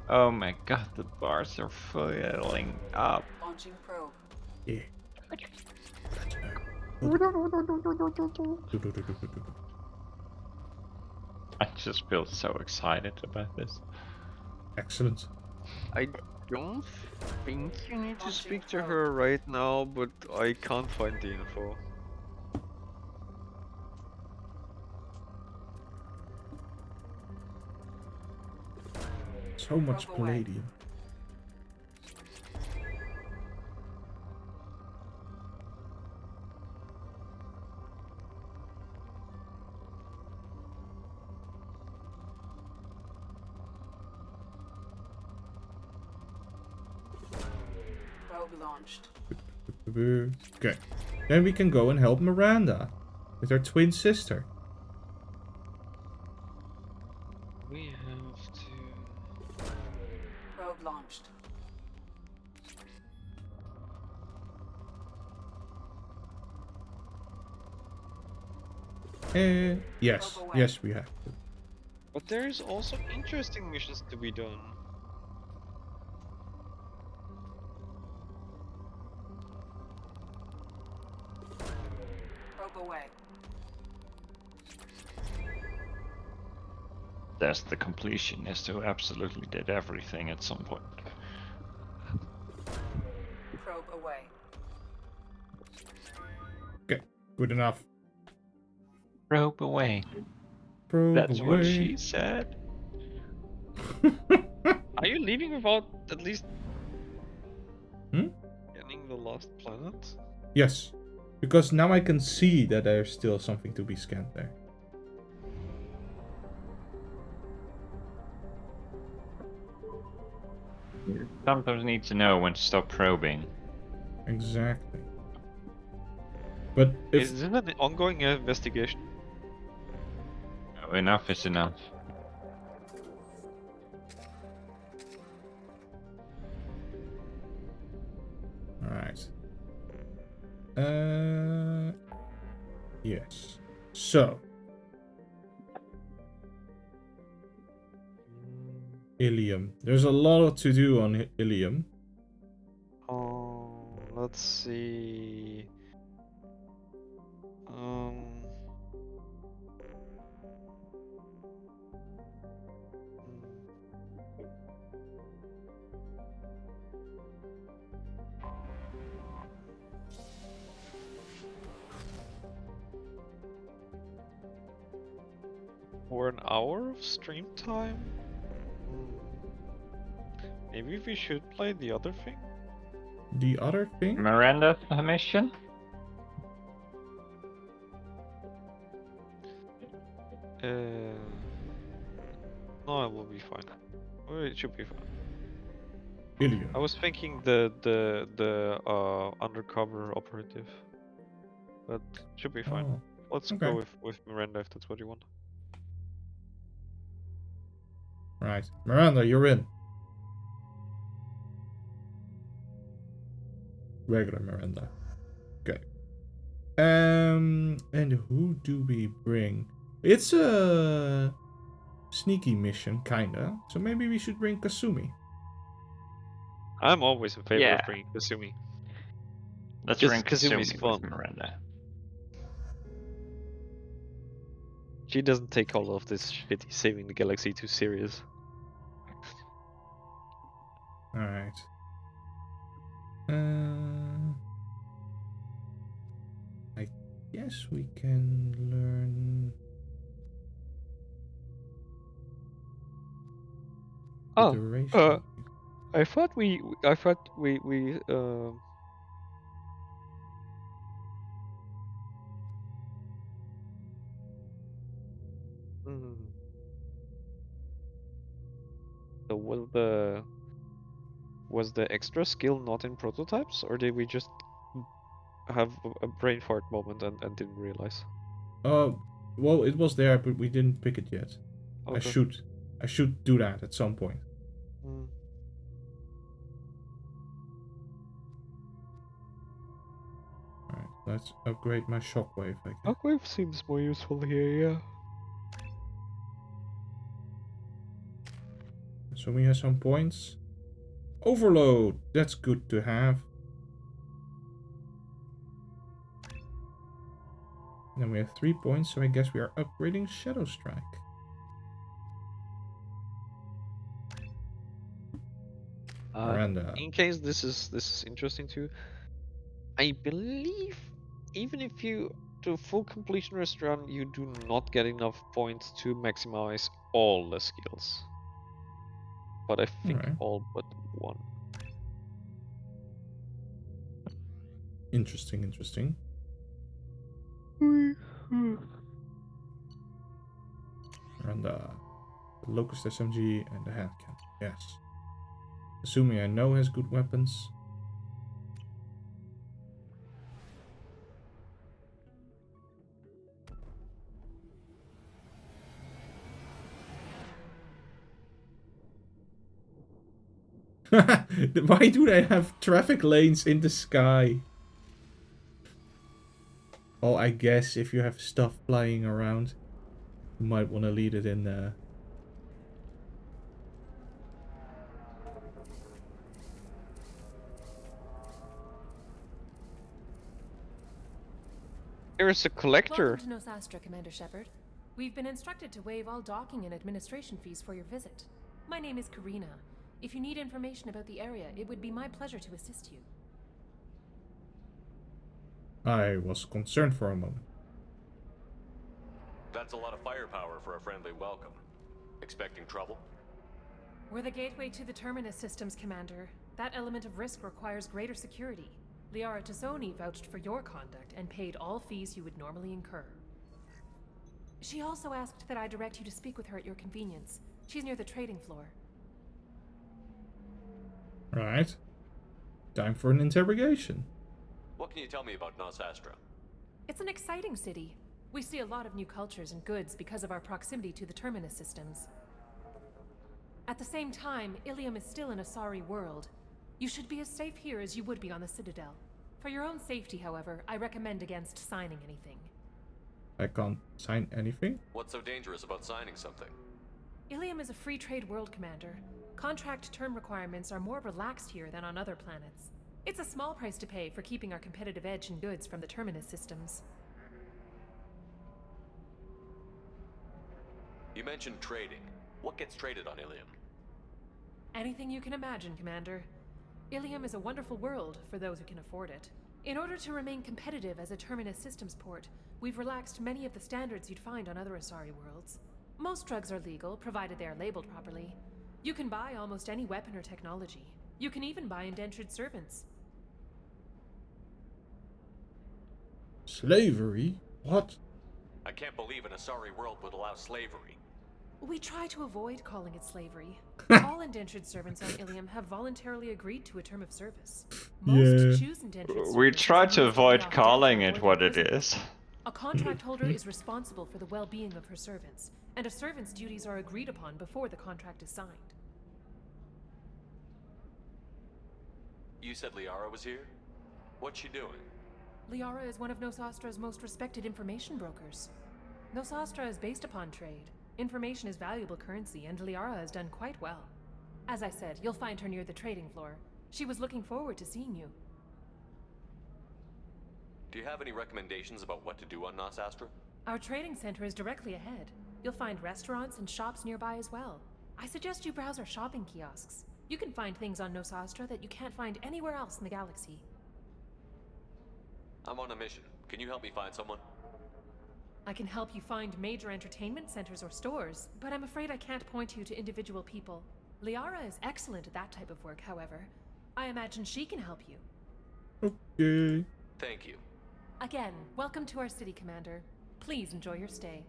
Oh my god, the bars are filling up. Launching probe. Yeah. I just feel so excited about this. Excellent. I don't think you need to speak to her right now, but I can't find the info. So much palladium. Probe launched. Okay. Then we can go and help Miranda with her twin sister. We have to... Probe launched. Yes, we have to. But there's also interesting missions to be done. Probe there's the completionist who absolutely did everything at some point. Probe away. Okay, good enough. Probe away. Probe That's away. what she said. Are you leaving without at least Hmm? scanning the last planet? Yes, because now I can see that there's still something to be scanned there. You sometimes need to know when to stop probing. Exactly. But if Is this an ongoing investigation? No, enough is enough. Alright. Yes. So. Ilium. There's a lot to do on Ilium. Oh, let's see. For an hour of stream time? Maybe we should play the other thing? The other thing? Miranda's mission? No, it will be fine. Or it should be fine. Ilium. I was thinking the undercover operative, but should be fine. Oh, Let's okay. go with Miranda if that's what you want. Right. Miranda, you're in. Regular Miranda. Okay. And who do we bring? It's a sneaky mission, kinda. So maybe we should bring Kasumi. I'm always in favor Yeah. of bringing Kasumi. Let's Just bring Kasumi's Kasumi fun. with Miranda. She doesn't take all of this shitty saving the galaxy too serious. Alright. I guess we can learn. Oh, Iteration. I thought we So was the extra skill not in prototypes, or did we just have a brain fart moment and didn't realize? Well, it was there, but we didn't pick it yet. Okay. I should do that at some point. Mm. Alright, let's upgrade my shockwave, I guess. Shockwave seems more useful here, yeah. So we have some points. Overload! That's good to have. And then we have 3 points, so I guess we are upgrading Shadow Strike. Miranda. In case this is interesting too, I believe even if you do full completionist run, you do not get enough points to maximize all the skills. But I think Alright. all but one. Interesting. Miranda. The Locust SMG and the hand cannon. Yes. Assuming I know has good weapons. Why do they have traffic lanes in the sky? Oh, I guess if you have stuff flying around, you might want to lead it in there. There is a collector. Welcome to Nosastra, Commander Shepard. We've been instructed to waive all docking and administration fees for your visit. My name is Karina. If you need information about the area, it would be my pleasure to assist you. I was concerned for a moment. That's a lot of firepower for a friendly welcome. Expecting trouble? We're the gateway to the Terminus systems, Commander. That element of risk requires greater security. Liara Tassoni vouched for your conduct and paid all fees you would normally incur. She also asked that I direct you to speak with her at your convenience. She's near the trading floor. Right. Time for an interrogation. What can you tell me about Nos Astra? It's an exciting city. We see a lot of new cultures and goods because of our proximity to the Terminus systems. At the same time, Ilium is still an Asari world. You should be as safe here as you would be on the Citadel. For your own safety, however, I recommend against signing anything. I can't sign anything? What's so dangerous about signing something? Ilium is a free trade world, Commander. Contract term requirements are more relaxed here than on other planets. It's a small price to pay for keeping our competitive edge in goods from the Terminus systems. You mentioned trading. What gets traded on Ilium? Anything you can imagine, Commander. Ilium is a wonderful world for those who can afford it. In order to remain competitive as a Terminus systems port, we've relaxed many of the standards you'd find on other Asari worlds. Most drugs are legal, provided they are labeled properly. You can buy almost any weapon or technology. You can even buy indentured servants. Slavery? What? I can't believe an Asari world would allow slavery. We try to avoid calling it slavery. All indentured servants on Ilium have voluntarily agreed to a term of service. Most choose indentured servants. We try to avoid off calling death it or what their it prison. is. A contract holder is responsible for the well-being of her servants, and a servant's duties are agreed upon before the contract is signed. You said Liara was here? What's she doing? Liara is one of Nos Astra's most respected information brokers. Nos Astra is based upon trade. Information is valuable currency, and Liara has done quite well. As I said, you'll find her near the trading floor. She was looking forward to seeing you. Do you have any recommendations about what to do on Nos Astra? Our trading center is directly ahead. You'll find restaurants and shops nearby as well. I suggest you browse our shopping kiosks. You can find things on Nos Astra that you can't find anywhere else in the galaxy. I'm on a mission. Can you help me find someone? I can help you find major entertainment centers or stores, but I'm afraid I can't point you to individual people. Liara is excellent at that type of work, however. I imagine she can help you. Okay. Thank you. Again, welcome to our city, Commander. Please enjoy your stay.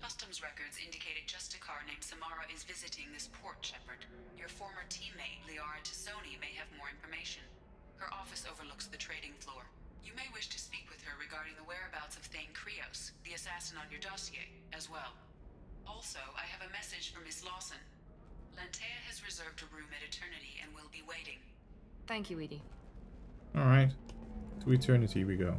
Customs records indicated Justicar named Samara is visiting this port, Shepard. Your former teammate, Liara Tassoni, may have more information. Her office overlooks the trading floor. You may wish to speak with her regarding the whereabouts of Thane Krios, the assassin on your dossier, as well. Also, I have a message for Miss Lawson. Lantea has reserved a room at Eternity and will be waiting. Thank you, Edie. Alright. To Eternity we go.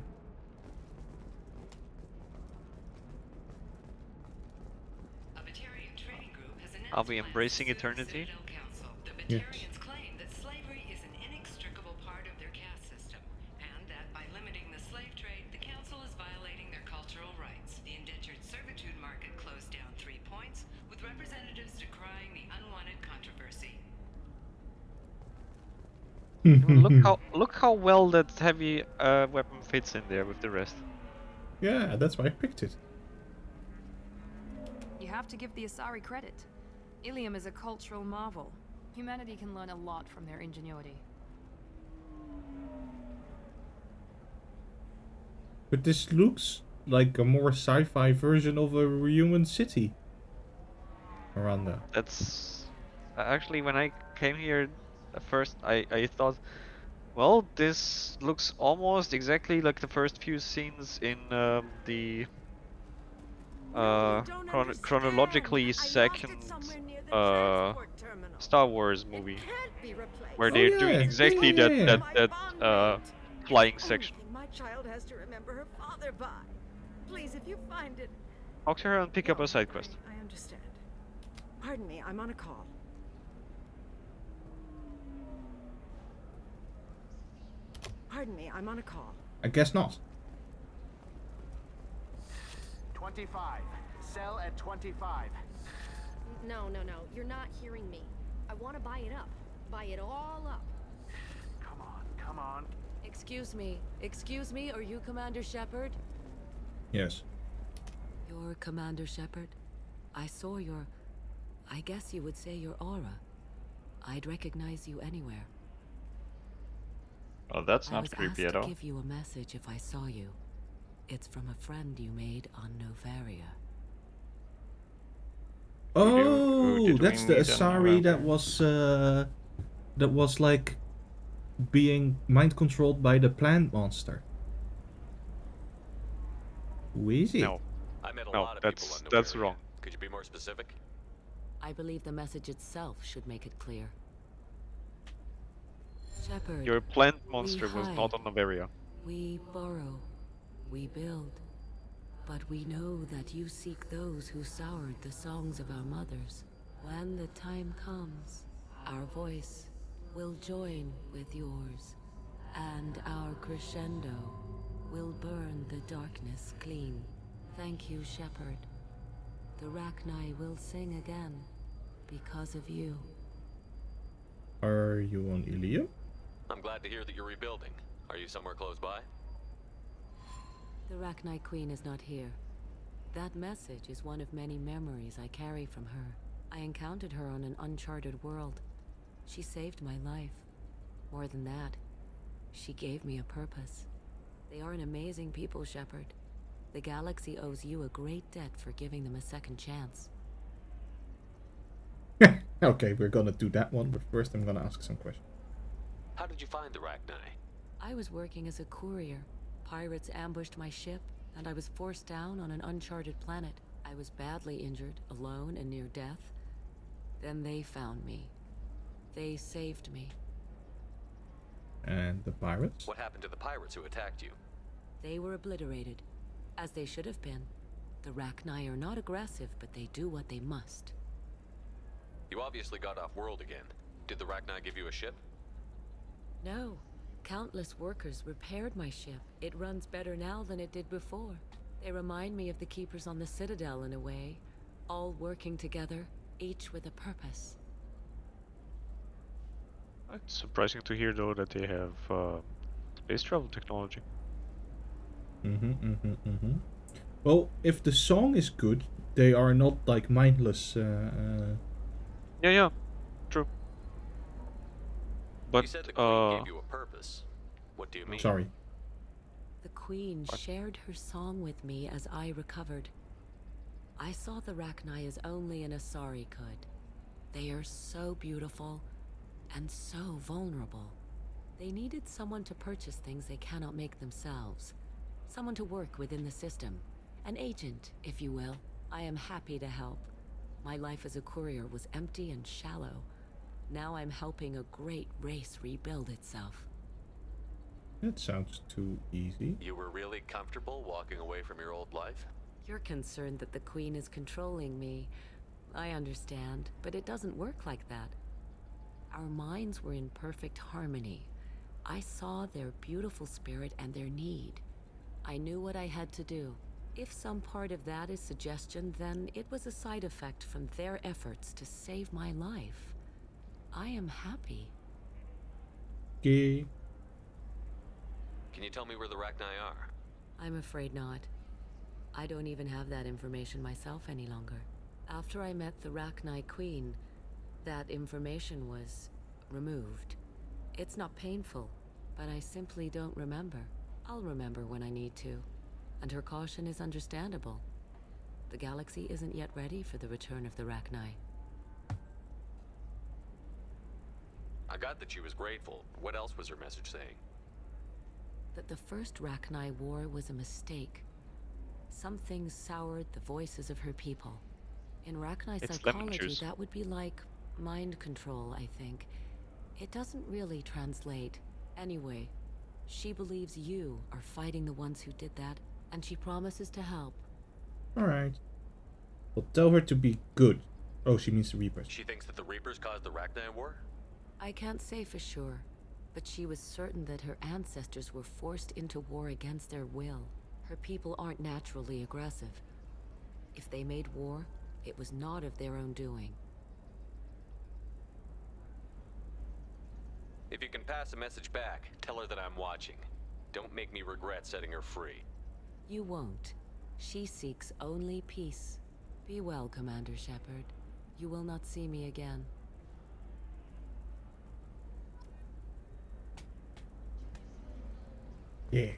Are we embracing eternity? Yes. Claim that slavery is an inextricable part of their caste system, and that by limiting the slave trade, the council is violating their cultural rights. The indentured servitude market closed down 3 points, with representatives decrying the unwanted controversy. Look how well that heavy weapon fits in there with the rest. Yeah, that's why I picked it. You have to give the Asari credit. Ilium is a cultural marvel. Humanity can learn a lot from their ingenuity. But this looks like a more sci-fi version of a human city. Miranda. That's actually, when I came here at first, I thought, well, this looks almost exactly like the first few scenes in the chronologically second Star Wars movie, where they're doing exactly that flying section. My child has to remember her father by. Please, if you find it. Talk to her and pick up a side quest. I understand. Pardon me, I'm on a call. Pardon me, I'm on a call. I guess not. 25. Sell at 25. No. You're not hearing me. I want to buy it up. Buy it all up. Come on. Excuse me, are you Commander Shepard? Yes. You're Commander Shepard? I saw your... I guess you would say your aura. I'd recognize you anywhere. Oh, that's not creepy at all. I was asked to give you a message if I saw you. It's from a friend you made on Novaria. Oh, that's the Asari that was like being mind controlled by the plant monster. Who is it? I met a lot of people on that's Novaria. wrong. Could you be more specific? I believe the message itself should make it clear. Shepard, Your plant monster was hide. not on Novaria. We borrow, we build, but we know that you seek those who soured the songs of our mothers. When the time comes, our voice will join with yours, and our crescendo will burn the darkness clean. Thank you, Shepard. The Rachni will sing again because of you. Are you on Ilium? I'm glad to hear that you're rebuilding. Are you somewhere close by? The Rachni Queen is not here. That message is one of many memories I carry from her. I encountered her on an uncharted world. She saved my life. More than that, she gave me a purpose. They are an amazing people, Shepard. The galaxy owes you a great debt for giving them a second chance. Okay, we're gonna do that one, but first I'm gonna ask some questions. How did you find the Rachni? I was working as a courier. Pirates ambushed my ship, and I was forced down on an uncharted planet. I was badly injured, alone and near death. Then they found me. They saved me. And the pirates? What happened to the pirates who attacked you? They were obliterated, as they should have been. The Rachni are not aggressive, but they do what they must. You obviously got off world again. Did the Rachni give you a ship? No. Countless workers repaired my ship. It runs better now than it did before. They remind me of the Keepers on the Citadel in a way. All working together, each with a purpose. It's surprising to hear though that they have space travel technology. Well, if the song is good, they are not like mindless. Yeah, true. But you said the Queen gave you a purpose. What do you mean? Sorry. The Queen shared her song with me as I recovered. I saw the Rachni as only an Asari could. They are so beautiful and so vulnerable. They needed someone to purchase things they cannot make themselves. Someone to work within the system. An agent, if you will. I am happy to help. My life as a courier was empty and shallow. Now I'm helping a great race rebuild itself. That sounds too easy. You were really comfortable walking away from your old life? You're concerned that the Queen is controlling me. I understand, but it doesn't work like that. Our minds were in perfect harmony. I saw their beautiful spirit and their need. I knew what I had to do. If some part of that is suggestion, then it was a side effect from their efforts to save my life. I am happy. Okay. Can you tell me where the Rachni are? I'm afraid not. I don't even have that information myself any longer. After I met the Rachni Queen, that information was removed. It's not painful, but I simply don't remember. I'll remember when I need to, and her caution is understandable. The galaxy isn't yet ready for the return of the Rachni. I got that she was grateful. What else was her message saying? That the first Rachni war was a mistake. Some things soured the voices of her people. In Rachni psychology, that would be like mind control, I think. It doesn't really translate. Anyway, she believes you are fighting the ones who did that, and she promises to help. Alright. Well, tell her to be good. Oh, she means the Reapers. She thinks that the Reapers caused the Rachni war? I can't say for sure, but she was certain that her ancestors were forced into war against their will. Her people aren't naturally aggressive. If they made war, it was not of their own doing. If you can pass a message back, tell her that I'm watching. Don't make me regret setting her free. You won't. She seeks only peace. Be well, Commander Shepard. You will not see me again. Yeah.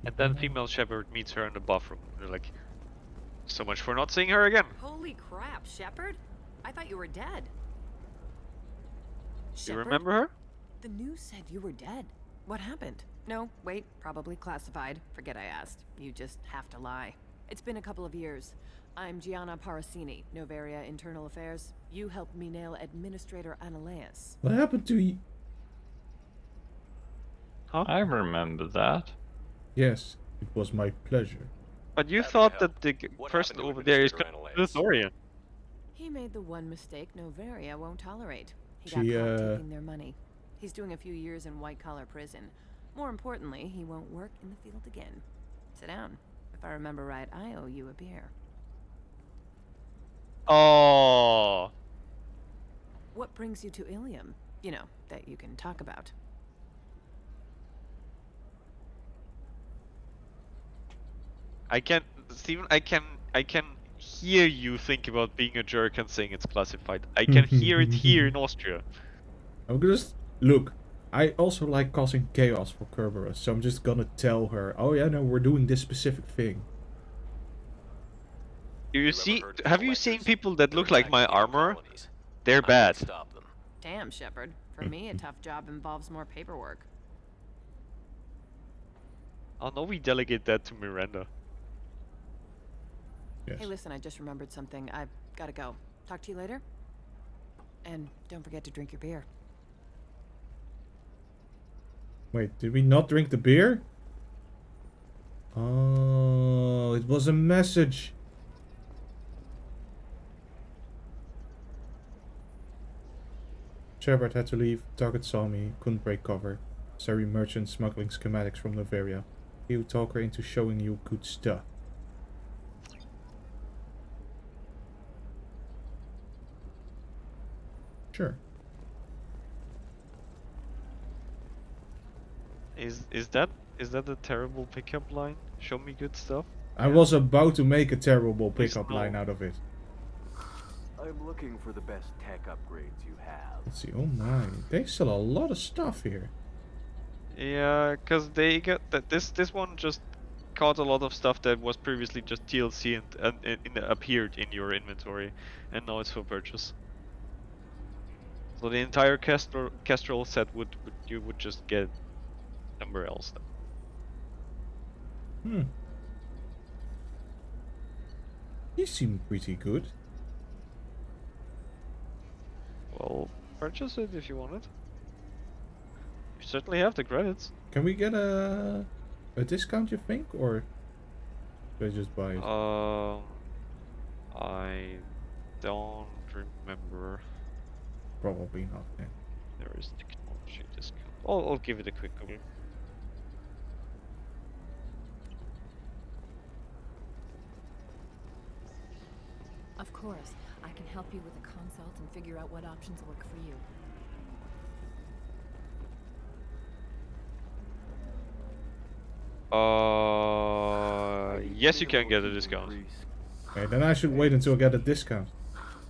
And then female Shepard meets her in the bathroom. They're like, so much for not seeing her again. Holy crap, Shepard? I thought you were dead. You remember her? The news said you were dead. What happened? No, wait, probably classified. Forget I asked. You just have to lie. It's been a couple of years. I'm Gianna Parasini, Noveria Internal Affairs. You helped me nail Administrator Analeas. What happened to you? Huh? I remember that. Yes, it was my pleasure. But you thought that the person over there is Luthorian. He made the one mistake Noveria won't tolerate. He She, got caught taking their money. He's doing a few years in white-collar prison. More importantly, he won't work in the field again. Sit down. If I remember right, I owe you a beer. Oh. What brings you to Ilium? You know, that you can talk about. Steven, I can hear you think about being a jerk and saying it's classified. I can hear it here in Austria. I'm just look. I also like causing chaos for Kerberos, so I'm just gonna tell her, oh yeah, no, we're doing this specific thing. Have you seen people that look like my armor? They're bad. Damn, Shepard. For me, a tough job involves more paperwork. Oh no, we delegate that to Miranda. Yes. Hey, listen, I just remembered something. I've gotta go. Talk to you later. And don't forget to drink your beer. Wait, did we not drink the beer? Oh, it was a message. Shepard had to leave. Target saw me, couldn't break cover. Sorry, merchant smuggling schematics from Noveria. He'll talk her into showing you good stuff. Sure. Is that a terrible pickup line? Show me good stuff. I was about to make a terrible pickup line out of it. I'm looking for the best tech upgrades you have. Let's see. Oh my, they sell a lot of stuff here. Yeah, cause they got that. This one just caught a lot of stuff that was previously just DLC and appeared in your inventory, and now it's for purchase. So the entire Kestrel set you would just get somewhere else. Hmm. He seemed pretty good. Well, purchase it if you want it. You certainly have the credits. Can we get a discount, you think, or should I just buy it? I don't remember. Probably not. Yeah. There is technology discount. I'll give it a quick Google. Of course, I can help you with a consult and figure out what options work for you. Yes, you can get a discount. Okay, then I should wait until I get a discount.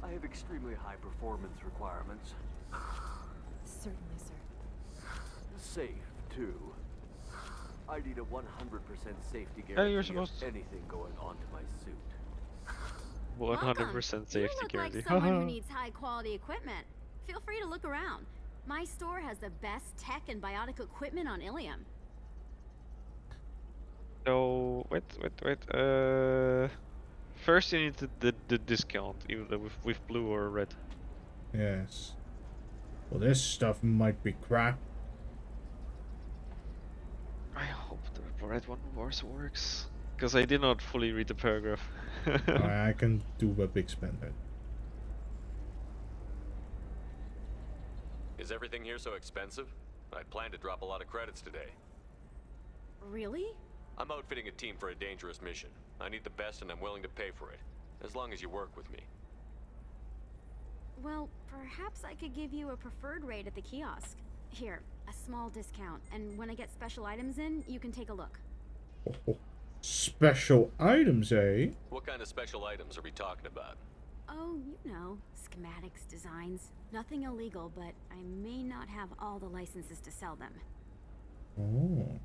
I have extremely high performance requirements. Certainly, sir. Safe, too. I need a 100% safety You're guarantee supposed of to. anything going onto my suit. 100% safety You look guarantee. like someone who needs high-quality equipment. Feel free to look around. My store has the best tech and biotic equipment on Ilium. So wait. First you need the discount, either with blue or red. Yes. Well, this stuff might be crap. I hope the red one works, because I did not fully read the paragraph. I can do a big spender. Is everything here so expensive? I'd planned to drop a lot of credits today. Really? I'm outfitting a team for a dangerous mission. I need the best and I'm willing to pay for it, as long as you work with me. Well, perhaps I could give you a preferred rate at the kiosk. Here, a small discount, and when I get special items in, you can take a look. Oh, special items, eh? What kind of special items are we talking about? Oh, you know, schematics, designs. Nothing illegal, but I may not have all the licenses to sell them. Oh.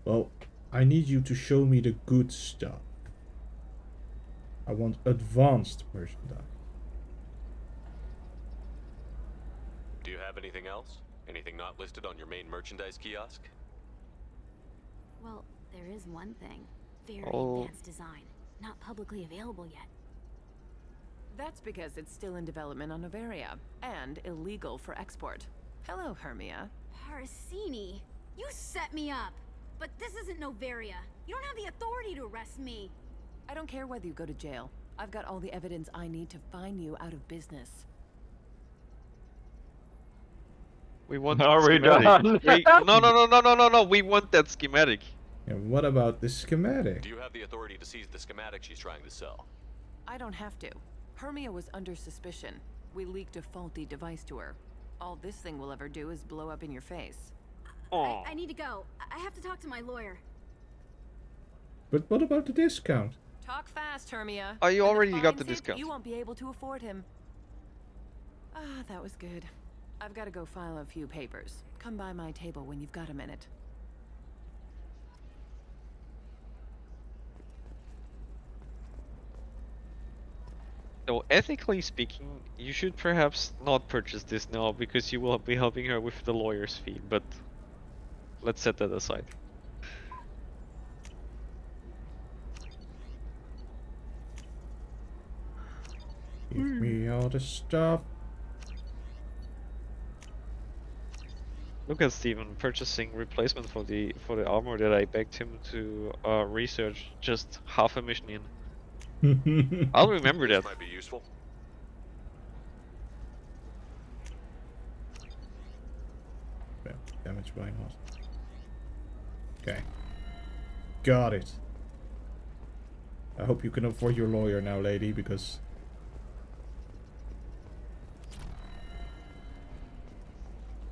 Well, I need you to show me the good stuff. I want advanced merchandise. Do you have anything else? Anything not listed on your main merchandise kiosk? Well, there is one thing. Very advanced design. Not publicly available yet. That's because it's still in development on Noveria, and illegal for export. Hello, Hermia. Parisini, you set me up! But this isn't Noveria. You don't have the authority to arrest me. I don't care whether you go to jail. I've got all the evidence I need to fine you out of business. We want Are that we schematic. done? No, we want that schematic. And what about the schematic? Do you have the authority to seize the schematic she's trying to sell? I don't have to. Hermia was under suspicion. We leaked a faulty device to her. All this thing will ever do is blow up in your face. I need to go. I have to talk to my lawyer. But what about the discount? Talk fast, Hermia. Oh, you When already got fines the hit, discount. You won't be able to afford him. Ah, that was good. I've got to go file a few papers. Come by my table when you've got a minute. So ethically speaking, you should perhaps not purchase this now because you will be helping her with the lawyer's fee, but let's set that aside. Give me all the stuff. Look at Steven purchasing replacement for the armor that I begged him to research just half a mission in. I'll remember that. This might be useful. Yeah, damage by host. Okay. Got it. I hope you can afford your lawyer now, lady, because...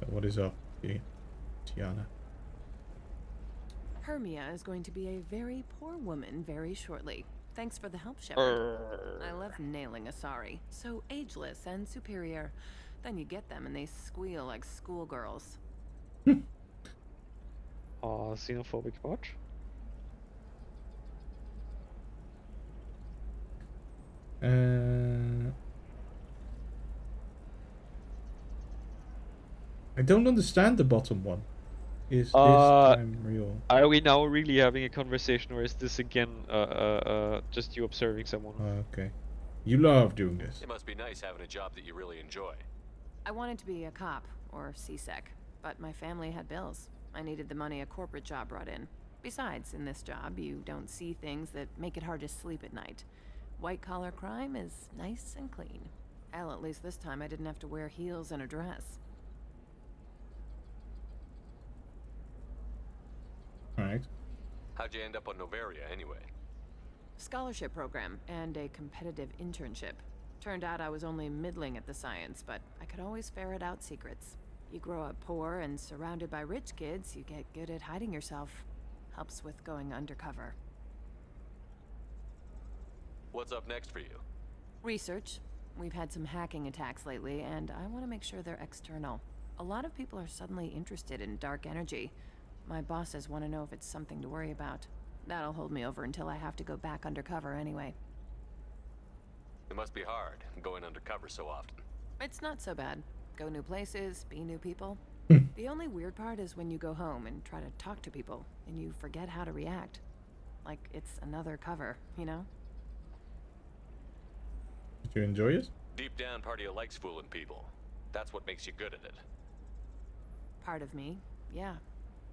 What is up, Tiana? Hermia is going to be a very poor woman very shortly. Thanks for the help, Shepard. I love nailing Asari. So ageless and superior. Then you get them and they squeal like schoolgirls. Xenophobic watch? I don't understand the bottom one. Is this time real? Are we now really having a conversation, or is this again just you observing someone? Okay. You love doing this. It must be nice having a job that you really enjoy. I wanted to be a cop, or CSEC, but my family had bills. I needed the money a corporate job brought in. Besides, in this job, you don't see things that make it hard to sleep at night. White-collar crime is nice and clean. Hell, at least this time I didn't have to wear heels and a dress. Alright. How'd you end up on Noveria, anyway? Scholarship program and a competitive internship. Turned out I was only middling at the science, but I could always ferret out secrets. You grow up poor and surrounded by rich kids, you get good at hiding yourself. Helps with going undercover. What's up next for you? Research. We've had some hacking attacks lately, and I want to make sure they're external. A lot of people are suddenly interested in dark energy. My bosses want to know if it's something to worry about. That'll hold me over until I have to go back undercover anyway. It must be hard, going undercover so often. It's not so bad. Go new places, be new people. The only weird part is when you go home and try to talk to people, and you forget how to react. Like it's another cover, you know? Did you enjoy it? Deep down, part of you likes fooling people. That's what makes you good at it. Part of me, yeah.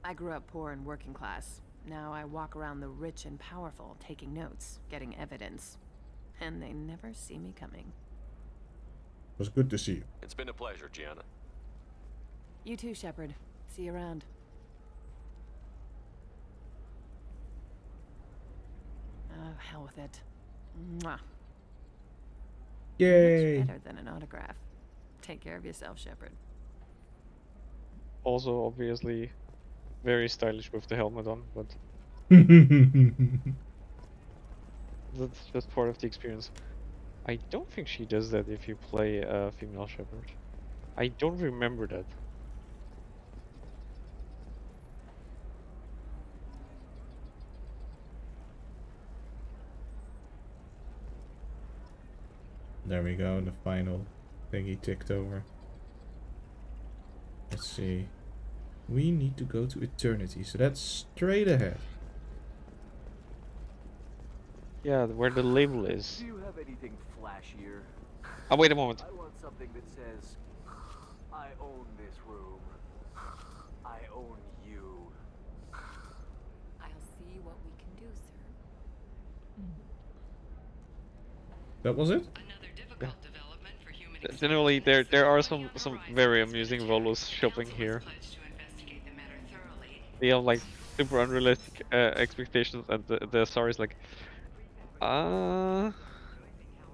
I grew up poor and working class. Now I walk around the rich and powerful, taking notes, getting evidence. And they never see me coming. It was good to see you. It's been a pleasure, Gianna. You too, Shepard. See you around. hell with it. Mwah. Yay! Much better than an autograph. Take care of yourself, Shepard. Also, obviously, very stylish with the helmet on, but that's just part of the experience. I don't think she does that if you play a female Shepard. I don't remember that. There we go, the final thingy ticked over. Let's see. We need to go to Eternity, so that's straight ahead. Yeah, where the label is. Do you have anything flashier? Oh, wait a moment. I want something that says, I own this room. I own you. I'll see what we can do, sir. That was it? Yeah. Generally, there are some very amusing Volos shopping here. They have like super unrealistic expectations, and the story is like,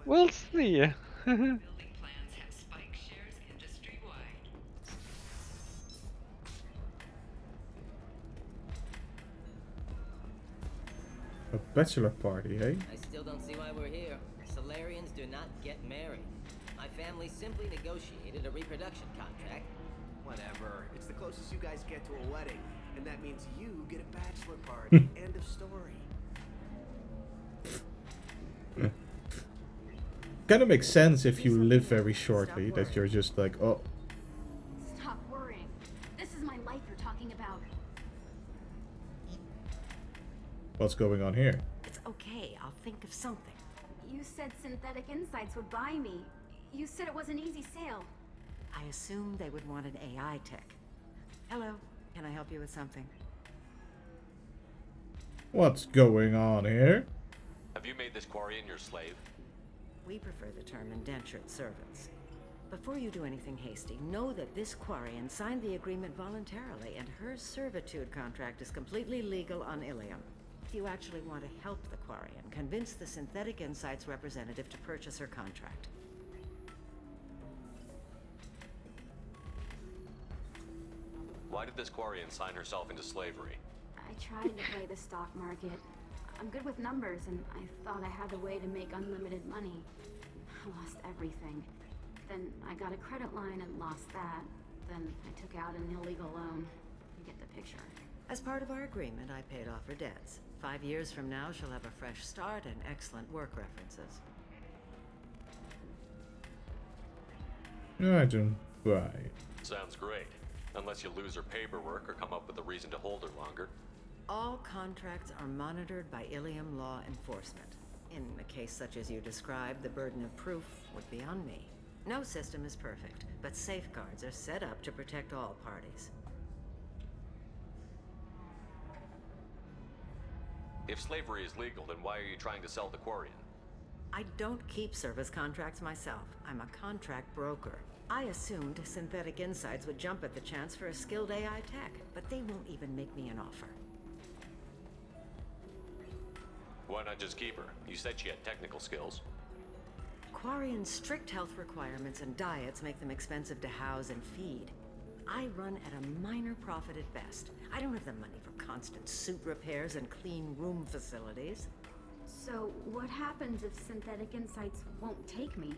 we'll see. A bachelor party, hey? I still don't see why we're here. Solarians do not get married. My family simply negotiated a reproduction contract. Whatever. It's the closest you guys get to a wedding. And that means you get a bachelor party. End of story. Kind of makes sense if you live very shortly, that you're just like, oh. Stop worrying. This is my life you're talking about. What's going on here? It's okay, I'll think of something. You said Synthetic Insights would buy me. You said it was an easy sale. I assumed they would want an AI tech. Hello, can I help you with something? What's going on here? Have you made this Quarian your slave? We prefer the term indentured servants. Before you do anything hasty, know that this Quarian signed the agreement voluntarily, and her servitude contract is completely legal on Ilium. If you actually want to help the Quarian, convince the Synthetic Insights representative to purchase her contract. Why did this Quarian sign herself into slavery? I tried to play the stock market. I'm good with numbers, and I thought I had a way to make unlimited money. I lost everything. Then I got a credit line and lost that. Then I took out an illegal loan. You get the picture. As part of our agreement, I paid off her debts. 5 years from now, she'll have a fresh start and excellent work references. I don't buy. Sounds great. Unless you lose her paperwork or come up with a reason to hold her longer. All contracts are monitored by Ilium law enforcement. In a case such as you described, the burden of proof would be on me. No system is perfect, but safeguards are set up to protect all parties. If slavery is legal, then why are you trying to sell the Quarian? I don't keep service contracts myself. I'm a contract broker. I assumed Synthetic Insights would jump at the chance for a skilled AI tech, but they won't even make me an offer. Why not just keep her? You said she had technical skills. Quarian's strict health requirements and diets make them expensive to house and feed. I run at a minor profit at best. I don't have the money for constant suit repairs and clean room facilities. So what happens if Synthetic Insights won't take me?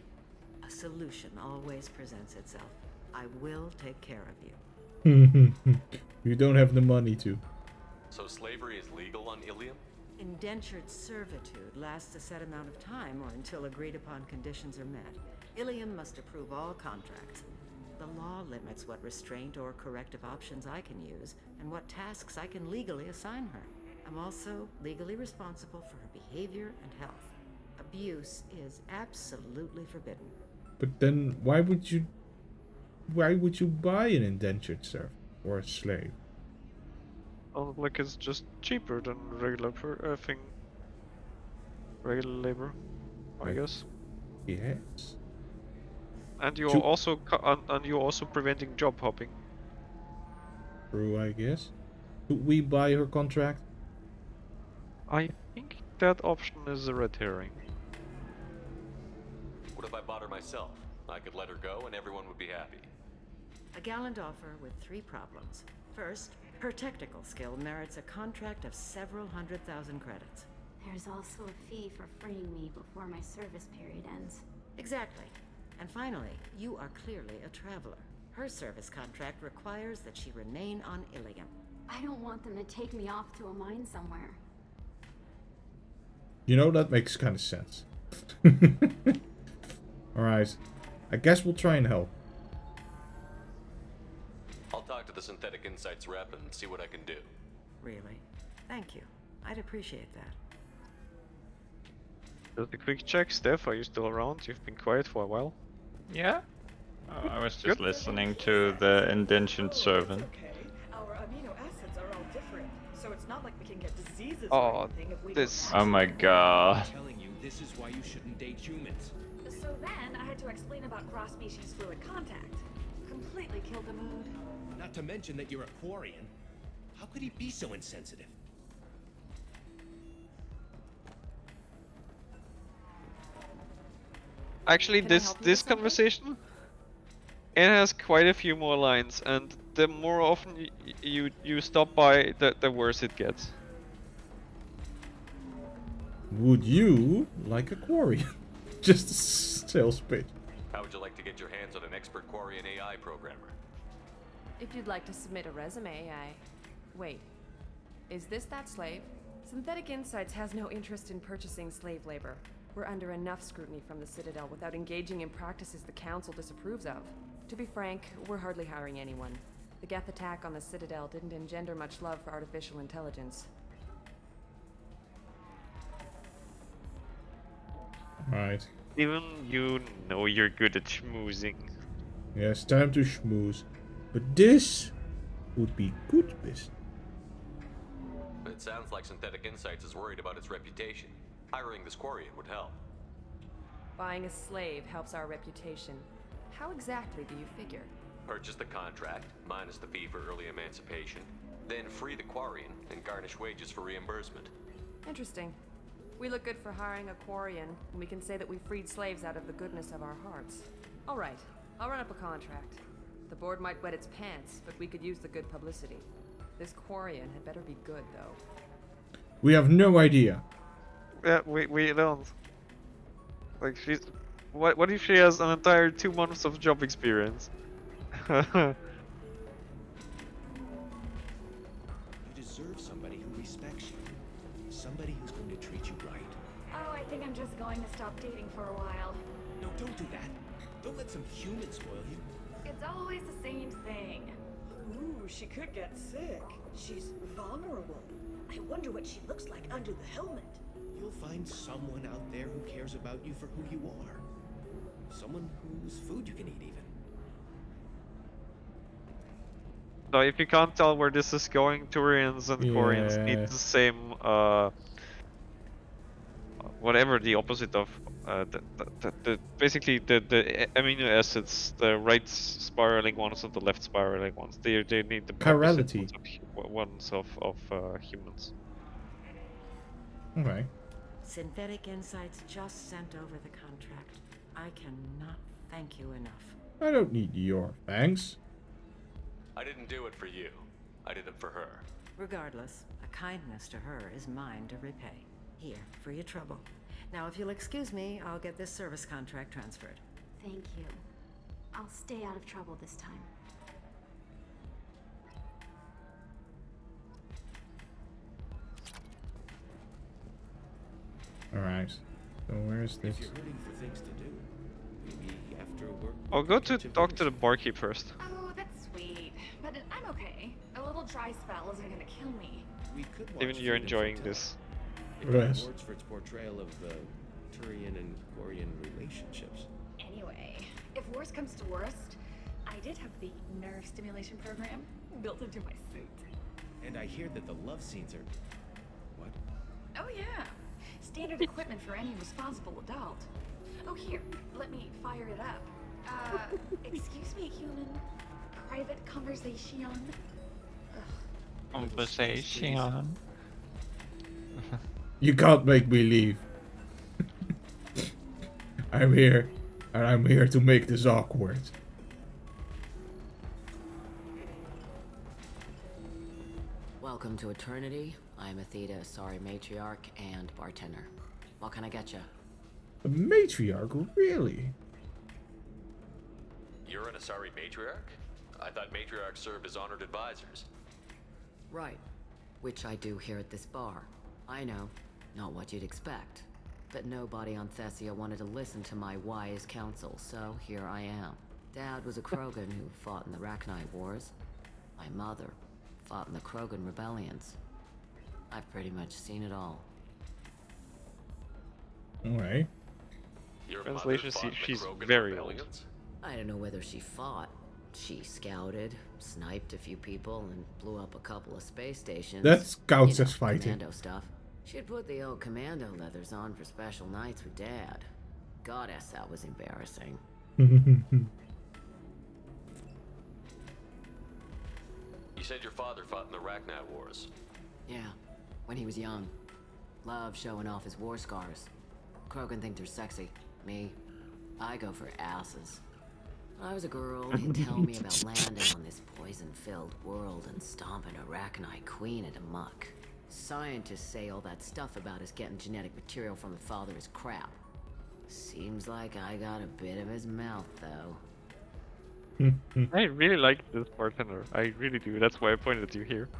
A solution always presents itself. I will take care of you. You don't have the money to. So slavery is legal on Ilium? Indentured servitude lasts a set amount of time or until agreed upon conditions are met. Ilium must approve all contracts. The law limits what restraint or corrective options I can use and what tasks I can legally assign her. I'm also legally responsible for her behavior and health. Abuse is absolutely forbidden. But then why would you buy an indentured servant or a slave? Oh, like it's just cheaper than regular regular labor, I guess. Yes. And you're also preventing job hopping. True, I guess. Could we buy her contract? I think that option is a red herring. What if I bought her myself? I could let her go and everyone would be happy. A gallant offer with 3 problems. First, her technical skill merits a contract of several 100,000 credits. There's also a fee for freeing me before my service period ends. Exactly. And finally, you are clearly a traveler. Her service contract requires that she remain on Ilium. I don't want them to take me off to a mine somewhere. You know, that makes kind of sense. Alright. I guess we'll try and help. I'll talk to the Synthetic Insights rep and see what I can do. Really? Thank you. I'd appreciate that. Just a quick check, Steph, are you still around? You've been quiet for a while. Yeah? I was just listening to the indentured servant. Our amino acids are all different, so it's not like we can get diseases Oh, or anything if we this. Oh my god. I'm telling you, this is why you shouldn't date humans. So then I had to explain about cross-species fluid contact. Completely killed the mood. Not to mention that you're a Quarian. How could he be so insensitive? Actually, this conversation, it has quite a few more lines, and the more often you stop by, the worse it gets. Would you like a Quarian? Just a sales pitch. How would you like to get your hands on an expert Quarian AI programmer? If you'd like to submit a resume, Wait. Is this that slave? Synthetic Insights has no interest in purchasing slave labor. We're under enough scrutiny from the Citadel without engaging in practices the Council disapproves of. To be frank, we're hardly hiring anyone. The Geth attack on the Citadel didn't engender much love for artificial intelligence. Right. Even you know you're good at schmoozing. Yes, time to schmooze. But this would be good business. It sounds like Synthetic Insights is worried about its reputation. Hiring this Quarian would help. Buying a slave helps our reputation. How exactly do you figure? Purchase the contract, minus the fee for early emancipation, then free the Quarian and garnish wages for reimbursement. Interesting. We look good for hiring a Quarian, and we can say that we freed slaves out of the goodness of our hearts. All right, I'll run up a contract. The board might wet its pants, but we could use the good publicity. This Quarian had better be good, though. We have no idea. Yeah, we don't. Like, she's... What if she has an entire 2 months of job experience? You deserve somebody who respects you. Somebody who's going to treat you right. Oh, I think I'm just going to stop dating for a while. No, don't do that. Don't let some human spoil you. It's always the same thing. Ooh, she could get sick. She's vulnerable. I wonder what she looks like under the helmet. You'll find someone out there who cares about you for who you are. Someone whose food you can eat, even. So if you can't tell where this is going, Turians and Quarians need the same, whatever the opposite of, basically the amino acids, the right spiraling ones and the left spiraling ones. They need the chirality ones of humans. Okay. Synthetic Insights just sent over the contract. I cannot thank you enough. I don't need your thanks. I didn't do it for you. I did it for her. Regardless, a kindness to her is mine to repay. Here, for your trouble. Now, if you'll excuse me, I'll get this service contract transferred. Thank you. I'll stay out of trouble this time. Alright. So where's this? If you're hurting for things to do, maybe after work. I'll go to talk to the barkeep first. Oh, that's sweet. But I'm okay. A little dry spell isn't gonna kill me. We could watch Even you're Freedom enjoying from this. It won Yes. awards for its portrayal of the Turian and Quarian relationships. Anyway, if worst comes to worst, I did have the nerve stimulation program built into my suit. And I hear that the love scenes are... What? Oh yeah. Standard equipment for any responsible adult. Oh here, let me fire it up. Excuse me, human. Private conversation. Ugh. Conversation. You can't make me leave. I'm here, and I'm here to make this awkward. Welcome to Eternity. I'm Athena, Asari matriarch and bartender. What can I get you? A matriarch, really? You're an Asari matriarch? I thought matriarchs served as honored advisors. Right. Which I do here at this bar. I know, not what you'd expect. But nobody on Thessia wanted to listen to my wise counsel, so here I am. Dad was a Krogan who fought in the Rachni Wars. My mother fought in the Krogan rebellions. I've pretty much seen it all. Alright. Translation, she's very old. I don't know whether she fought. She scouted, sniped a few people, and blew up a couple of space stations. That counts as fighting. Commando stuff. She'd put the old commando leathers on for special nights with Dad. Goddess, that was embarrassing. You said your father fought in the Rachni Wars. Yeah, when he was young. Loved showing off his war scars. Krogan think they're sexy. Me, I go for asses. When I was a girl, he'd tell me about landing on this poison-filled world and stomping a Rachni queen into muck. Scientists say all that stuff about us getting genetic material from the father is crap. Seems like I got a bit of his mouth, though. I really like this bartender. I really do. That's why I pointed at you here.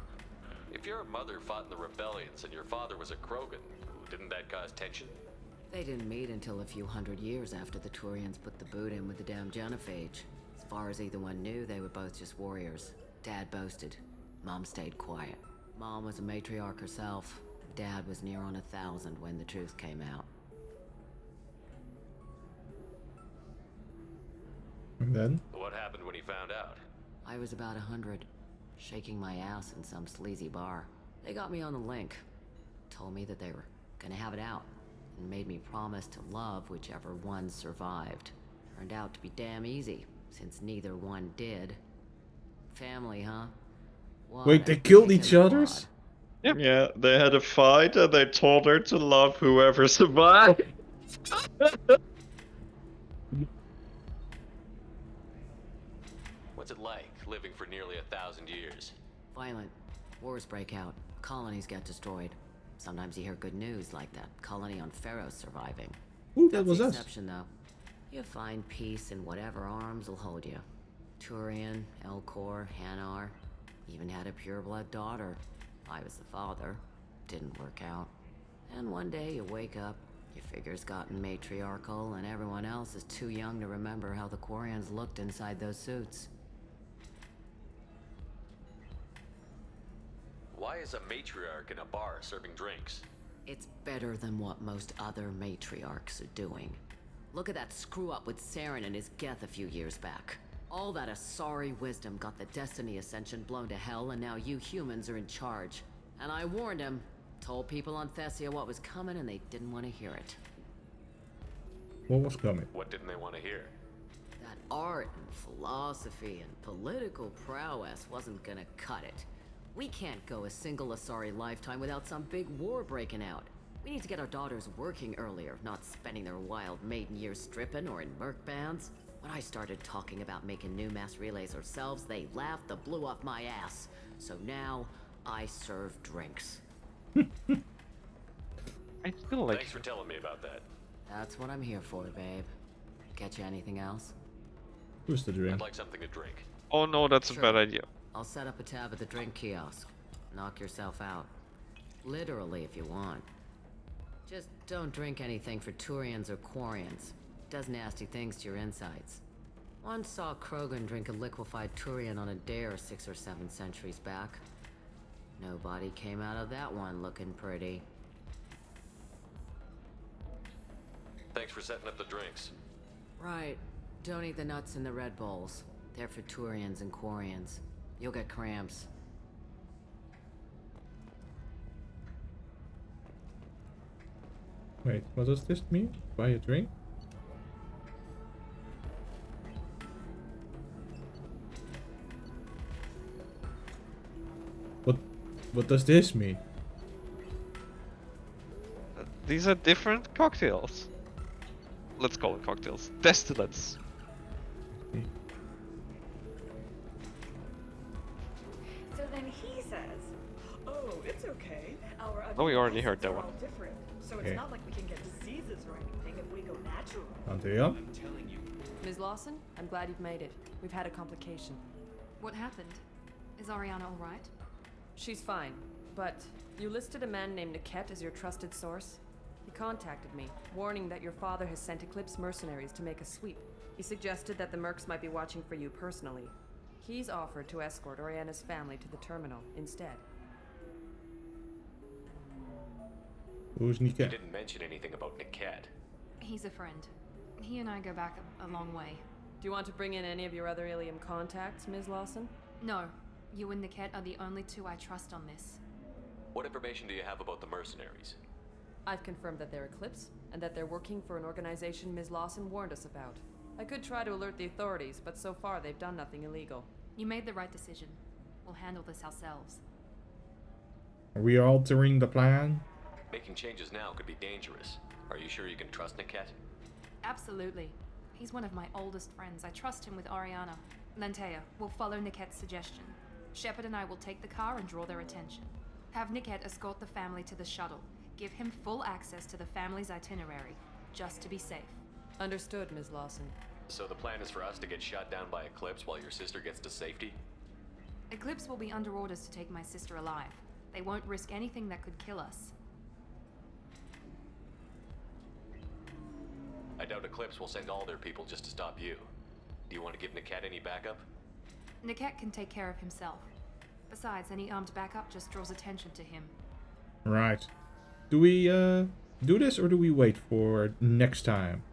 If your mother fought in the rebellions and your father was a Krogan, didn't that cause tension? They didn't meet until a few hundred years after the Turians put the boot in with the damn genophage. As far as either one knew, they were both just warriors. Dad boasted. Mom stayed quiet. Mom was a matriarch herself. Dad was near on 1,000 when the truth came out. And then? What happened when he found out? I was about 100, shaking my ass in some sleazy bar. They got me on the link. Told me that they were gonna have it out, and made me promise to love whichever one survived. Turned out to be damn easy, since neither one did. Family, huh? What Wait, they killed each other's? Yeah, they had a fight and they told her to love whoever survived. What's it like, living for nearly 1,000 years? Violent. Wars break out. Colonies get destroyed. Sometimes you hear good news like that colony on Pharaoh surviving. Ooh, that was the us. exception, though. You find peace in whatever arms will hold you. Turian, Elcor, Hanar. Even had a pureblood daughter. I was the father. Didn't work out. And one day you wake up, your figure's gotten matriarchal, and everyone else is too young to remember how the Quarians looked inside those suits. Why is a matriarch in a bar serving drinks? It's better than what most other matriarchs are doing. Look at that screw-up with Saren and his Geth a few years back. All that Asari wisdom got the Destiny Ascension blown to hell, and now you humans are in charge. And I warned him. Told people on Thessia what was coming, and they didn't want to hear it. What was coming? What didn't they want to hear? That art and philosophy and political prowess wasn't gonna cut it. We can't go a single Asari lifetime without some big war breaking out. We need to get our daughters working earlier, not spending their wild maiden years stripping or in merc bands. When I started talking about making new mass relays ourselves, they laughed the blue off my ass. So now, I serve drinks. I still like. Thanks for telling me about that. That's what I'm here for, babe. Get you anything else? Who's the drink? I'd like something to drink. Oh no, that's Sure. a bad idea. I'll set up a tab at the drink kiosk. Knock yourself out. Literally, if you want. Just don't drink anything for Turians or Quarians. Does nasty things to your insides. Once saw Krogan drink a liquefied Turian on a dare 6 or 7 centuries back. Nobody came out of that one looking pretty. Thanks for setting up the drinks. Right. Don't eat the nuts in the Red Bowls. They're for Turians and Quarians. You'll get cramps. Wait, what does this mean? Buy a drink? What does this mean? These are different cocktails. Let's call it cocktails. Distillates. So then he says, "Oh, it's okay. Our Oh, we already acids heard that are one. all different, so Okay. it's not like we can get diseases or anything if we go natural." Antea? I'm telling you. Ms. Lawson, I'm glad you've made it. We've had a complication. What happened? Is Ariana alright? She's fine, but you listed a man named Niket as your trusted source. He contacted me, warning that your father has sent Eclipse mercenaries to make a sweep. He suggested that the Mercs might be watching for you personally. He's offered to escort Oriana's family to the terminal instead. Who's You Niket? didn't mention anything about Niket. He's a friend. He and I go back a long way. Do you want to bring in any of your other Ilium contacts, Ms. Lawson? No. You and Niket are the only two I trust on this. What information do you have about the mercenaries? I've confirmed that they're Eclipse, and that they're working for an organization Ms. Lawson warned us about. I could try to alert the authorities, but so far they've done nothing illegal. You made the right decision. We'll handle this ourselves. Are we altering the plan? Making changes now could be dangerous. Are you sure you can trust Niket? Absolutely. He's one of my oldest friends. I trust him with Ariana. Lantea, we'll follow Niket's suggestion. Shepard and I will take the car and draw their attention. Have Niket escort the family to the shuttle. Give him full access to the family's itinerary, just to be safe. Understood, Ms. Lawson. So the plan is for us to get shot down by Eclipse while your sister gets to safety? Eclipse will be under orders to take my sister alive. They won't risk anything that could kill us. I doubt Eclipse will send all their people just to stop you. Do you want to give Niket any backup? Niket can take care of himself. Besides, any armed backup just draws attention to him. Right. Do we do this or do we wait for next time?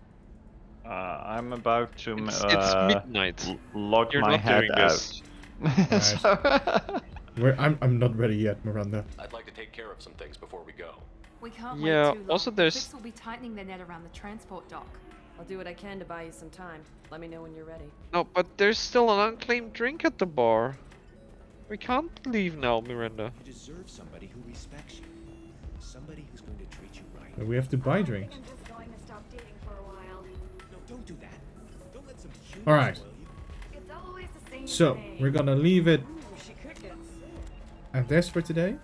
I'm about to It's midnight. log You're my not head doing out. this. I'm not ready yet, Miranda. I'd like to take care of some things before we go. We can't Yeah, wait too long. also there's- Eclipse will be tightening their net around the transport dock. I'll do what I can to buy you some time. Let me know when you're ready. No, but there's still an unclaimed drink at the bar. We can't leave now, Miranda. You deserve somebody who respects you. Somebody who's going to treat you right. We have to buy drinks. I'm just going to stop dating for a while. No, don't do that. Don't let some humans Alright. spoil you. It's always the same So, thing. we're gonna leave it She could get sick. at this for today.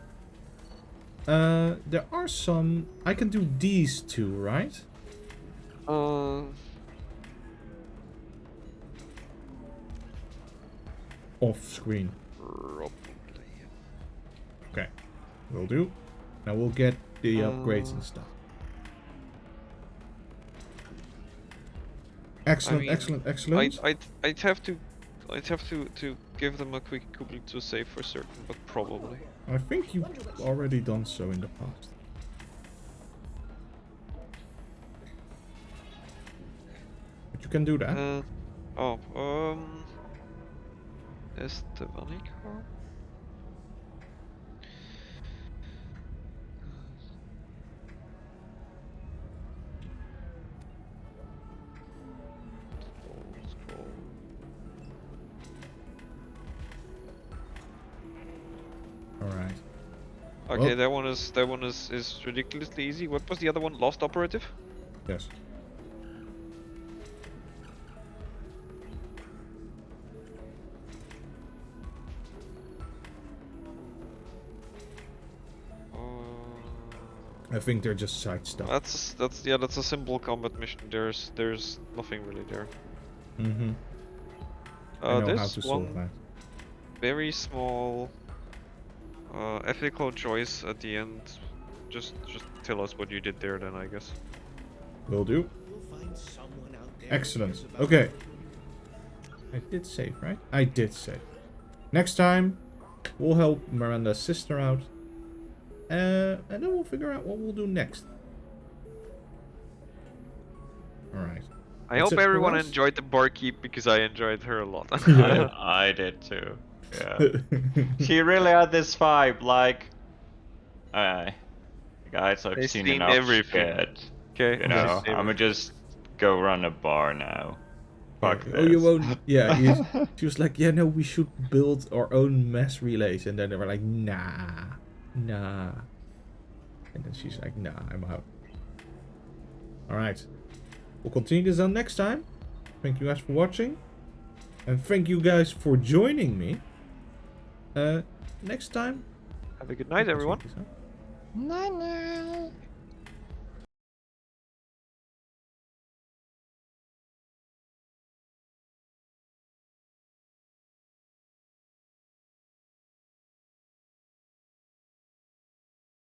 There are some... I can do these two, right? Off screen. Probably. Okay. Will do. Now we'll get the upgrades and stuff. Excellent, I mean, excellent, excellent. I'd have to give them a quick Google to save for certain, but probably. I think you've already done so in the past. But you can do that. Estevanica. Alright. Okay, Well- that one is ridiculously easy. What was the other one? Lost Operative? Yes. I think they're just side stuff. That's a simple combat mission. There's nothing really there. Mm-hmm. I know how There's to solve one that. very small ethical choice at the end. Just tell us what you did there then, I guess. Will do. You'll find someone out there who Excellent. cares about Okay. I did save, right? I did save. Next time, we'll help Miranda's sister out. And then we'll figure out what we'll do next. Alright. I hope everyone enjoyed the barkeep because I enjoyed her a lot. I did too. Yeah. She really had this vibe, like, guys, I've They've seen seen enough everything. shit. Okay, You know, okay. I'ma just go run a bar now. Fuck Oh, you this. won't. Yeah, she was like, yeah, no, we should build our own mass relays. And then they were like, nah. And then she's like, nah, I'm out. Alright. We'll continue this on next time. Thank you guys for watching. And thank you guys for joining me. Next time. Have a good night, everyone. Night night.